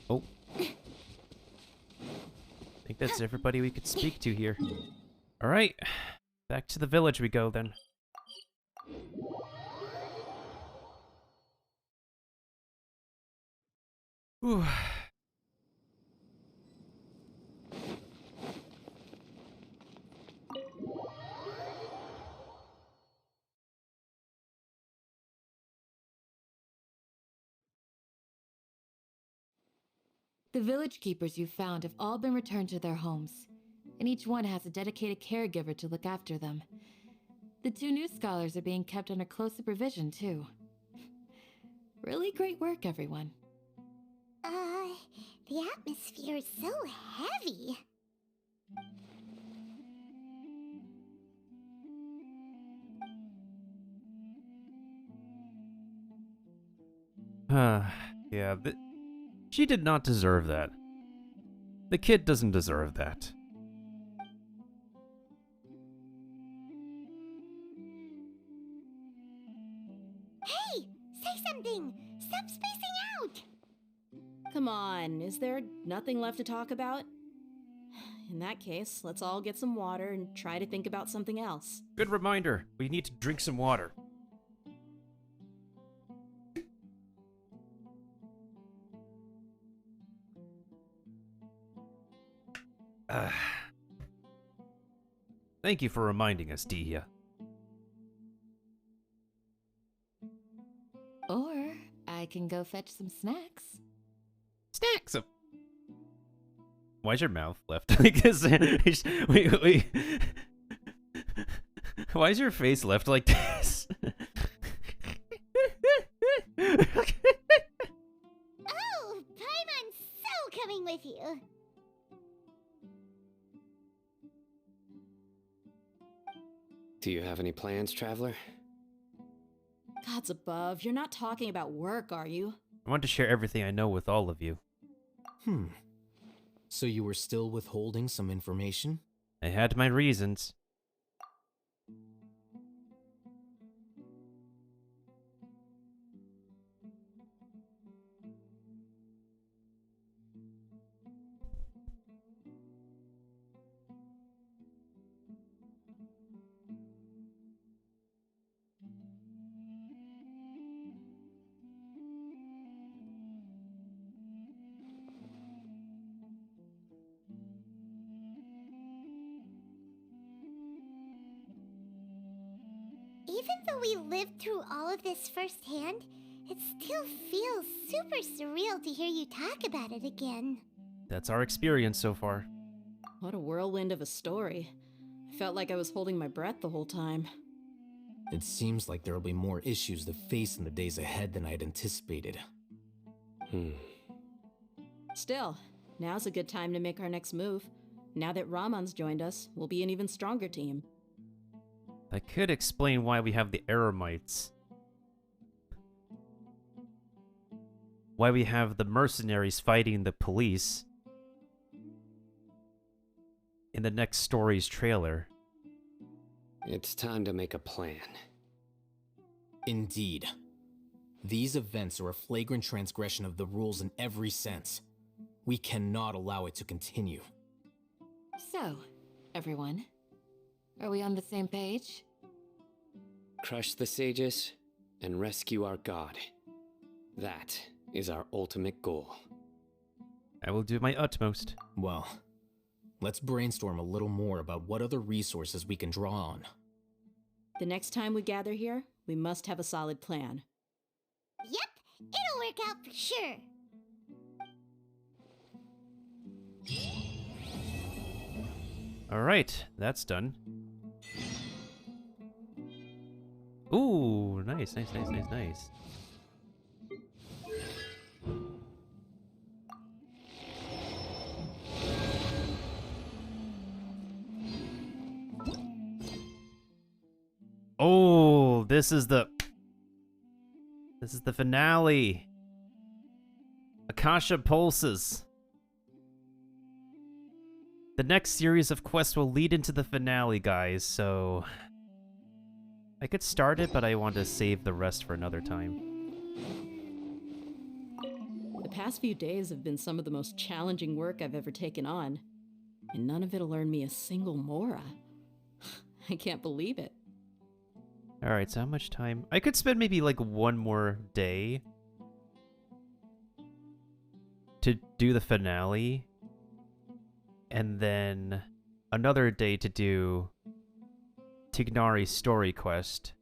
S1: Oh. I think that's everybody we could speak to here. Alright. Back to the village we go then. Whew.
S5: The village keepers you found have all been returned to their homes, and each one has a dedicated caregiver to look after them. The 2 new scholars are being kept under close supervision, too. Really great work, everyone.
S2: The atmosphere is so heavy.
S1: Yeah, she did not deserve that. The kid doesn't deserve that.
S2: Hey! Say something! Stop spacing out!
S8: Come on, is there nothing left to talk about? In that case, let's all get some water and try to think about something else.
S1: Good reminder. We need to drink some water. Thank you for reminding us, Dehya.
S5: Or I can go fetch some snacks.
S1: Snacks? Why's your mouth left like this? Wait. Why is your face left like this?
S2: Oh, Paimon's so coming with you.
S7: Do you have any plans, Traveler?
S8: Gods above, you're not talking about work, are you?
S1: I want to share everything I know with all of you.
S4: So you were still withholding some information?
S1: I had my reasons.
S2: Even though we lived through all of this firsthand, it still feels super surreal to hear you talk about it again.
S1: That's our experience so far.
S8: What a whirlwind of a story. I felt like I was holding my breath the whole time.
S4: It seems like there'll be more issues to face in the days ahead than I had anticipated.
S8: Still, now's a good time to make our next move. Now that Ramon's joined us, we'll be an even stronger team.
S1: That could explain why we have the Eremites. Why we have the mercenaries fighting the police in the next story's trailer.
S7: It's time to make a plan.
S4: Indeed. These events are a flagrant transgression of the rules in every sense. We cannot allow it to continue.
S5: So, everyone, are we on the same page?
S7: Crush the sages and rescue our god. That is our ultimate goal.
S1: I will do my utmost.
S4: Well, let's brainstorm a little more about what other resources we can draw on.
S8: The next time we gather here, we must have a solid plan.
S2: Yep, it'll work out for sure.
S1: Alright, that's done. Ooh, nice. Oh, this is the finale. Akasha Pulses. The next series of quests will lead into the finale, guys, so I could start it, but I want to save the rest for another time.
S8: The past few days have been some of the most challenging work I've ever taken on, and none of it'll earn me a single Mora. I can't believe it.
S1: Alright, so how much time? I could spend maybe like one more day to do the finale, and then another day to do Tignari's story quest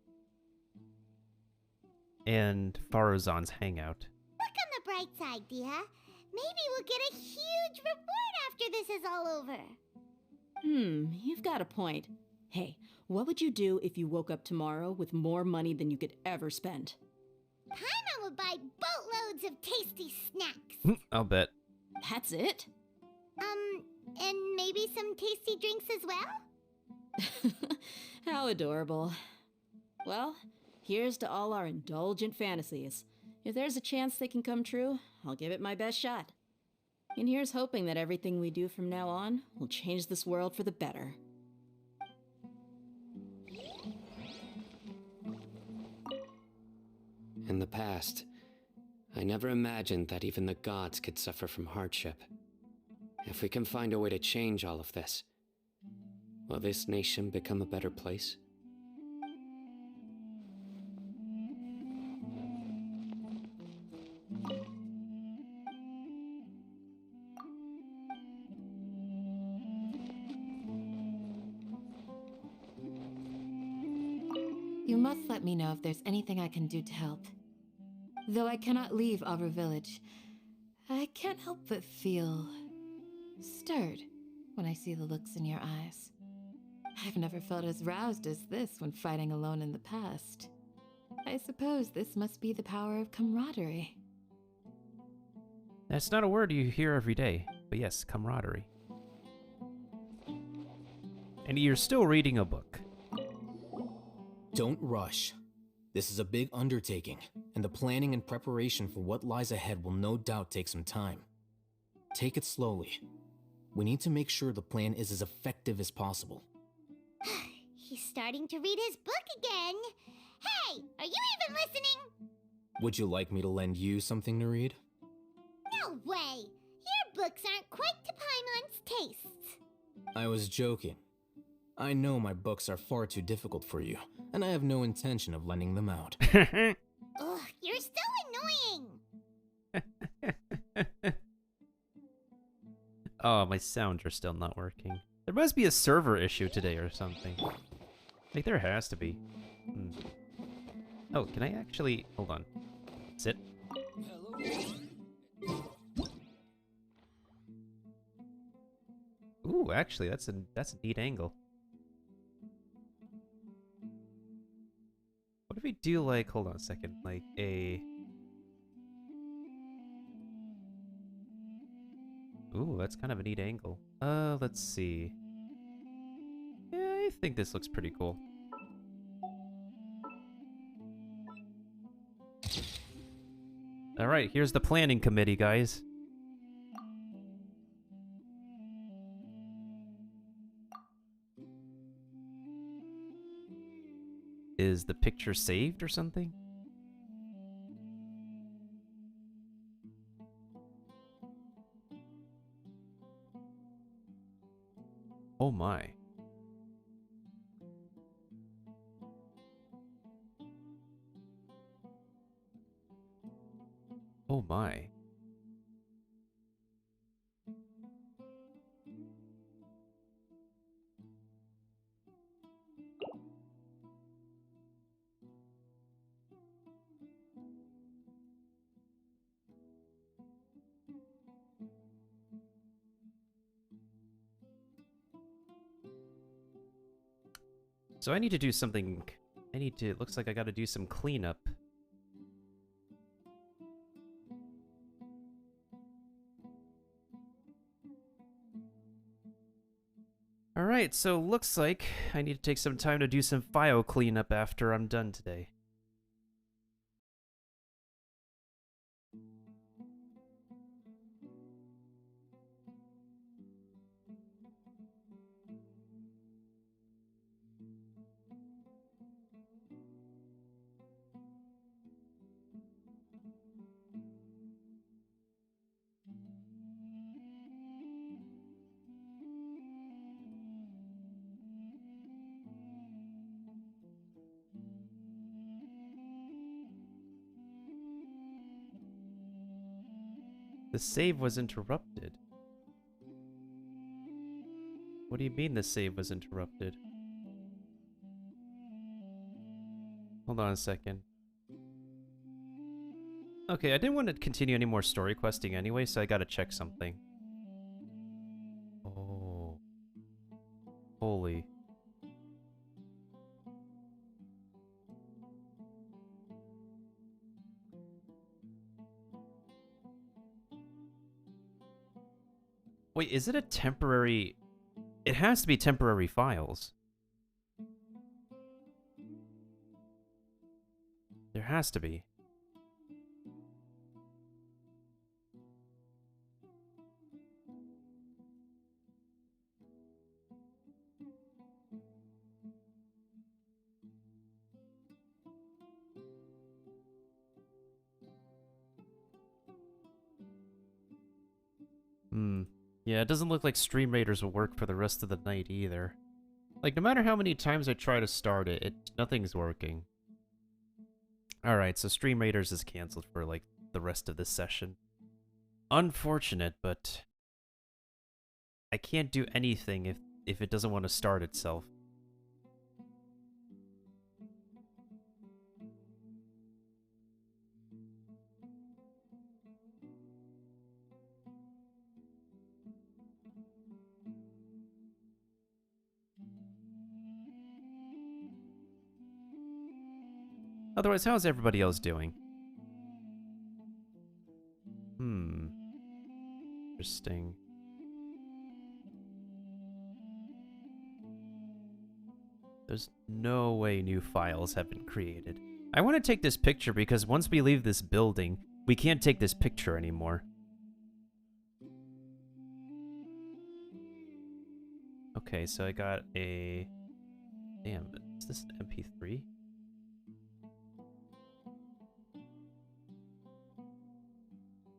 S1: and Faruzan's hangout.
S2: Look on the bright side, Dehya. Maybe we'll get a huge reward after this is all over.
S8: You've got a point. Hey, what would you do if you woke up tomorrow with more money than you could ever spend?
S2: Paimon would buy boatloads of tasty snacks.
S1: I'll bet.
S8: That's it?
S2: And maybe some tasty drinks as well?
S8: How adorable. Well, here's to all our indulgent fantasies. If there's a chance they can come true, I'll give it my best shot. And here's hoping that everything we do from now on will change this world for the better.
S7: In the past, I never imagined that even the gods could suffer from hardship. If we can find a way to change all of this, will this nation become a better place?
S5: You must let me know if there's anything I can do to help. Though I cannot leave Aru Village, I can't help but feel stirred when I see the looks in your eyes. I've never felt as roused as this when fighting alone in the past. I suppose this must be the power of camaraderie.
S1: That's not a word you hear every day, but yes, camaraderie. And you're still reading a book.
S4: Don't rush. This is a big undertaking, and the planning and preparation for what lies ahead will no doubt take some time. Take it slowly. We need to make sure the plan is as effective as possible.
S2: He's starting to read his book again. Hey, are you even listening?
S4: Would you like me to lend you something to read?
S2: No way! Your books aren't quite to Paimon's tastes.
S4: I was joking. I know my books are far too difficult for you, and I have no intention of lending them out.
S2: Ugh, you're so annoying!
S1: Oh, my sounds are still not working. There must be a server issue today or something. Like, there has to be. Oh, can I actually... Hold on. Sit. Ooh, actually, that's a neat angle. What if we do, like... Hold on a second. Like, a... Ooh, that's kind of a neat angle. Let's see. Yeah, I think this looks pretty cool. Alright, here's the planning committee, guys. Is the picture saved or something? Oh my. Oh my. So I need to do something. It looks like I gotta do some cleanup. Alright, so looks like I need to take some time to do some file cleanup after I'm done today. The save was interrupted. What do you mean the save was interrupted? Hold on a second. Okay, I didn't want to continue any more story questing anyway, so I gotta check something. Oh. Holy. Wait, is it a temporary... It has to be temporary files. There has to be. Yeah, it doesn't look like Stream Raiders will work for the rest of the night either. Like, no matter how many times I try to start it, nothing's working. Alright, so Stream Raiders is canceled for, like, the rest of this session. Unfortunate, but... I can't do anything if it doesn't want to start itself. Otherwise, how's everybody else doing? Interesting. There's no way new files have been created. I want to take this picture because once we leave this building, we can't take this picture anymore. Okay, so I got a... Damn, is this an MP3?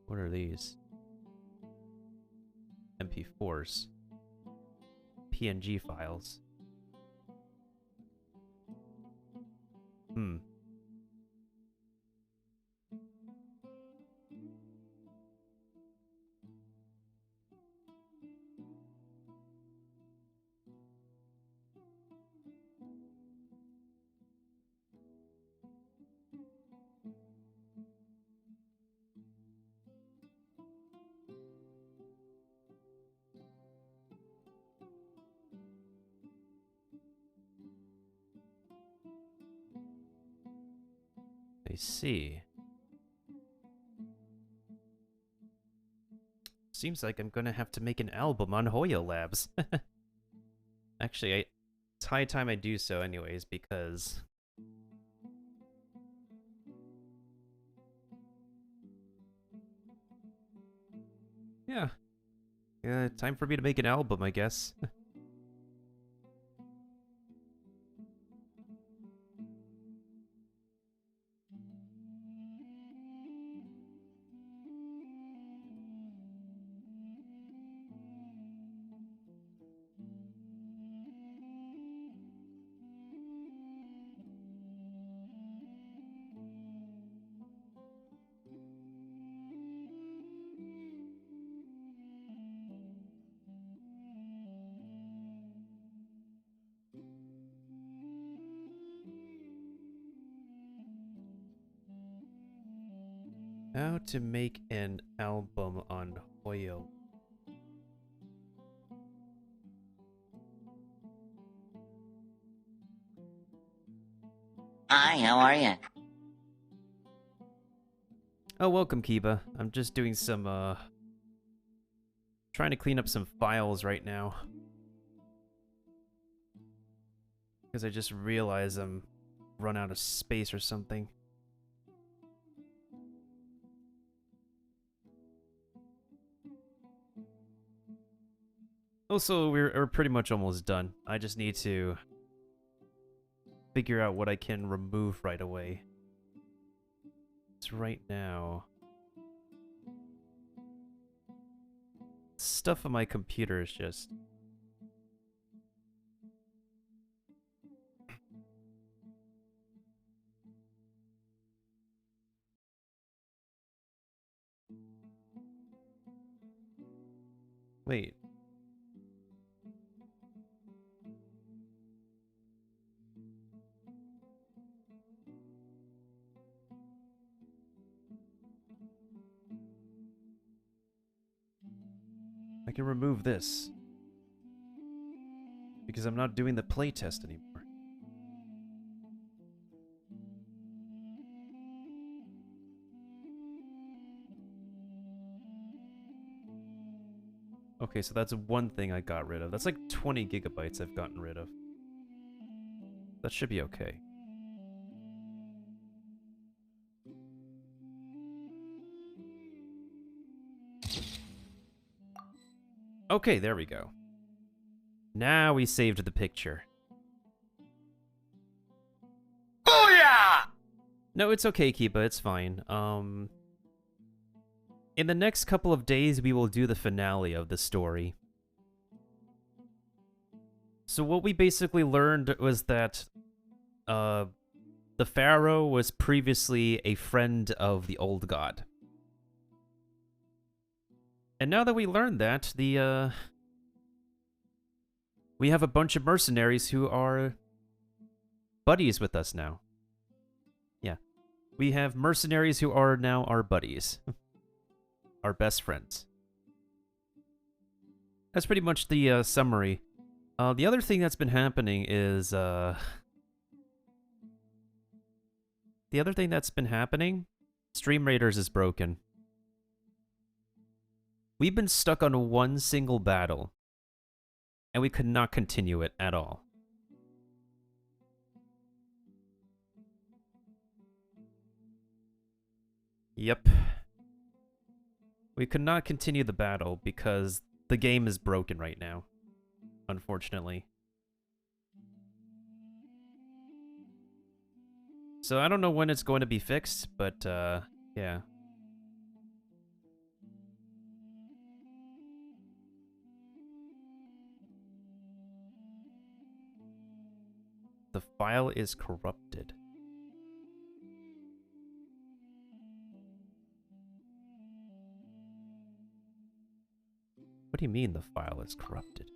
S1: What are these? MP4s. PNG files. I see. Seems like I'm gonna have to make an album on Hoya Labs. Actually, it's high time I do so anyways, because... Yeah. Yeah, time for me to make an album, I guess. How to make an album on Hoya.
S11: Hi, how are you?
S1: Oh, welcome, Kiba. I'm just doing some, trying to clean up some files right now. Because I just realized I'm run out of space or something. Also, we're pretty much almost done. I just need to figure out what I can remove right away. So right now... Stuff on my computer is just... Wait. I can remove this. Because I'm not doing the playtest anymore. Okay, so that's one thing I got rid of. That's like 20 gigabytes I've gotten rid of. That should be okay. Okay, there we go. Now we saved the picture. Booyah! No, it's okay, Kiba, it's fine. In the next couple of days, we will do the finale of the story. So what we basically learned was that the Pharaoh was previously a friend of the old god. And now that we learned that, we have a bunch of mercenaries who are buddies with us now. Yeah. We have mercenaries who are now our buddies. Our best friends. That's pretty much the summary. The other thing that's been happening is Stream Raiders is broken. We've been stuck on one single battle, and we could not continue it at all. Yep. We could not continue the battle because the game is broken right now, unfortunately. So I don't know when it's going to be fixed, but yeah. The file is corrupted. What do you mean the file is corrupted?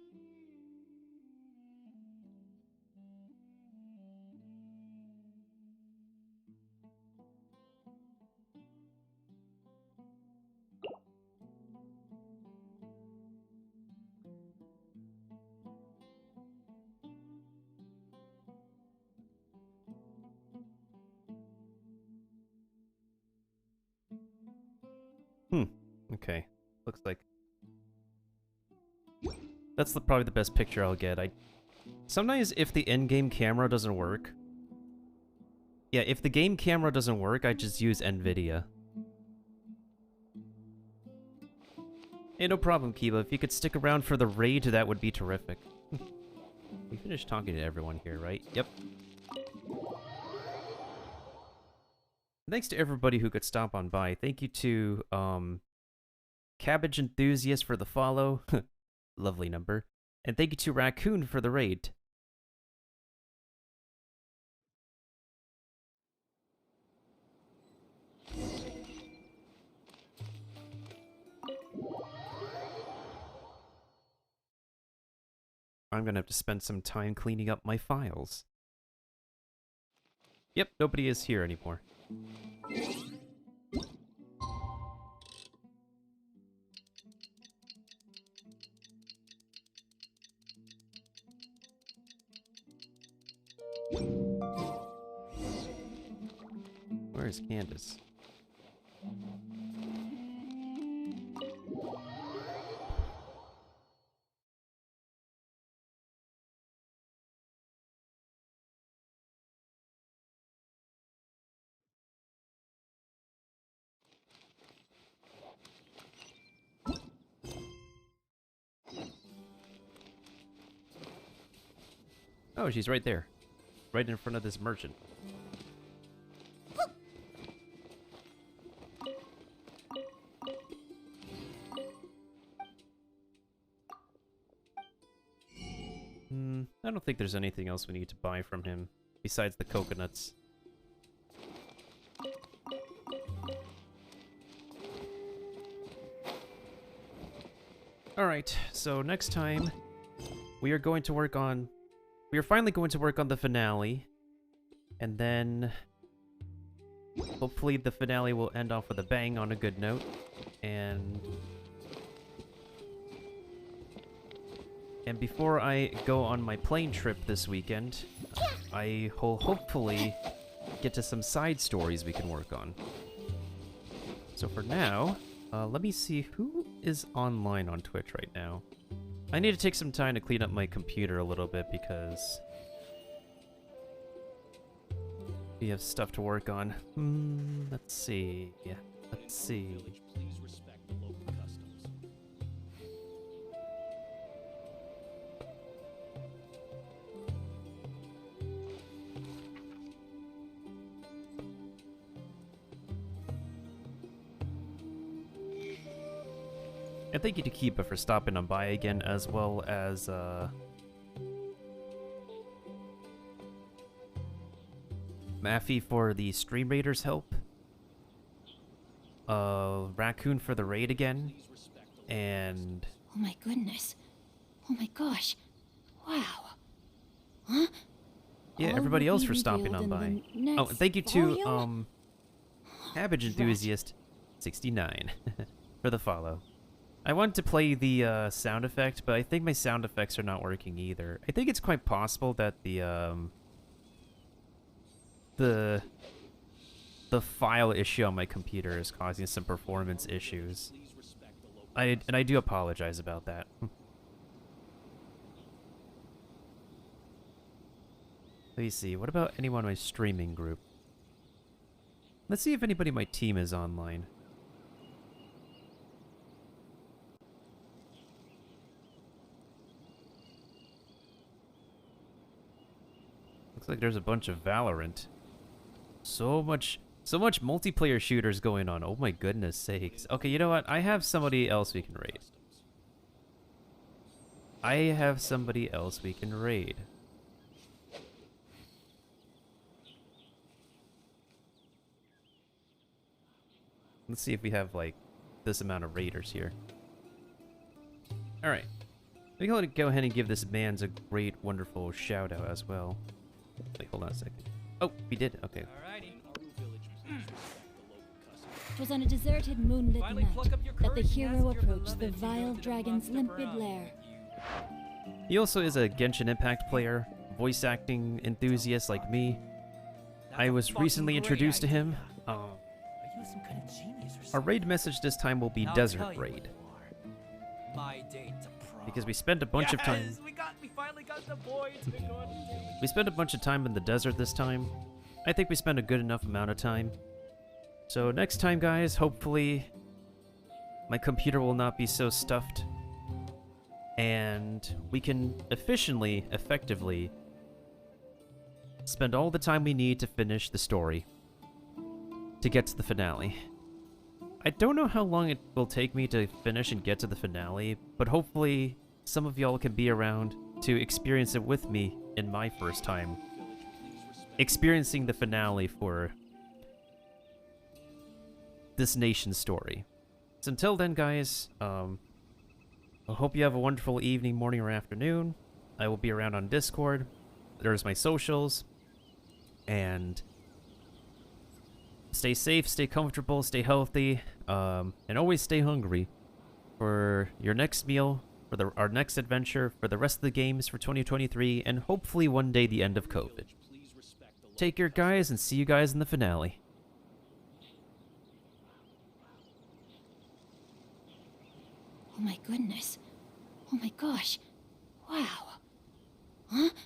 S1: Okay. Looks like that's probably the best picture I'll get. Sometimes if the in-game camera doesn't work... Yeah, if the game camera doesn't work, I just use NVIDIA. Hey, no problem, Kiba. If you could stick around for the raid, that would be terrific. We finished talking to everyone here, right? Yep. Thanks to everybody who could stop on by. Thank you to, Cabbage Enthusiast for the follow. Lovely number. And thank you to Raccoon for the raid. I'm gonna have to spend some time cleaning up my files. Yep, nobody is here anymore. Where is Candace? Oh, she's right there. Right in front of this merchant. I don't think there's anything else we need to buy from him besides the coconuts. Alright, so next time we are going to work on... We are finally going to work on the finale. And then... hopefully the finale will end off with a bang on a good note. And... And before I go on my plane trip this weekend, I will hopefully get to some side stories we can work on. So for now, let me see who is online on Twitch right now. I need to take some time to clean up my computer a little bit because we have stuff to work on. Let's see. Let's see.
S20: Please respect the local customs.
S1: And thank you to Kiba for stopping on by again, as well as Maffy for the Stream Raiders help. Raccoon for the raid again. And
S3: Oh my goodness. Oh my gosh. Wow. Huh?
S1: yeah,
S3: All
S1: everybody
S3: will
S1: else
S3: be
S1: for stopping
S3: revealed
S1: on
S3: in
S1: by.
S3: the
S1: Oh,
S3: next
S1: thank you to
S3: volume?
S1: Cabbage Enthusiast 69 for the follow. I wanted to play the sound effect, but I think my sound effects are not working either. I think it's quite possible that the file issue on my computer is causing some performance issues. And I do apologize about that. Let me see. What about anyone in my streaming group? Let's see if anybody in my team is online. Looks like there's a bunch of Valorant. So much multiplayer shooters going on. Oh my goodness sakes. Okay, you know what? I have somebody else we can raid. Let's see if we have, like, this amount of raiders here. Alright. We can go ahead and give this man's a great, wonderful shout out as well. Wait, hold on a second. Oh, we did. Okay.
S3: It was on a deserted moonlit
S6: Finally
S3: night
S6: pluck up your
S3: that the
S6: courage and
S3: hero
S6: ask your
S3: approached the
S6: beloved to go
S3: vile
S6: to the
S3: dragon's
S6: monster
S3: limpid
S6: brow.
S3: lair.
S1: He also is a Genshin Impact player, voice acting enthusiast like me. I was recently introduced to him. Our raid message this time will be Desert Raid.
S6: My date to prom.
S1: Because we spent a bunch of time.
S6: Yes, we finally got the boy to go on a date.
S1: We spent a bunch of time in the desert this time. I think we spent a good enough amount of time. So next time, guys, hopefully my computer will not be so stuffed. And we can effectively spend all the time we need to finish the story. To get to the finale. I don't know how long it will take me to finish and get to the finale, but hopefully some of y'all can be around to experience it with me in my first time experiencing the finale for this nation's story. So until then, guys, I hope you have a wonderful evening, morning, or afternoon. I will be around on Discord. There's my socials. And stay safe, stay comfortable, stay healthy, and always stay hungry for your next meal, for our next adventure, for the rest of the games for 2023, and hopefully one day the end of COVID. Take care, guys, and see you guys in the finale.
S3: Oh my goodness. Oh my gosh. Wow. Huh?